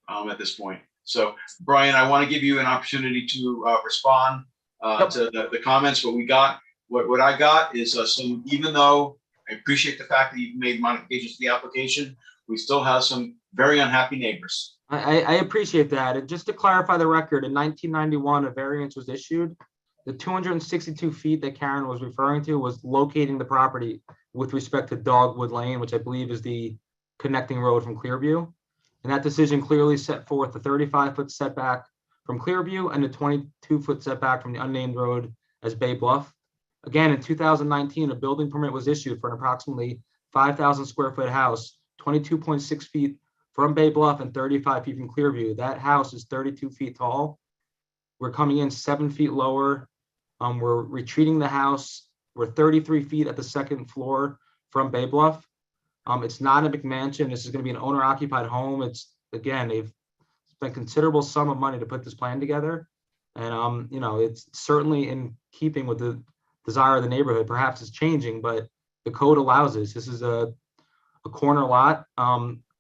at this point. So Brian, I want to give you an opportunity to respond to the comments. What I got is some, even though I appreciate the fact that you've made modifications to the application, we still have some very unhappy neighbors. I appreciate that. And just to clarify the record, in 1991, a variance was issued. The 262 feet that Karen was referring to was locating the property with respect to Dogwood Lane, which I believe is the connecting road from Clearview. And that decision clearly set forth the 35-foot setback from Clearview and the 22-foot setback from the unnamed road as Bay Bluff. Again, in 2019, a building permit was issued for an approximately 5,000 square foot house, 22.6 feet from Bay Bluff and 35 feet from Clearview. That house is 32 feet tall. We're coming in 7 feet lower. We're retreating the house. We're 33 feet at the second floor from Bay Bluff. It's not a McMansion. This is going to be an owner occupied home. It's, again, they've spent considerable sum of money to put this plan together. And, it's certainly in keeping with the desire of the neighborhood. Perhaps it's changing, but the code allows this. This is a corner lot.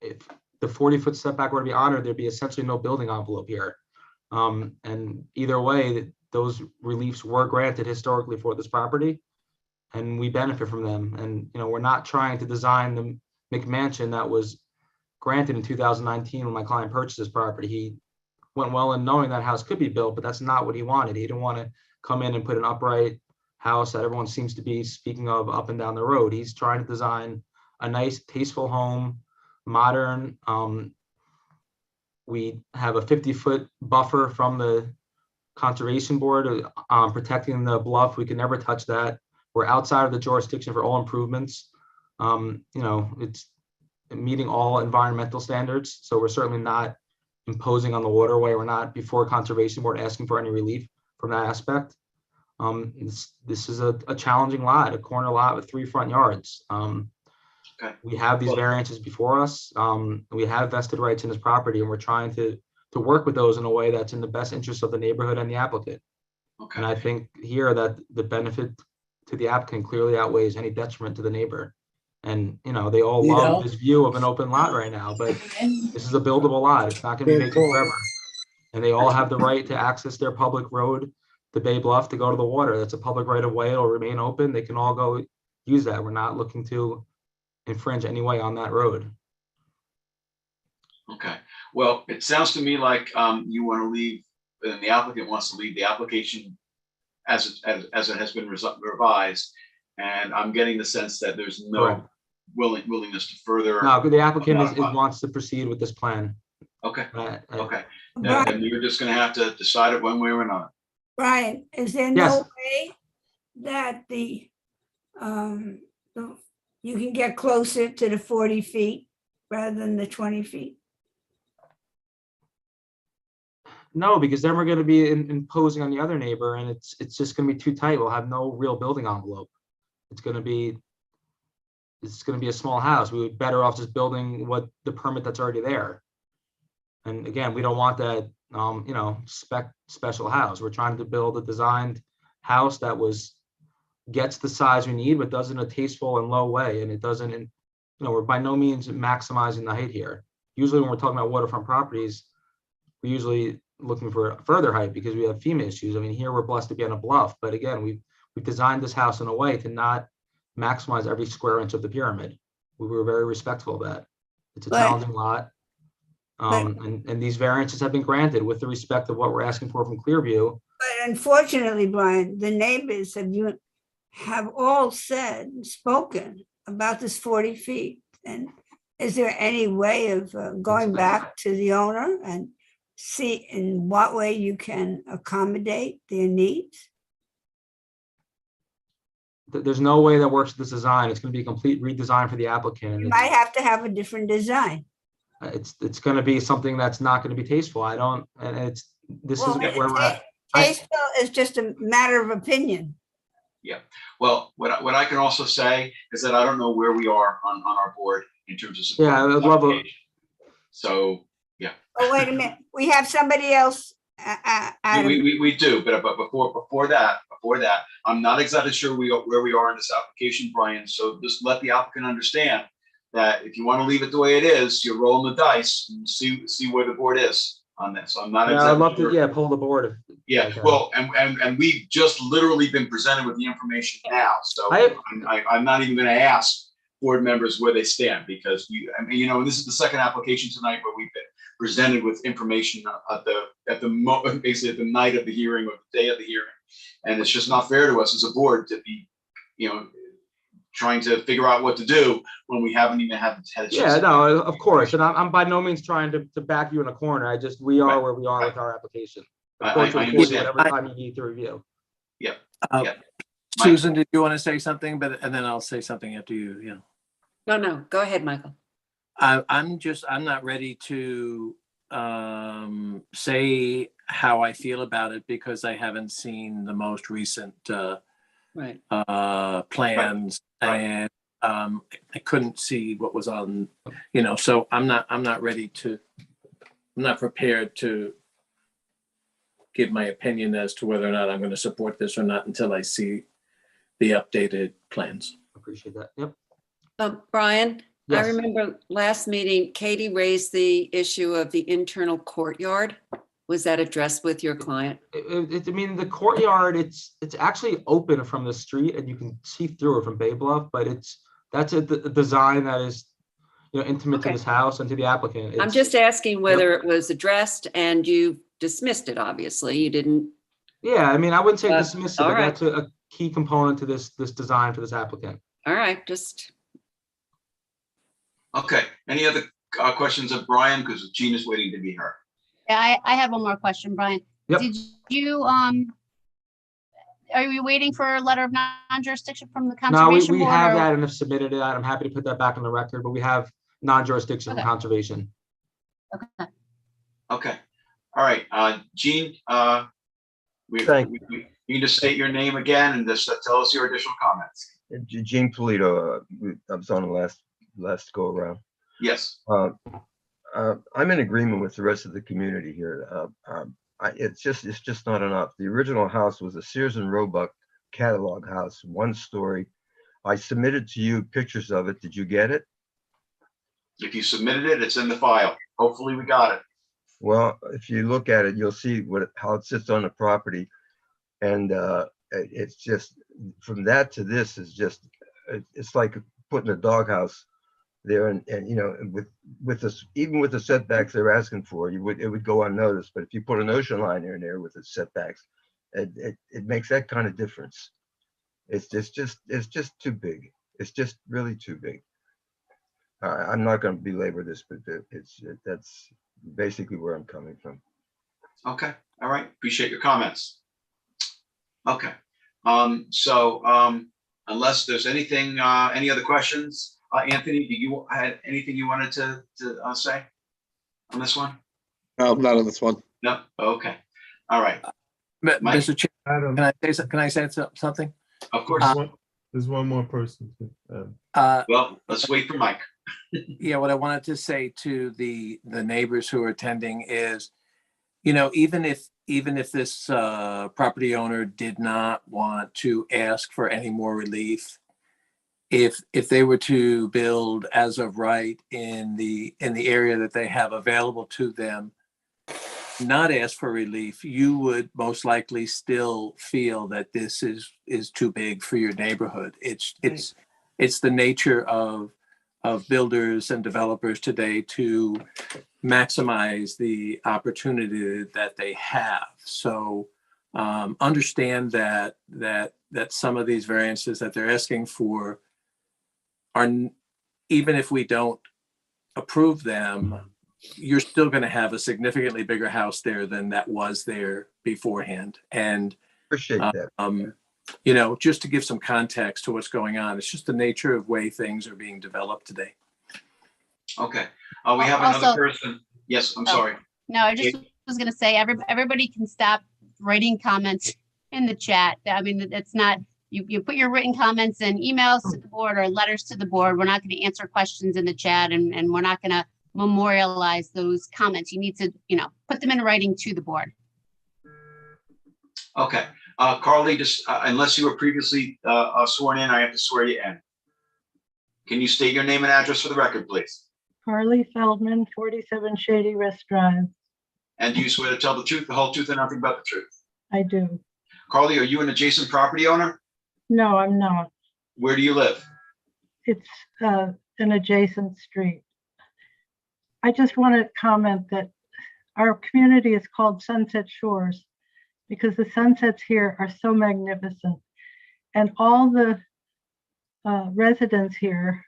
If the 40-foot setback were to be honored, there'd be essentially no building envelope here. And either way, those reliefs were granted historically for this property, and we benefit from them. And, we're not trying to design the McMansion that was granted in 2019 when my client purchased this property. He went well in knowing that house could be built, but that's not what he wanted. He didn't want to come in and put an upright house that everyone seems to be speaking of up and down the road. He's trying to design a nice, tasteful home, modern. We have a 50-foot buffer from the conservation board protecting the bluff. We can never touch that. We're outside of the jurisdiction for all improvements. It's meeting all environmental standards. So we're certainly not imposing on the waterway. We're not before conservation board asking for any relief from that aspect. This is a challenging lot, a corner lot with 3 front yards. Okay. We have these variances before us. We have vested rights in this property, and we're trying to work with those in a way that's in the best interest of the neighborhood and the applicant. Okay. And I think here that the benefit to the applicant clearly outweighs any detriment to the neighbor. And, they all love this view of an open lot right now, but this is a buildable lot. It's not going to be vacant forever. And they all have the right to access their public road to Bay Bluff to go to the water. That's a public right of way. It'll remain open. They can all go use that. We're not looking to infringe any way on that road. Okay. Well, it sounds to me like you want to leave, and the applicant wants to leave the application as it has been revised. And I'm getting the sense that there's no Correct. willingness to further. No, the applicant wants to proceed with this plan. Okay. Okay. Brian, And you're just going to have to decide it one way or another. Brian, is there Yes. no way that you can get closer to the 40 feet rather than the 20 feet? No, because then we're going to be imposing on the other neighbor, and it's just going to be too tight. We'll have no real building envelope. It's going to be a small house. We would better off just building what the permit that's already there. And again, we don't want that, special house. We're trying to build a designed house that gets the size we need, but does it in a tasteful and low way. And it doesn't, we're by no means maximizing the height here. Usually when we're talking about waterfront properties, we usually looking for further height because we have FEMA issues. I mean, here we're blessed to be on a bluff, but again, we've designed this house in a way to not maximize every square inch of the pyramid. We were very respectful of that. It's a But- challenging lot. And these variances have been granted with the respect of what we're asking for from Clearview. But unfortunately, Brian, the neighbors have all spoken about this 40 feet. And is there any way of going back to the owner and see in what way you can accommodate their needs? There's no way that works with this design. It's going to be a complete redesign for the applicant. You And might have to have a different design. it's going to be something that's not going to be tasteful. This is where we're at. Tasteful is just a matter of opinion. Yeah. Well, what I can also say is that I don't know where we are on our board in terms of support. Yeah, I'd love a. So, yeah. Oh, wait a minute. We have somebody else. Adam. We do, but before that, I'm not exactly sure where we are in this application, Brian. So just let the applicant understand that if you want to leave it the way it is, you're rolling the dice and see where the board is on this. I'm not Yeah, exactly I'd love sure. to. Pull the board. Yeah, Okay. well, and we've just literally been presented with the information now, so I'm not even going to ask board members where they stand because this is the second application tonight where we've been presented with information basically at the night of the hearing or the day of the hearing, and it's just not fair to us as a board to be, trying to figure out what to do when we haven't even had a chance. Yeah, no, of course, and I'm by no means trying to back you in a corner. We are where we are with our application. Of course, I we'll understand. whatever time you need to review. Yeah. Susan, did you want to say something? And then I'll say something after you. Yeah. No, go ahead, Michael. I'm not ready to say how I feel about it because I haven't seen the most recent Right. plans, and I couldn't see what was on, so I'm not ready to, I'm not prepared to give my opinion as to whether or not I'm going to support this or not until I see the updated plans. Appreciate that. Yep. Brian, Yes. I remember last meeting, Katie raised the issue of the internal courtyard. Was that addressed with your client? The courtyard, it's actually open from the street and you can see through it from Bay Bluff, but that's a design that is, intimate to this house and to the applicant. I'm just asking whether it was addressed and you dismissed it, obviously. You didn't. Yeah, I wouldn't say dismiss it, all but right. that's a key component to this design for this applicant. All right, just. Okay. Any other questions of Brian? Because Gene is waiting to be heard. Yeah, I have one more question, Brian. Yep. Did you, are you waiting for a letter of non-jurisdiction from the No, conservation we board? have or- that and have submitted it. I'm happy to put that back on the record, but we have non-jurisdiction from Okay. conservation. Okay. Okay. All right. Gene, you need to state your name again and just tell us your additional comments. Gene Polito, I was on the last go around. Yes. I'm in agreement with the rest of the community here. It's just not enough. The original house was a Sears and Roebuck catalog house, 1 story. I submitted to you pictures of it. Did you get it? If you submitted it, it's in the file. Hopefully we got it. Well, if you look at it, you'll see how it sits on the property. And it's just, from that to this is just, it's like putting a doghouse there and with this, even with the setbacks they're asking for, it would go unnoticed. But if you put an ocean liner in there with the setbacks, it makes that kind of difference. It's just too big. It's just really too big. I'm not going to belabor this, but that's basically where I'm coming from. Okay. All right. Appreciate your comments. Okay. Unless there's anything, any other questions, Anthony, do you had anything you wanted to say on this one? No, not on this one. No. Okay. All right. Mr. Chair, can I say something? Of course. There's one more person. Well, let's wait for Mike. Yeah, what I wanted to say to the neighbors who are attending is, even if this property owner did not want to ask for any more relief, if they were to build as of right in the area that they have available to them, not ask for relief, you would most likely still feel that this is too big for your neighborhood. It's the nature of builders and developers today to maximize the opportunity that they have. So understand that some of these variances that they're asking for are, even if we don't approve them, you're still going to have a significantly bigger house there than that was there beforehand. And Appreciate that. you know, just to give some context to what's going on, it's just the nature of way things are being developed today. Okay, we have Also- another person. Yes, I'm sorry. No, I just was gonna say, everybody can stop writing comments in the chat. I mean, it's not, you put your written comments in emails to the board or letters to the board. We're not gonna answer questions in the chat, and we're not gonna memorialize those comments. You need to, put them in writing to the board. Okay, Carly, just unless you were previously sworn in, I have to swear you in. Can you state your name and address for the record, please? Carly Feldman, 47 Shady Rest Drive. And do you swear to tell the truth, the whole truth, and nothing but the truth? I do. Carly, are you an adjacent property owner? No, I'm not. Where do you live? It's an adjacent street. I just want to comment that our community is called Sunset Shores because the sunsets here are so magnificent. And all the residents here,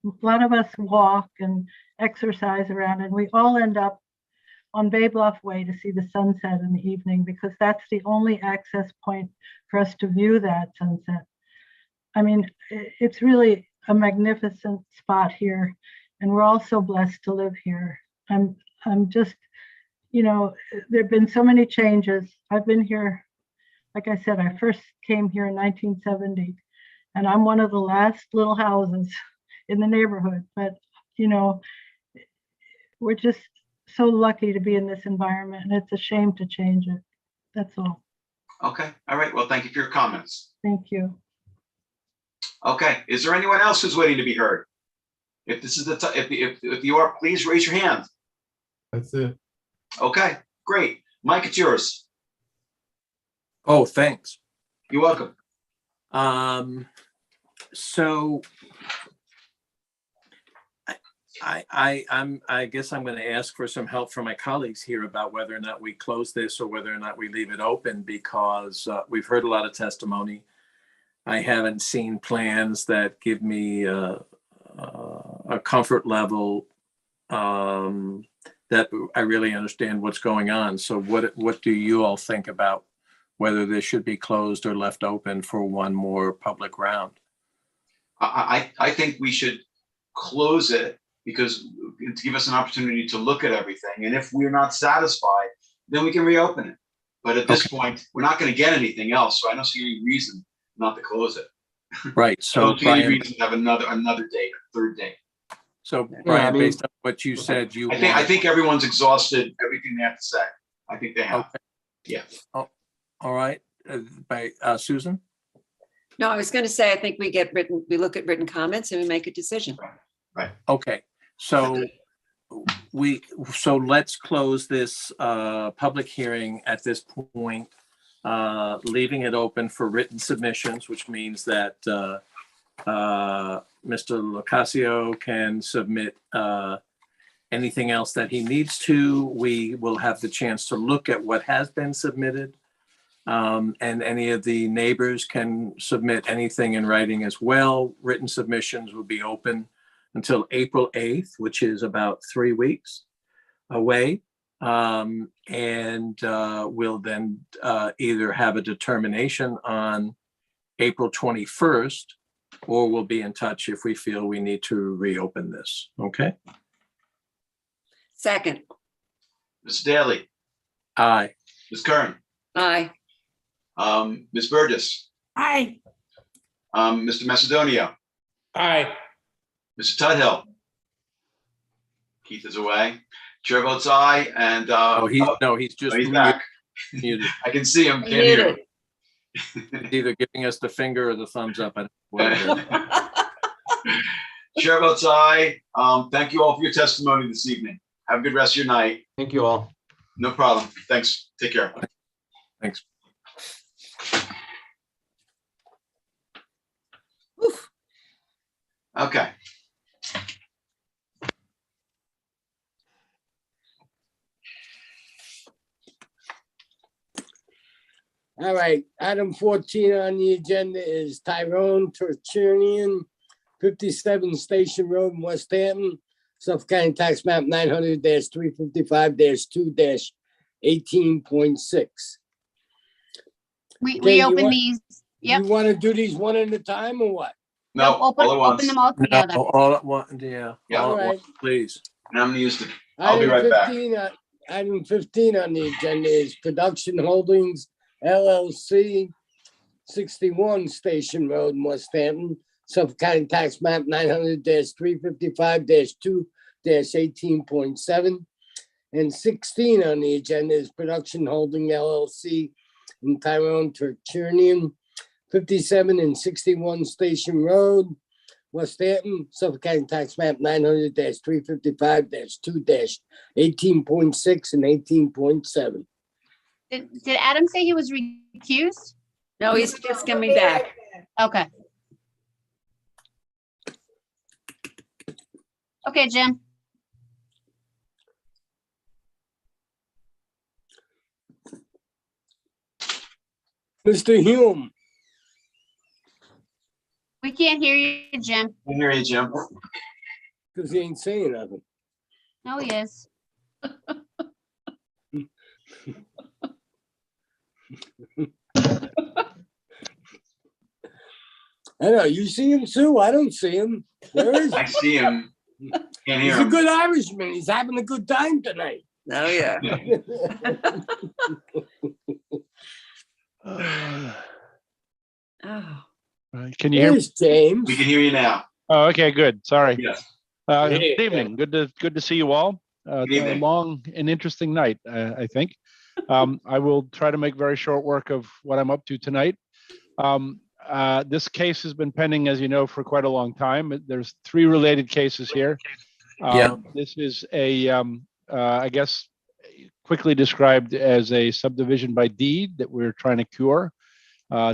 a lot of us walk and exercise around, and we all end up on Bay Bluff Way to see the sunset in the evening because that's the only access point for us to view that sunset. I mean, it's really a magnificent spot here, and we're all so blessed to live here. I'm just, there've been so many changes. I've been here, like I said, I first came here in 1970, and I'm one of the last little houses in the neighborhood. But, we're just so lucky to be in this environment, and it's a shame to change it. That's all. Okay, all right, well, thank you for your comments. Thank you. Okay, is there anyone else who's waiting to be heard? If this is if you are, please raise your hand. That's it. Okay, great. Mike, it's yours. Oh, thanks. You're welcome. So I guess I'm going to ask for some help from my colleagues here about whether or not we close this or whether or not we leave it open, because we've heard a lot of testimony. I haven't seen plans that give me a comfort level that I really understand what's going on. So what do you all think about whether this should be closed or left open for one more public round? I think we should close it because to give us an opportunity to look at everything. And if we're not satisfied, then we can reopen it. But at this point, we're not going to get anything else. So I don't see any reason not to close it. Right. So I don't see any reason to have another date, a third date. So Brian, based on what you said, I think everyone's exhausted everything they have to say. I think they have. Okay. Yeah. Oh, all right. By Susan? No, I was going to say, I think we look at written comments and we make a decision. Right. Okay. So let's close this public hearing at this point, leaving it open for written submissions, which means that Mr. Locascio can submit anything else that he needs to. We will have the chance to look at what has been submitted. And any of the neighbors can submit anything in writing as well. Written submissions will be open until April 8th, which is about 3 weeks away. And we'll then either have a determination on April 21st, or we'll be in touch if we feel we need to reopen this. Okay? Second. Ms. Daly. Aye. Ms. Kern. Aye. Ms. Burgess. Aye. Mr. Macedonia. Aye. Mr. Tudhill. Keith is away. Chair votes aye, and he's just he's back. muted. I can see him. Can't hear him. He's either giving us the finger or the thumbs up. I don't know. Chair votes aye. Thank you all for your testimony this evening. Have a good rest of your night. Thank you all. No problem. Thanks. Take care. Thanks. Okay. All right, item 14 on the agenda is Tyrone Tertullian, 57 Station Road, West Hampton, Suffolk County Tax Map 900-355-2-18.6. We Okay, you open want- these, You yep. want to do these one at a time or what? No, Open, all at once. open them all together. No, all at once, yeah. Yeah. All All at right. once, please. And I'm gonna use the, I'll be Item right back. 15, item 15 on the agenda is Production Holdings LLC, 61 Station Road, West Hampton, Suffolk County Tax Map 900-355-2-18.7. And 16 on the agenda is Production Holding LLC in Tyrone Tertullian, 57 and 61 Station Road, West Hampton, Suffolk County Tax Map 900-355-2-18.6 and 18.7. Did Adam say he was recused? No, he's just coming back. Okay. Okay, Jim. Mr. Hume, We can't hear you, Jim. I hear you, Jim. because he ain't saying nothing. No, he is. I know, you see him, Sue? I don't see him. Where is I he? see him. Can't He's hear a him. good Irishman. He's having a good time tonight. Oh, yeah. Oh, Can you hear me? Here's James. We can hear you now. Oh, okay, good. Sorry. Yes. Good evening. Good to see you all. Good A evening. long and interesting night, I think. I will try to make very short work of what I'm up to tonight. This case has been pending, as you know, for quite a long time. There's 3 related cases here. Yeah. This is I guess, quickly described as a subdivision by deed that we're trying to cure.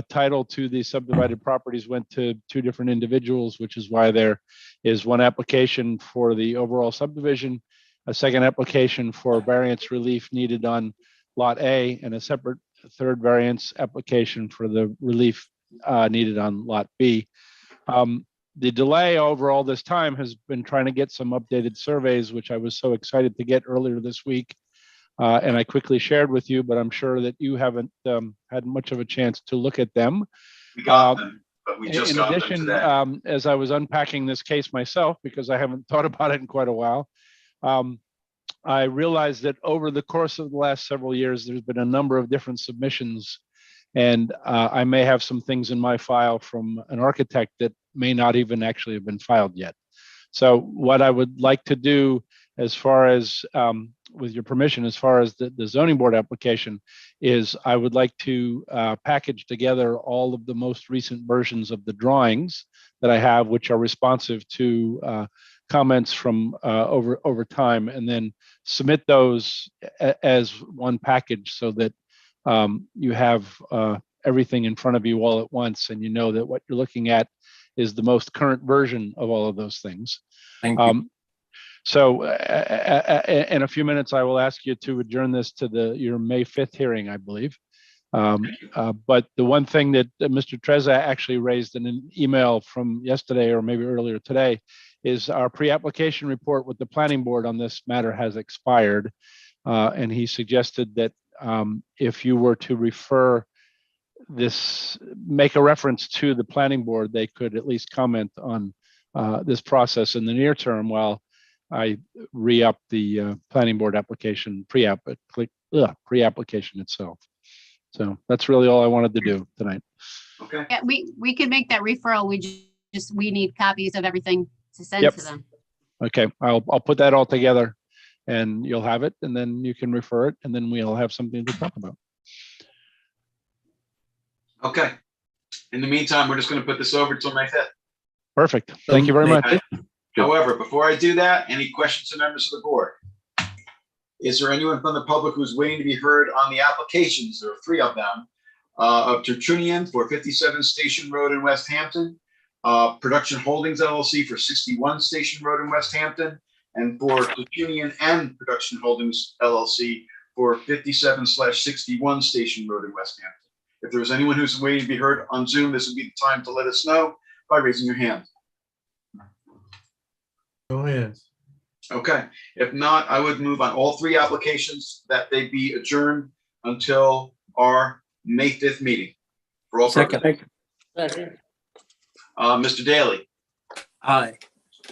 Title to the subdivided properties went to 2 different individuals, which is why there is one application for the overall subdivision, a second application for variance relief needed on Lot A, and a separate 3rd variance application for the relief needed on Lot B. The delay over all this time has been trying to get some updated surveys, which I was so excited to get earlier this week. And I quickly shared with you, but I'm sure that you haven't had much of a chance to look at them. We got them, but we just In got them addition, today. as I was unpacking this case myself, because I haven't thought about it in quite a while, I realized that over the course of the last several years, there's been a number of different submissions, and I may have some things in my file from an architect that may not even actually have been filed yet. So what I would like to do, as far as, with your permission, as far as the zoning board application, is I would like to package together all of the most recent versions of the drawings that I have, which are responsive to comments from over time, and then submit those as one package so that you have everything in front of you all at once, and you know that what you're looking at is the most current version of all of those things. Thank you. So in a few minutes, I will ask you to adjourn this to your May 5th hearing, I believe. But the one thing that Mr. Trezza actually raised in an email from yesterday, or maybe earlier today, is our pre-application report with the planning board on this matter has expired. And he suggested that if you were to refer this, make a reference to the planning board, they could at least comment on this process in the near term while I re-up the planning board application, pre-application itself. So that's really all I wanted to do tonight. Okay. Yeah, we could make that referral. We need copies of everything to send Yep. to them. Okay, I'll put that all together and you'll have it, and then you can refer it, and then we'll have something to talk about. Okay. In the meantime, we're just going to put this over till May 5th. Perfect. Thank you very much. However, before I do that, any questions from members of the board? Is there anyone from the public who's waiting to be heard on the applications? There are 3 of them. Of Tertunian for 57 Station Road in West Hampton, Production Holdings LLC for 61 Station Road in West Hampton, and for Tertunian and Production Holdings LLC for 57/61 Station Road in West Hampton. If there's anyone who's waiting to be heard on Zoom, this would be the time to let us know by raising your hand. No hands. Okay, if not, I would move on all 3 applications that they be adjourned until our May 5th meeting. For all purposes. Mr. Daly, Aye.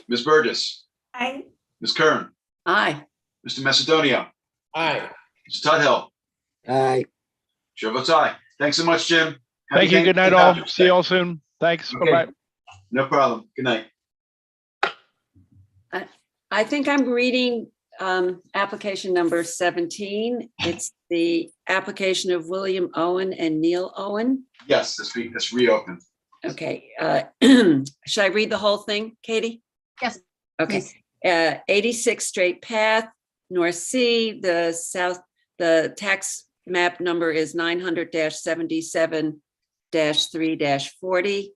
Ms. Burgess, I, Ms. Kern, Aye. Mr. Macedonia, Aye. Mr. Tudhill, Aye. chair votes aye. Thanks so much, Jim. Thank you. Good night, all. See you all soon. Thanks. Okay. Bye-bye. No problem. Good night. I think I'm reading application number 17. It's the application of William Owen and Neil Owen. Yes, this reopened. Okay, should I read the whole thing, Katie? Yes. Okay, please. 86 Straight Path, North Sea, the tax map number is 900-77-3-40.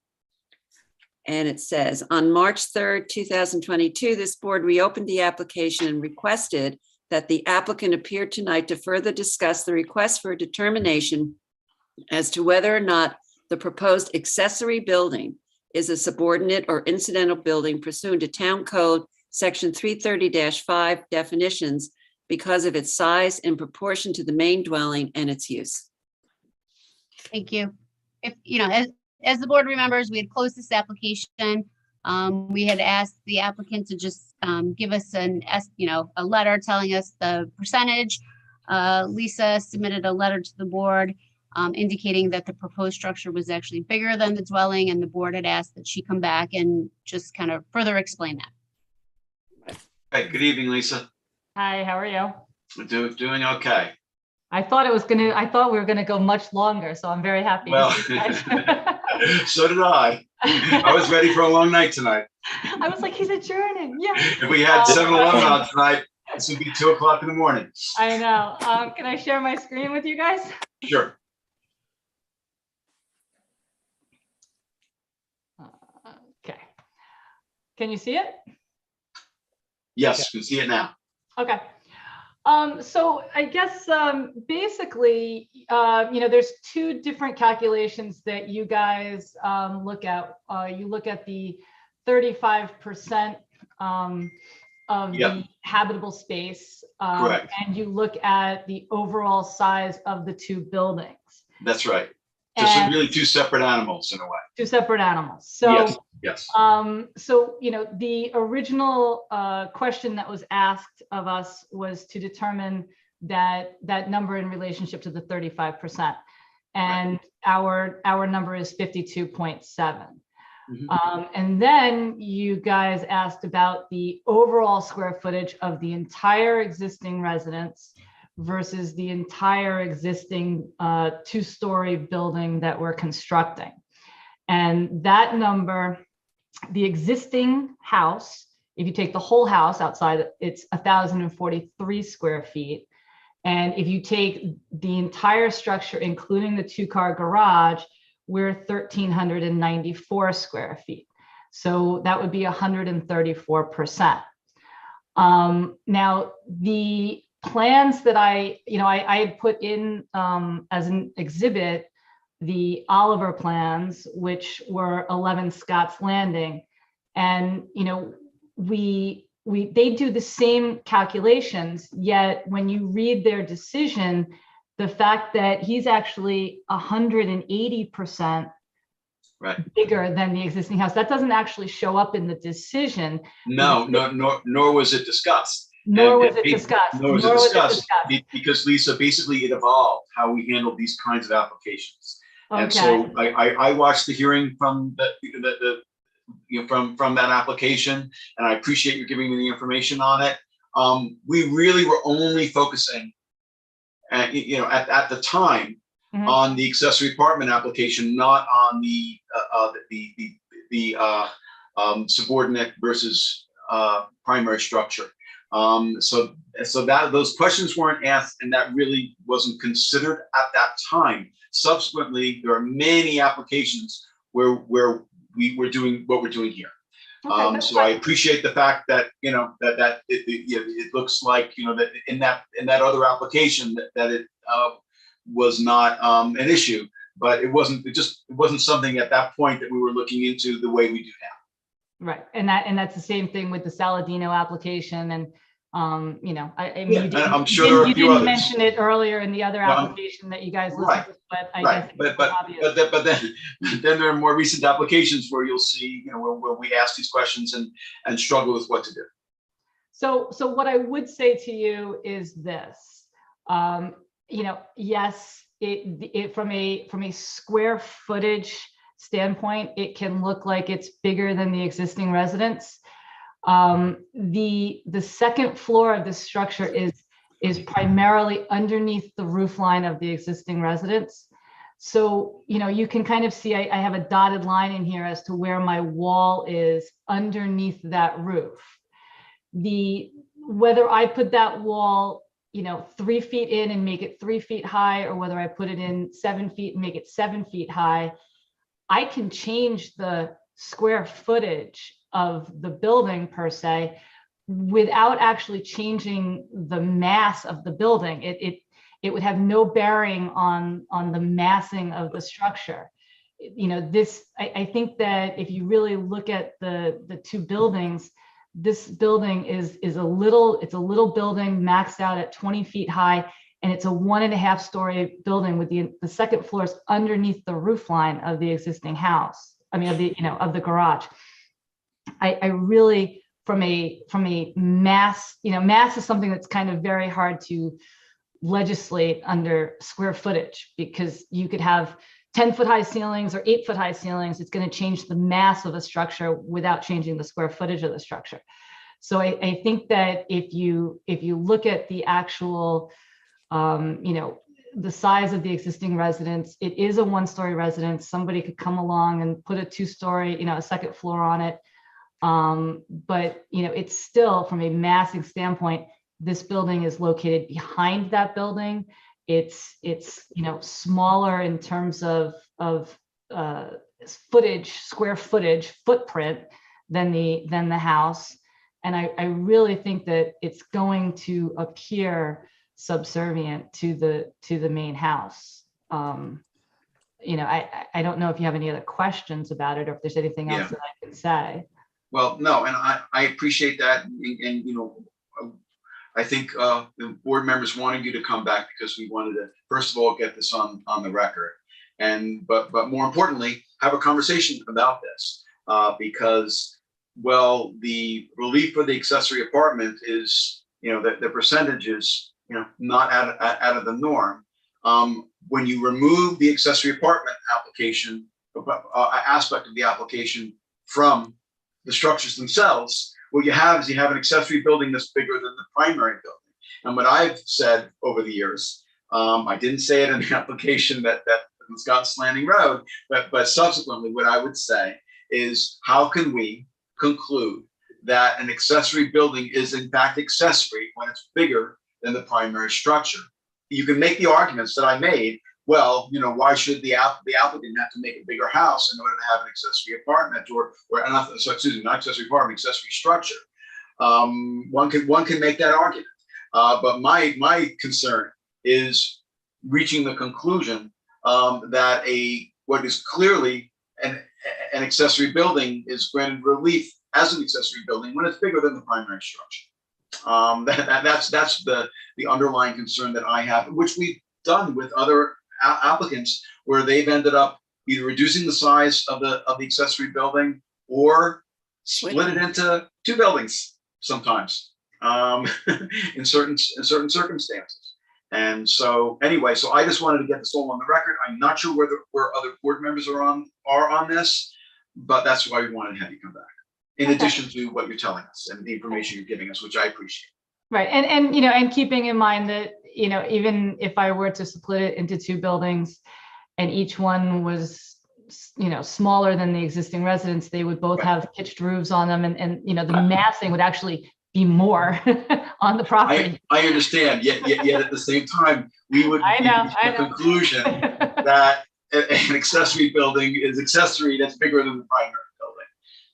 And it says, on March 3rd, 2022, this board reopened the application and requested that the applicant appear tonight to further discuss the request for a determination as to whether or not the proposed accessory building is a subordinate or incidental building pursuant to Town Code Section 330-5 definitions because of its size in proportion to the main dwelling and its use. Thank you. If, as the board remembers, we had closed this application. We had asked the applicant to just give us a letter telling us the percentage. Lisa submitted a letter to the board indicating that the proposed structure was actually bigger than the dwelling, and the board had asked that she come back and just kind of further explain that. Hey, good evening, Lisa. Hi, how are you? We're doing okay. I thought we were gonna go much longer, so I'm very happy. Well, so did I. I was ready for a long night tonight. I was like, he's adjourning. Yeah. If we had 7-Eleven on tonight, this would be 2 o'clock in the morning. I know. Can I share my screen with you guys? Sure. Okay. Can you see it? Yes, you can see it now. Okay. So I guess basically, there's 2 different calculations that you guys look at. You look at the 35% of the habitable space, Correct. and you look at the overall size of the 2 buildings. That's right. Just really 2 separate animals in a way. 2 separate animals. So yes. So, the original question that was asked of us was to determine that number in relationship to the 35%. And our number is 52.7. And then you guys asked about the overall square footage of the entire existing residence versus the entire existing 2-story building that we're constructing. And that number, the existing house, if you take the whole house outside, it's 1,043 square feet. And if you take the entire structure, including the 2-car garage, we're 1,394 square feet. So that would be 134%. Now, the plans that I had put in as an exhibit, the Oliver plans, which were 11 Scott's Landing. And, they do the same calculations, yet when you read their decision, the fact that he's actually 180% bigger than the existing house, that doesn't actually show up in the decision. No, nor was it discussed. Nor was it discussed. Because Lisa, basically it evolved how we handled these kinds of applications. And so I watched the hearing from from that application, and I appreciate you giving me the information on it. We really were only focusing, at the time, on the accessory apartment application, not on the subordinate versus primary structure. So that those questions weren't asked, and that really wasn't considered at that time. Subsequently, there are many applications where we were doing what we're doing here. So I appreciate the fact that, you know, that it looks like, you know, that in that other application that it was not an issue, but it wasn't something at that point that we were looking into the way we do now. Right, and that's the same thing with the Saladino application, and you know, I mean, I'm sure there are a few others. mention it earlier in the other application that you guys listed, but I guess but then there are more recent applications where you'll see, you know, where we ask these questions and struggle with what to do. So what I would say to you is this, you know, yes, it from a square footage standpoint, it can look like it's bigger than the existing residence. The second floor of this structure is primarily underneath the roof line of the existing residence. So, you know, you can kind of see I have a dotted line in here as to where my wall is underneath that roof. Whether I put that wall, you know, 3 feet in and make it 3 feet high, or whether I put it in 7 feet and make it 7 feet high, I can change the square footage of the building per se without actually changing the mass of the building. It would have no bearing on the massing of the structure. You know, I think that if you really look at the two buildings, this building is a little building maxed out at 20 feet high, and it's a 1.5 story building with the second floor is underneath the roof line of the existing house. I mean, of the garage. I really, from a mass, you know, mass is something that's kind of very hard to legislate under square footage, because you could have 10-foot high ceilings or 8-foot high ceilings. It's going to change the mass of a structure without changing the square footage of the structure. So I think that if you look at the actual, you know, the size of the existing residence, it is a 1-story residence. Somebody could come along and put a 2-story, you know, a second floor on it. But, you know, it's still, from a massing standpoint, this building is located behind that building. It's you know, smaller in terms of footage, square footage, footprint than the house. And I really think that it's going to appear subservient to the main house. You know, I don't know if you have any other questions about it, or if there's anything else that I can say. Well, no, and I appreciate that, and you know, I think the board members wanted you to come back because we wanted to, first of all, get this on the record, but more importantly, have a conversation about this, because, well, the relief for the accessory apartment is, you know, the percentage is, you know, not out of the norm. When you remove the accessory apartment application, aspect of the application from the structures themselves, what you have is you have an accessory building that's bigger than the primary building. And what I've said over the years, I didn't say it in the application that was got Slanting Road, but subsequently what I would say is, how can we conclude that an accessory building is in fact accessory when it's bigger than the primary structure? You can make the arguments that I made. Well, you know, why should the applicant have to make a bigger house in order to have an accessory apartment, or not accessory apartment, accessory structure? One can make that argument, but my concern is reaching the conclusion that what is clearly an accessory building is granted relief as an accessory building when it's bigger than the primary structure. That's the underlying concern that I have, which we've done with other applicants, where they've ended up either reducing the size of the accessory building or split it into 2 buildings sometimes, in certain circumstances. And so anyway, so I just wanted to get this all on the record. I'm not sure where other board members are on this, but that's why we wanted to have you come back, in addition to what you're telling us and the information you're giving us, which I appreciate. Right, and you know, and keeping in mind that, you know, even if I were to split it into 2 buildings and each one was, you know, smaller than the existing residence, they would both have pitched roofs on them, and you know, the massing would actually be more on the property. I understand, yet at the same time, we would I know, reach I the know. conclusion that an accessory building is accessory that's bigger than the primary building.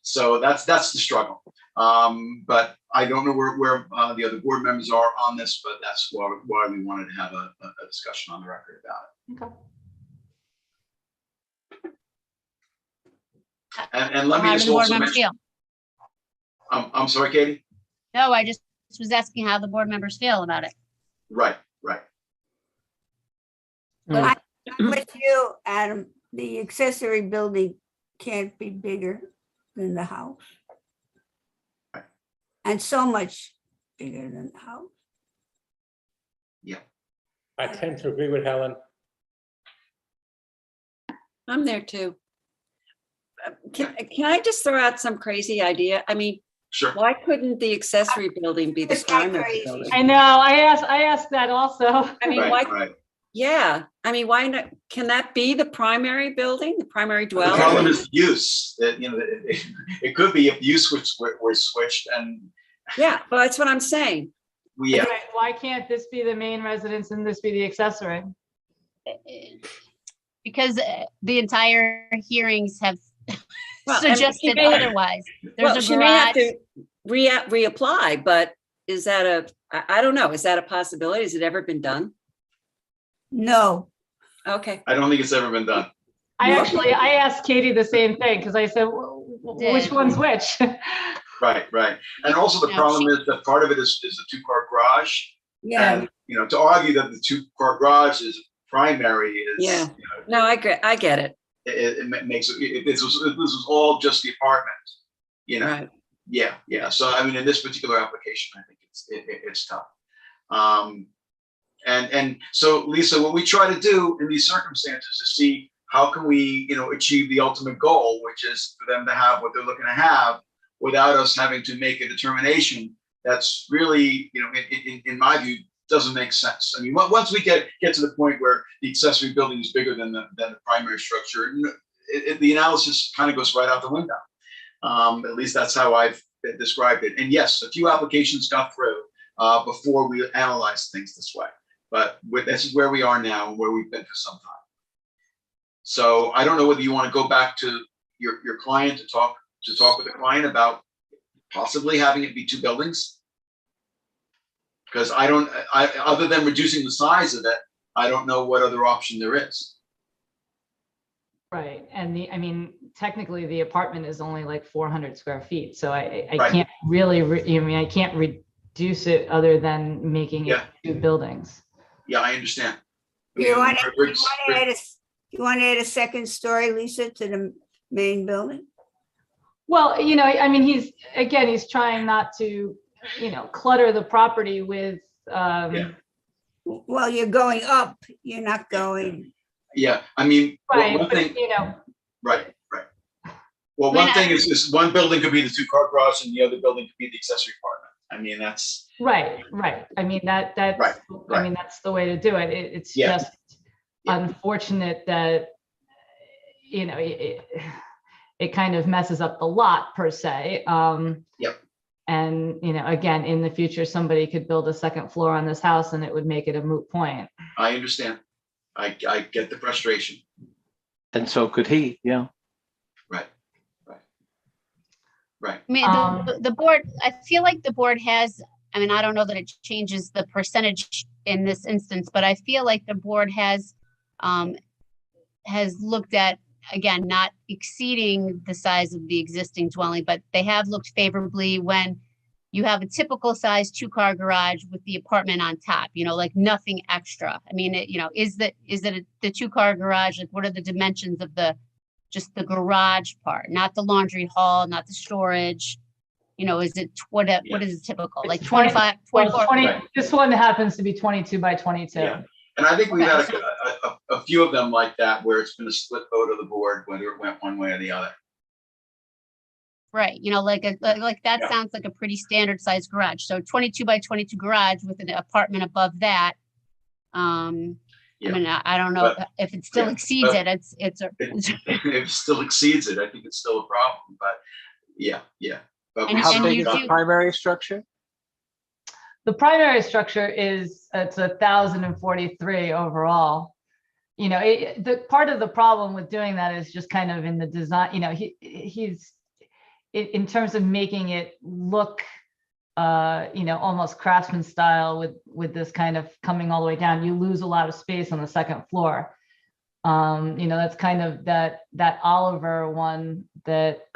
So that's the struggle. But I don't know where the other board members are on this, but that's why we wanted to have a discussion on the record about it. Okay. And let me How do just the board also members mention, feel? I'm sorry, Katie? No, I just was asking how the board members feel about it. Right. I'm with you, Adam. The accessory building can't be bigger than the house. And so much bigger than the house. I tend to agree with Helen. I'm there too. Can I just throw out some crazy idea? I mean, sure. Why couldn't the accessory building be the It's not primary crazy. building? I know, I asked that also. I mean, Right, why? Yeah, I mean, why not? Can that be the primary building, the primary The dwelling? problem is use, that, it could be if use were switched and. Yeah, but that's what I'm saying. Yeah. Right, why can't this be the main residence and this be the accessory? Because the entire hearings have Well, and she suggested may have- otherwise. Well, There's a she may have garage. to reapply, but is that I don't know, is that a possibility? Has it ever been done? No. Okay. I don't think it's ever been done. I asked Katie the same thing, because I said, which one's which? Right. And also the No, problem is that part of it is a two-car garage. Yeah. And, to argue that the two-car garage is primary is. Yeah. No, I get it. It makes it, this was all just the apartment, Right. Yeah. So, I mean, in this particular application, I think it's tough. And so, Lisa, what we try to do in these circumstances is see how can we, achieve the ultimate goal, which is for them to have what they're looking to have without us having to make a determination that's really, in my view, doesn't make sense. I mean, once we get to the point where the accessory building is bigger than the primary structure, the analysis kind of goes right out the window. At least that's how I've described it. And yes, a few applications got through before we analyzed things this way. But this is where we are now and where we've been for some time. So I don't know whether you want to go back to your client to talk with the client about possibly having it be two buildings. Because other than reducing the size of it, I don't know what other option there is. Right, and I mean, technically the apartment is only like 400 square feet, so I Right. can't really, I can't reduce it other than making it two buildings. Yeah, I understand. You want to add a second story, Lisa, to the main building? Well, I mean, he's trying not to, clutter the property with, Well, you're going up, you're not going. Yeah, I mean, right, one but, thing. Right. Well, one thing is one building could be the two-car garage and the other building could be the accessory apartment. I mean, that's. Right. I mean, that's, I mean, that's the way to do it. It's just unfortunate that, it kind of messes up the lot per se. And, again, in the future, somebody could build a second floor on this house and it would make it a moot point. I understand. I get the frustration. And so could he, yeah. Right. I mean, the board, I feel like the board has, I mean, I don't know that it changes the percentage in this instance, but I feel like the board has looked at, again, not exceeding the size of the existing dwelling, but they have looked favorably when you have a typical size two-car garage with the apartment on top, like nothing extra. I mean, is it the two-car garage? Like, what are the dimensions of just the garage part, not the laundry hall, not the storage? Is it, what is it typical? Like 25, 24? 20, this one happens to be 22 by 22. Yeah. And I think we've had a few of them like that where it's been a split vote of the board, whether it went one way or the other. Right, like that sounds like a pretty standard size garage. So 22 by 22 garage with an apartment above that. I mean, I don't know if it still exceeds it. If it still exceeds it, I think it's still a problem. But yeah. But And how you big is the do- primary structure? the primary structure is, it's 1,043 overall. You know, the part of the problem with doing that is just kind of in the design, you know, he's in terms of making it look, you know, almost craftsman style with this kind of coming all the way down. You lose a lot of space on the second floor. You know, that's kind of that Oliver one that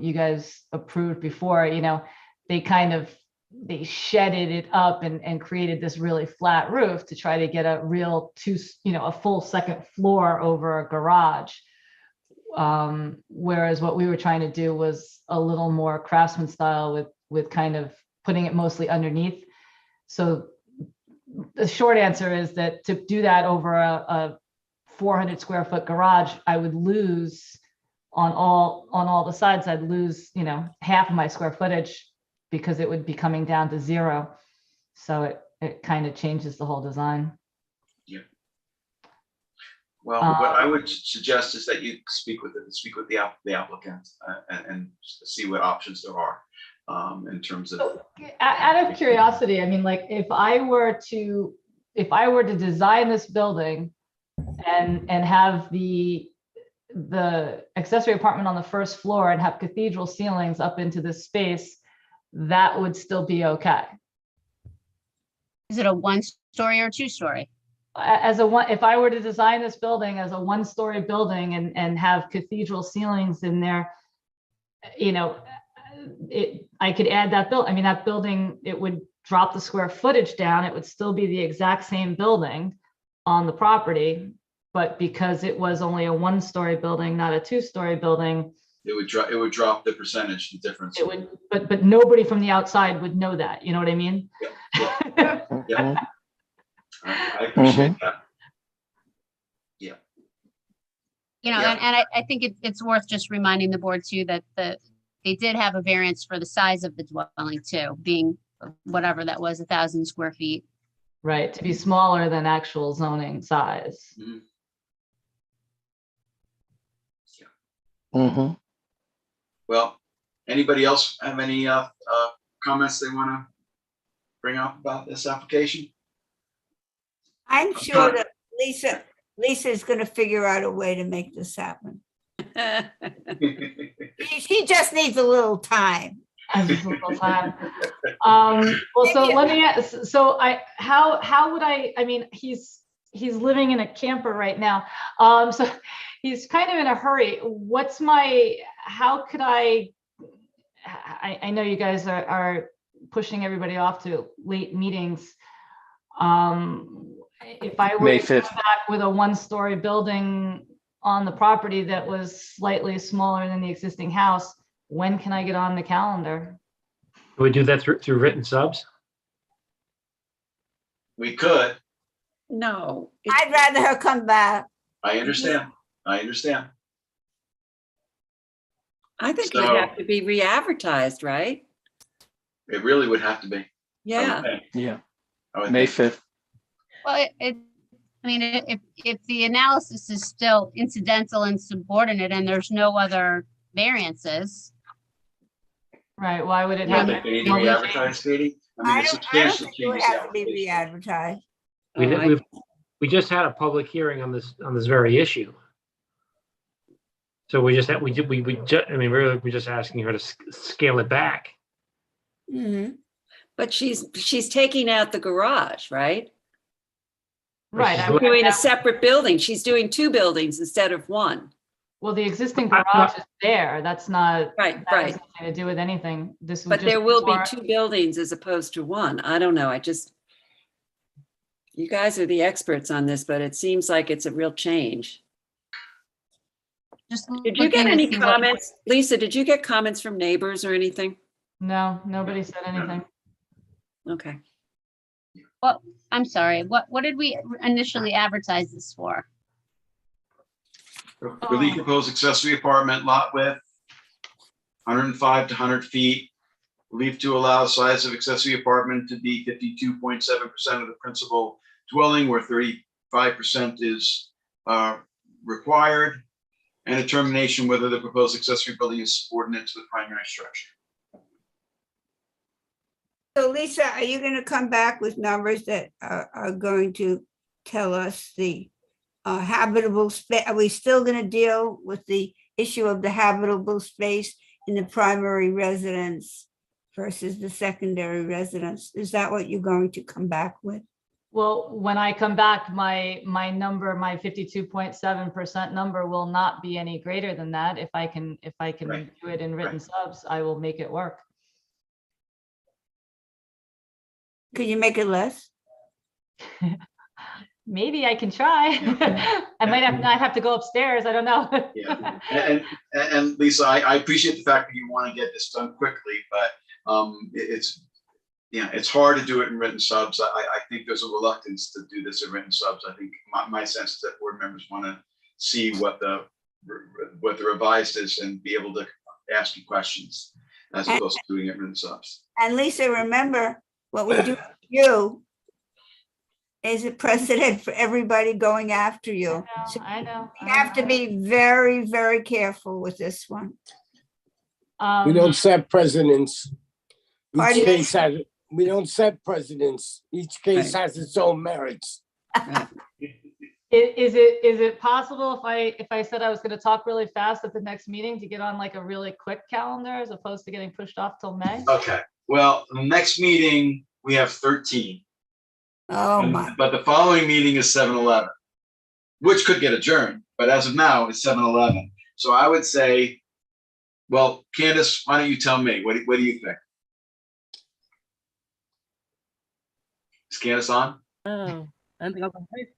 you guys approved before, you know, they shedded it up and created this really flat roof to try to get a real a full second floor over a garage. Whereas what we were trying to do was a little more craftsman style with kind of putting it mostly underneath. So the short answer is that to do that over a 400 square foot garage, I would lose on all the sides. I'd lose, you know, half of my square footage because it would be coming down to 0. So it kind of changes the whole design. Yeah. Well, what I would suggest is that you speak with the applicant and see what options there are in terms of. So, out of curiosity, I mean, like if I were to design this building and have the accessory apartment on the first floor and have cathedral ceilings up into this space, that would still be okay. Is it a 1-story or 2-story? If I were to design this building as a 1-story building and have cathedral ceilings in there, you know, I could add that building. I mean, that building, it would drop the square footage down. It would still be the exact same building on the property, but because it was only a 1-story building, not a 2-story building, it would drop the percentage, the difference. It would, but nobody from the outside would know that. You know what I mean? Yeah. I appreciate that. Yeah. You know, Yeah. and I think it's worth just reminding the board too that they did have a variance for the size of the dwelling too, being whatever that was, 1,000 square feet. Right, to be smaller than actual zoning size. Mm-hmm. Mm-hmm. Well, anybody else have any comments they want to bring up about this application? I'm sure that Lisa is going to figure out a way to make this happen. She just needs a little time. Well, so let me ask, so how would I mean, he's living in a camper right now. So he's kind of in a hurry. How could I know you guys are pushing everybody off to late meetings. If I were May to come 5th. back with a 1-story building on the property that was slightly smaller than the existing house, when can I get on the calendar? Can we do that through written subs? We could. No. I'd rather her come back. I understand. I think it would have to be re-advertised, right? It really would have to be. Yeah. Yeah. I May think. 5th. Well, I mean, if the analysis is still incidental and subordinate and there's no other variances. Right, why would it Yeah, have? but they need to re-advertise, Katie. I mean, it I don't substantially think it would changes the have to be application. re-advertised. We just had a public hearing on this very issue. So we're just asking her to scale it back. Mm-hmm. But she's taking out the garage, right? Right. She's doing a separate building. She's doing 2 buildings instead of 1. Well, the existing garage is there. That's not, Right. that has nothing to do with anything. This was But just there will be more- 2 buildings as opposed to 1. I don't know. You guys are the experts on this, but it seems like it's a real change. Just Did you get any comments? Lisa, did you get comments from neighbors or anything? No, nobody said anything. Okay. Well, I'm sorry, what did we initially advertise this for? Relief proposed accessory apartment lot width, 105 to 100 feet. Relief to allow size of accessory apartment to be 52.7% of the principal dwelling, where 35% is required, and determination whether the proposed accessory building is subordinate to the primary structure. So Lisa, are you going to come back with numbers that are going to tell us the habitable space? Are we still going to deal with the issue of the habitable space in the primary residence versus the secondary residence? Is that what you're going to come back with? Well, when I come back, my number, my 52.7% number will not be any greater than that. If I can Right. do it in written Right. subs, I will make it work. Could you make it less? Maybe I can try. I might not have to go upstairs. I don't know. Yeah, and Lisa, I appreciate the fact that you want to get this done quickly, but it's hard to do it in written subs. I think there's a reluctance to do this in written subs. I think my sense is that board members want to see what the revised is and be able to ask you questions as opposed to doing it in written subs. And Lisa, remember, what we do with you is a precedent for everybody going after you. So I know. you have to be very, very careful with this one. We don't set precedents. Pardon Each me? case has, we don't set precedents. Each case Right. has its own merits. Is it possible if I said I was going to talk really fast at the next meeting to get on like a really quick calendar as opposed to getting pushed off till May? Okay, well, the next meeting, we have 13. Oh, my. But the following meeting is 7/11, which could get adjourned, but as of now, it's 7/11. So I would say, well, Candace, why don't you tell me, what do you think? Is Candace on? Oh, I think I'm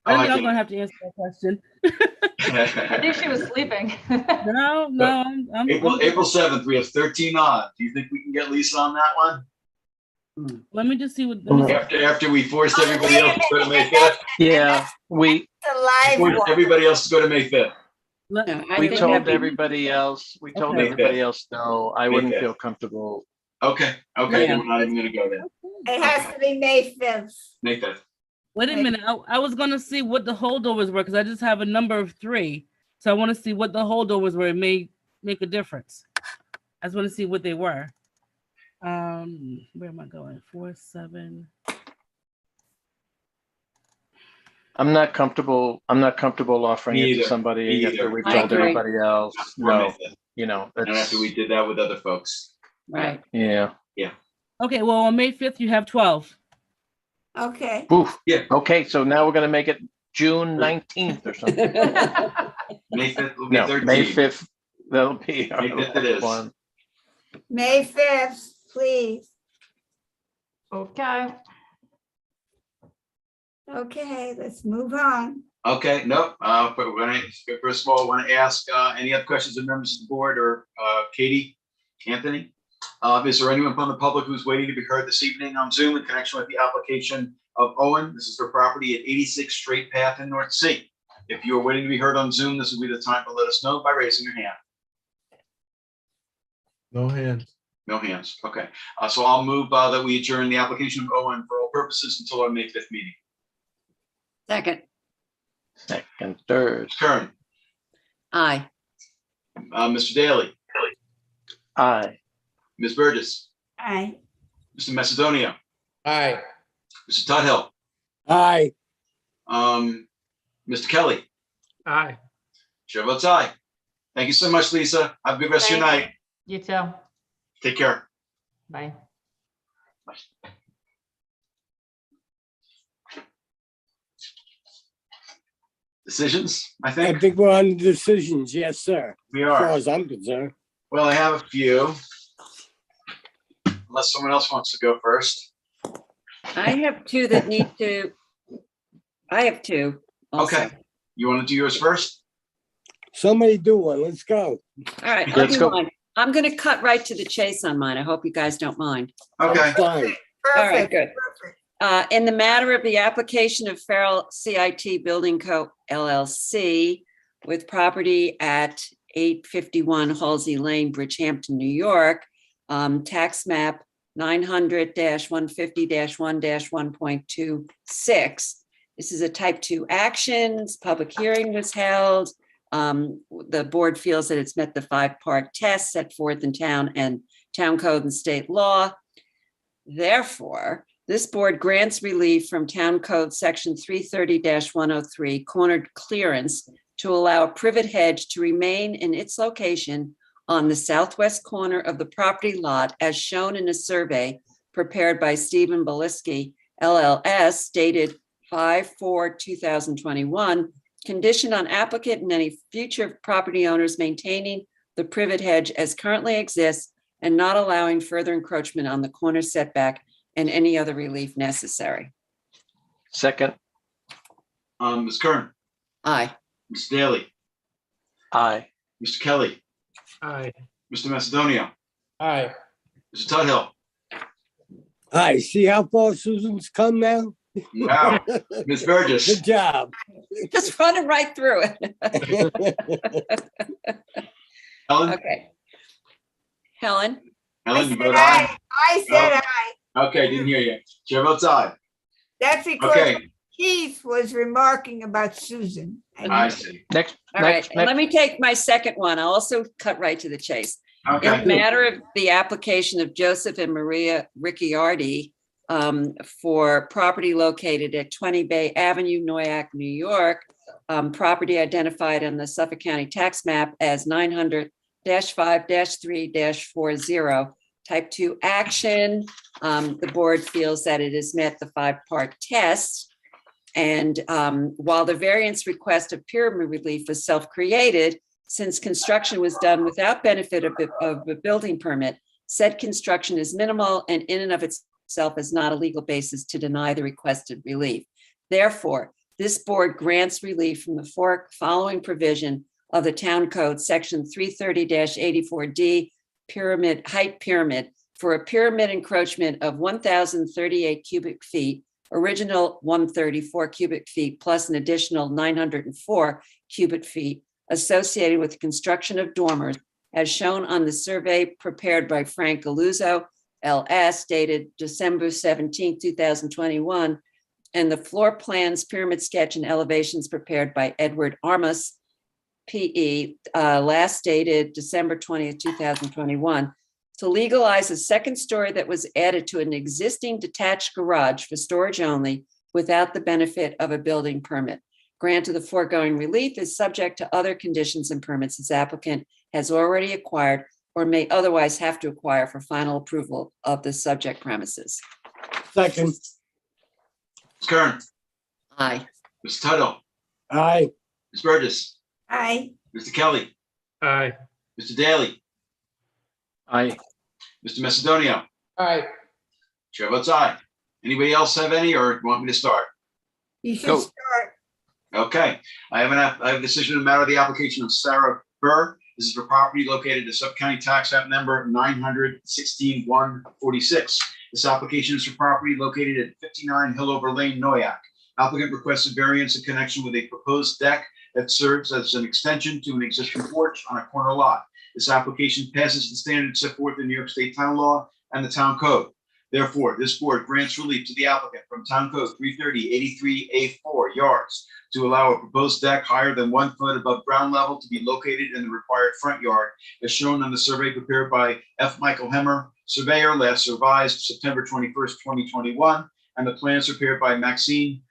I like gonna have to answer that question. I think she was sleeping. No, I'm April 7th, we have 13 on. Do you think we can get Lisa on that one? Let me just see what. After we forced everybody else to go to May 5th? Yeah, we Forced everybody else to go to May 5th. we told everybody else, Okay. no, I May wouldn't 5th. feel comfortable. Okay, then we're not even gonna go there. It has to be May 5th. May 5th. Wait a minute. I was gonna see what the holdovers were because I just have a number of 3, so I want to see what the holdovers were. It may make a difference. I just want to see what they were. Where am I going? 4, 7. I'm not comfortable offering Me it either. to somebody Me after either. we've I told agree. everybody else, Before May no, 5th. you know, And after we did that with other folks. Right. yeah. Okay, well on May 5th you have 12. Okay. Oof. Yeah. Okay, so now we're gonna make it June 19th or something. May 5th will be No, 13. May 5th, that'll be our May 5th it is. one. May 5th, please. Okay. Okay, let's move on. Okay, no, but first of all, I want to ask any other questions of members of the board or Katie, Anthony? Is there anyone from the public who's waiting to be heard this evening on Zoom in connection with the application of Owen? This is for property at 86 Straight Path in North Sea. If you are waiting to be heard on Zoom, this will be the time to let us know by raising your hand. No hands. No hands. Okay, so I'll move that we adjourn the application of Owen for all purposes until our May 5th meeting. Second, Second, third, Kern, aye. Mr. Daly, aye. Ms. Burgess, Aye. Mr. Macedonia, Aye. Mr. Tudhill, Aye. Mr. Kelly. Aye. Chair votes aye. Thank you so much, Lisa. Have a good rest of your Thank night. You too. Take care. Bye. Decisions, I I think think we're on the decisions. Yes, sir. we As far are. as I'm concerned. Well, I have a few. Unless someone else wants to go first. I have 2 that need to, I have 2. also. Okay. You want to do yours first? Somebody do one. Let's go. All right, I'll Let's do go. mine. I'm going to cut right to the chase on mine. I hope you guys don't mind. Okay. Fine. All right, Perfect. good. In the matter of the application of Farrell CIT Building Co. LLC with property at 851 Halsey Lane, Bridgehampton, New York, tax map 900-150-1-1.26. This is a type 2 actions. Public hearing was held. The board feels that it's met the 5-part test set forth in town and town code and state law. Therefore, this board grants relief from Town Code Section 330-103, cornered clearance, to allow a privet hedge to remain in its location on the southwest corner of the property lot as shown in a survey prepared by Stephen Beliski, LLS, dated 5/4/2021, conditioned on applicant and any future property owners maintaining the privet hedge as currently exists and not allowing further encroachment on the corner setback and any other relief necessary. Second. Ms. Kern, Aye. Mr. Daly, Aye. Mr. Kelly, Aye. Mr. Macedonia, Aye. Mr. Tudhill. Hi, see how far Susan's come now? Wow. Ms. Burgess. Good job. Just running right through it. Helen? Okay. Helen? Helen, you vote aye? I said aye. Okay, didn't hear you. Chair votes aye. That's because Okay, Keith was remarking about Susan. and I see. Next, All right, next, and let next. me take my second one. I'll also cut right to the chase. In Okay, the matter of the application of Joseph and Maria Ricciardi for property located at 20 Bay Avenue, Noyak, New York, property identified on the Suffolk County tax map as 900-5-3-40, type 2 action. The board feels that it has met the 5-part test. And while the variance request of pyramid relief was self-created, since construction was done without benefit of a building permit, said construction is minimal and in and of itself is not a legal basis to deny the requested relief. Therefore, this board grants relief from the following provision of the Town Code, Section 330-84D, pyramid, height pyramid, for a pyramid encroachment of 1,038 cubic feet, original 134 cubic feet, plus an additional 904 cubic feet associated with the construction of dormers, as shown on the survey prepared by Frank Galuzzo, LS, dated December 17, 2021, and the floor plans, pyramid sketch, and elevations prepared by Edward Armas, PE, last dated December 20th, 2021, to legalize a second story that was added to an existing detached garage for storage only without the benefit of a building permit. Grant of the foregoing relief is subject to other conditions and permits as applicant has already acquired or may otherwise have to acquire for final approval of the subject premises. Second. Ms. Kern, Aye. Mr. Tuttle, Aye. Ms. Burgess, Aye. Mr. Kelly, Aye. Mr. Daly, Aye. Mr. Macedonia. Aye. Chair votes aye. Anybody else have any, or you want me to start? You should Go. start. Okay, I have a decision in the matter of the application of Sarah Burr. This is for property located at Suffolk County Tax Map number 916-146. This application is for property located at 59 Hillover Lane, Noyak. Applicant requested variance in connection with a proposed deck that serves as an extension to an existing porch on a corner lot. This application passes the standards set forth in New York State Town Law and the Town Code. Therefore, this board grants relief to the applicant from Town Code 330-83A4 yards to allow a proposed deck higher than 1 foot above ground level to be located in the required front yard, as shown on the survey prepared by F. Michael Hemmer, surveyor, last revised September 21st, 2021, and the plans prepared by Maxine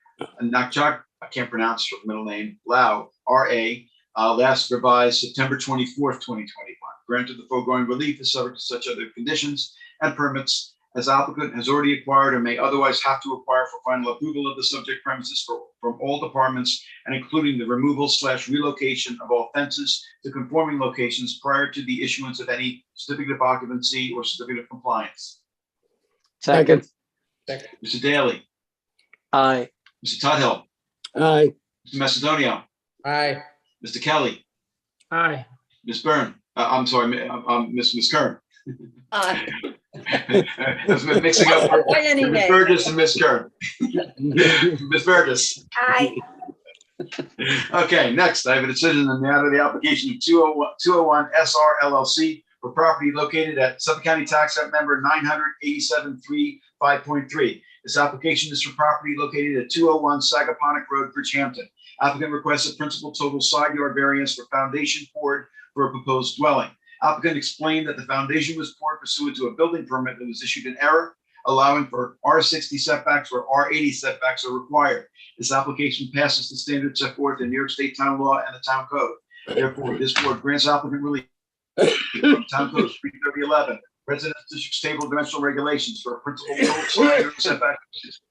Nakchak, I can't pronounce her middle name, Lau, R.A., last revised September 24th, 2021. Granted, the foregoing relief is subject to such other conditions and permits as applicant has already acquired or may otherwise have to acquire for final approval of the subject premises from all departments and including the removal/relocation of all fences to conforming locations prior to the issuance of any certificate of occupancy or certificate of compliance. Second. Mr. Daly, Aye. Mr. Tudhill, Aye. Mr. Macedonia, Aye. Mr. Kelly, Aye. Ms. Byrne, I'm sorry, Ms. Kern. Aye. I was mixing up By any Ms. name. Burgess and Ms. Kern. Ms. Burgess. Aye. Okay, next, I have a decision in the matter of the application of 201 SR LLC for property located at Suffolk County Tax Map number 987-3-5.3. This application is for property located at 201 Sagaponack Road, Bridgehampton. Applicant requests a principal total side yard variance for foundation poured for a proposed dwelling. Applicant explained that the foundation was poured pursuant to a building permit that was issued in error. allowing for R60 setbacks or R80 setbacks are required. This application passes the standards set forth in New York State Town Law and the Town Code. Therefore, this board grants applicant relief from Town Code 33011, Residence District's Table of Dimensional Regulations for a principal total side yard setback of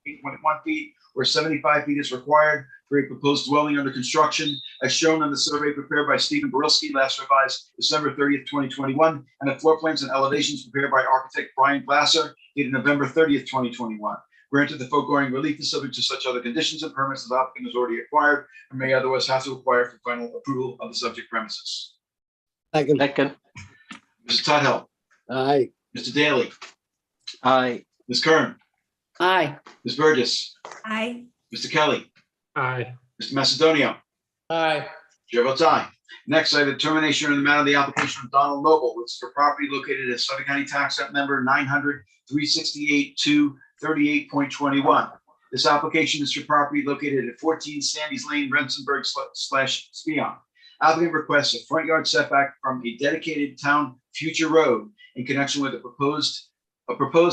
68.1 feet or 75 feet is required for a proposed dwelling under construction, as shown on the survey prepared by Stephen Borilski, last revised December 30th, 2021, and the floor plans and elevations prepared by architect Brian Glasser, dated November 30th, 2021. Granted, the foregoing relief is subject to such other conditions and permits as the applicant has already acquired and may otherwise have to acquire for final approval of the subject premises. Second. Mr. Tudhill. Aye. Mr. Daly. Aye. Ms. Kern. Aye. Ms. Burgess. Aye. Mr. Kelly. Aye. Mr. Macedonio. Aye. Chair votes aye. Next, I have a determination in the matter of the application of Donald Noble, which is for property located at Suffolk County Tax Map Number 900-368-238.21. This application is for property located at 14 Sandy's Lane, Rensenburg / Spion. Applicant requests a front yard setback from a dedicated town future road in connection with a proposed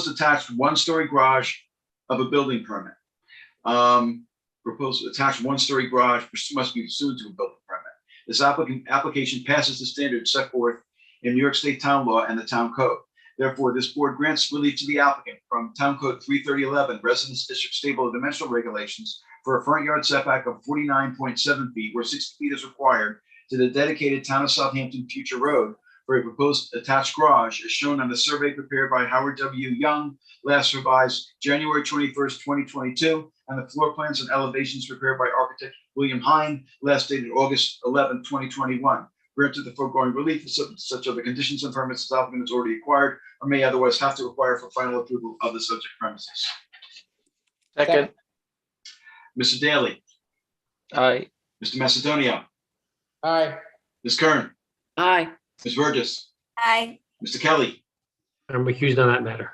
attached one-story garage of a building permit. Proposed attached one-story garage must be pursuant to a building permit. This application passes the standards set forth in New York State Town Law and the Town Code. Therefore, this board grants relief to the applicant from Town Code 33011, Residence District Table of Dimensional Regulations, for a front yard setback of 49.7 feet, where 60 feet is required, to the dedicated Town of Southampton future road for a proposed attached garage, as shown on the survey prepared by Howard W. Young, last revised January 21st, 2022, and the floor plans and elevations prepared by architect William Hine, last dated August 11th, 2021. Granted, the foregoing relief is subject to such other conditions and permits as the applicant has already acquired or may otherwise have to acquire for final approval of the subject premises. Second. Mr. Daly. Aye. Mr. Macedonio. Aye. Ms. Kern. Aye. Ms. Burgess. Aye. Mr. Kelly. I'm recused on that matter.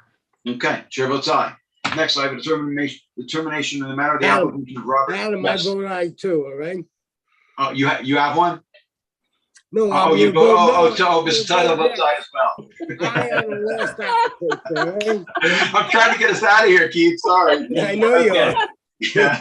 Okay, chair votes aye. Next, I have a determination in the matter of the Adam. application of Robert. Adam, I Yes. vote aye too, all right? You have one? No, Oh, you vote, Mr. Tuttle votes aye as well. Aye on the last application, all right? I'm trying to get us out of here, Keith, sorry. I know you Okay. are. Yeah.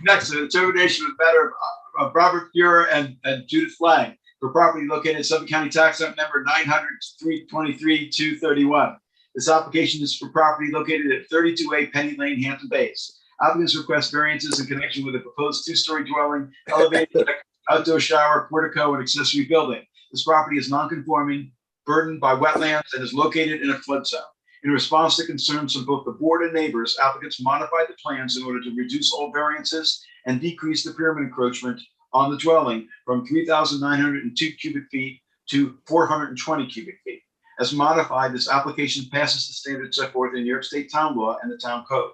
Next, a determination of the matter of Robert Fuhrer and Judith Flang for property located in Suffolk County Tax Map Number 900-323-231. This application is for property located at 32A Penny Lane, Hampton Bays. Applicants request variances in connection with a proposed two-story dwelling, elevated deck, outdoor shower, portico, and accessory building. This property is non-conforming, burdened by wetlands, and is located in a flood zone. In response to concerns from both the board and neighbors, applicants modified the plans in order to reduce all variances and decrease the pyramid encroachment on the dwelling from 3,902 cubic feet to 420 cubic feet. As modified, this application passes the standards set forth in New York State Town Law and the Town Code.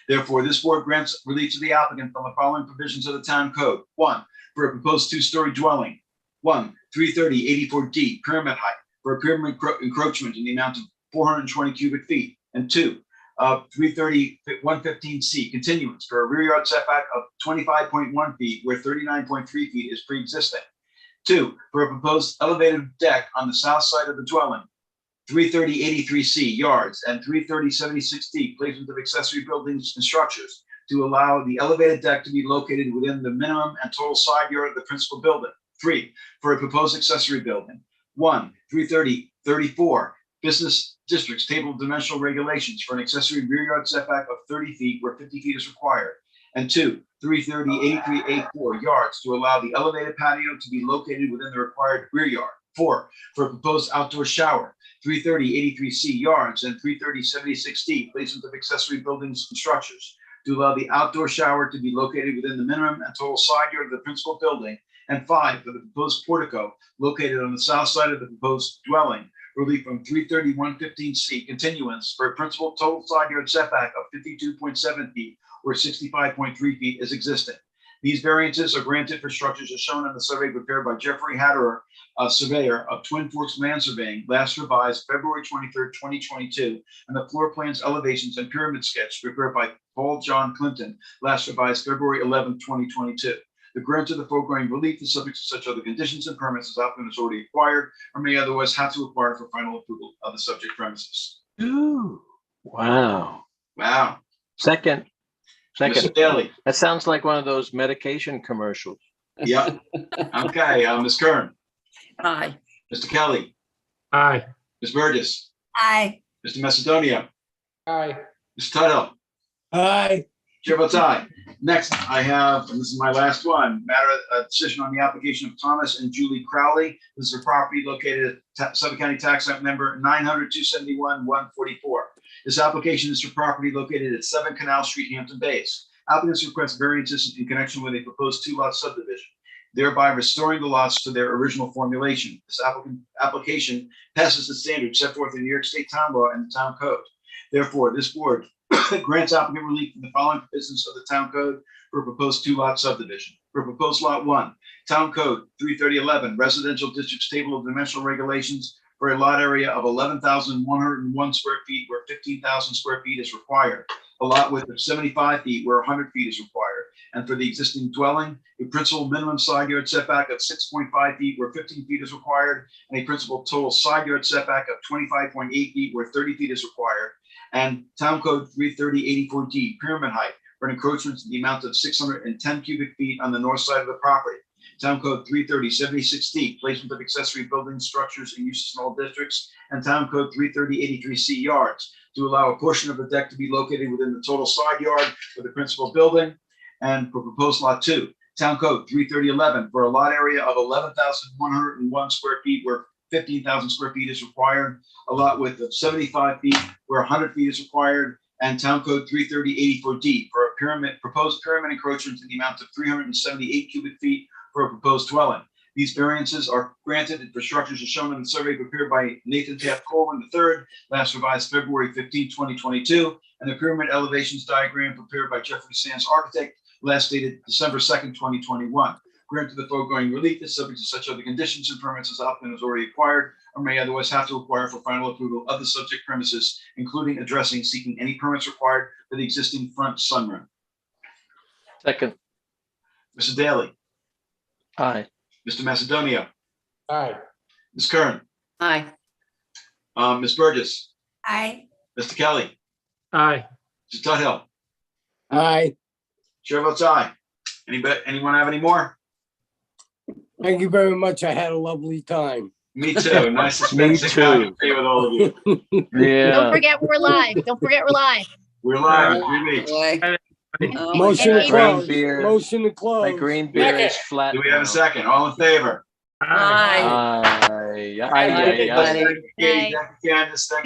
Therefore, this board grants relief to the applicant from the following provisions of the Town Code. 1, for a proposed two-story dwelling. 1, 330-84D pyramid height for a pyramid encroachment in the amount of 420 cubic feet. And 2, 330-115C continuance for a rear yard setback of 25.1 feet where 39.3 feet is pre-existing. 2, for a proposed elevated deck on the south side of the dwelling. 330-83C yards and 330-76D placement of accessory buildings and structures to allow the elevated deck to be located within the minimum and total side yard of the principal building. 3, for a proposed accessory building. 1, 330-34 business districts table of dimensional regulations for an accessory rear yard setback of 30 feet where 50 feet is required. And 2, 330-83A4 yards to allow the elevated patio to be located within the required rear yard. 4, for a proposed outdoor shower. 330-83C yards and 330-76D placement of accessory buildings and structures to allow the outdoor shower to be located within the minimum and total side yard of the principal building. And 5, for the proposed portico located on the south side of the proposed dwelling, relief from 330-115C continuance for a principal total side yard setback of 52.7 feet or 65.3 feet is existing. These variances are granted for structures as shown on the survey prepared by Jeffrey Hatterer, surveyor of Twin Forks Land Surveying, last revised February 23rd, 2022, and the floor plans, elevations, and pyramid sketch prepared by Paul John Clinton, last revised February 11th, 2022. The grant of the foregoing relief is subject to such other conditions and permits as applicant has already acquired or may otherwise have to acquire for final approval of the subject premises. Ooh. Wow. Wow. Second. Mr. Daly. That sounds like one of those medication commercials. Yep. Okay, Ms. Kern, Aye. Mr. Kelly, Aye. Ms. Burgess, Aye. Mr. Macedonia, Aye. Mr. Tuttle. Aye. Chair votes aye. Next, I have, and this is my last one, decision on the application of Thomas and Julie Crowley. This is a property located at Suffolk County Tax Map Number 900-271-144. This application is for property located at 7 Canal Street, Hampton Bays. Applicants request variances in connection with a proposed 2-lot subdivision, thereby restoring the lots to their original formulation. This application passes the standards set forth in New York State Town Law and the Town Code. Therefore, this board grants applicant relief from the following provisions of the Town Code for a proposed 2-lot subdivision. For proposed Lot 1, Town Code 33011, Residential Districts Table of Dimensional Regulations for a lot area of 11,101 square feet where 15,000 square feet is required. A lot width of 75 feet where 100 feet is required. And for the existing dwelling, a principal minimum side yard setback of 6.5 feet where 15 feet is required, and a principal total side yard setback of 25.8 feet where 30 feet is required. And Town Code 33084D, pyramid height for an encroachment to the amount of 610 cubic feet on the north side of the property. Town Code 33076D, placement of accessory buildings, structures, and uses in all districts. And Town Code 33083C, yards, to allow a portion of the deck to be located within the total side yard for the principal building. And for proposed Lot 2, Town Code 33011, for a lot area of 11,101 square feet where 15,000 square feet is required, a lot width of 75 feet where 100 feet is required, and Town Code 33084D for a proposed pyramid encroachment to the amount of 378 cubic feet for a proposed dwelling. These variances are granted for structures as shown in the survey prepared by Nathan Taft Colwyn III, last revised February 15, 2022, and the pyramid elevations diagram prepared by Jeffrey Sands Architect, last dated December 2nd, 2021. Granted, the foregoing relief is subject to such other conditions and permits as applicant has already acquired or may otherwise have to acquire for final approval of the subject premises, including addressing seeking any permits required for the existing front sunroom. Second. Mr. Daly, Aye. Mr. Macedonia, Aye. Ms. Kern, Aye. Ms. Burgess, Aye. Mr. Kelly, Aye. Mr. Tuthill. Aye. Chair votes aye. Anyone have any more? Thank you very much. I had a lovely time. Me too. Nice to Me spend some time too. today with all of you. Don't Yeah. forget we're live. Don't forget we're live. We're live in 3 weeks. Boy. Oh, Motion and to April. close. Green beer. Motion to close. My green beer is flat. Do we have a now. second? All in favor? Aye. Aye. Aye. Aye. Aye. Everybody. Katie, Candace, thank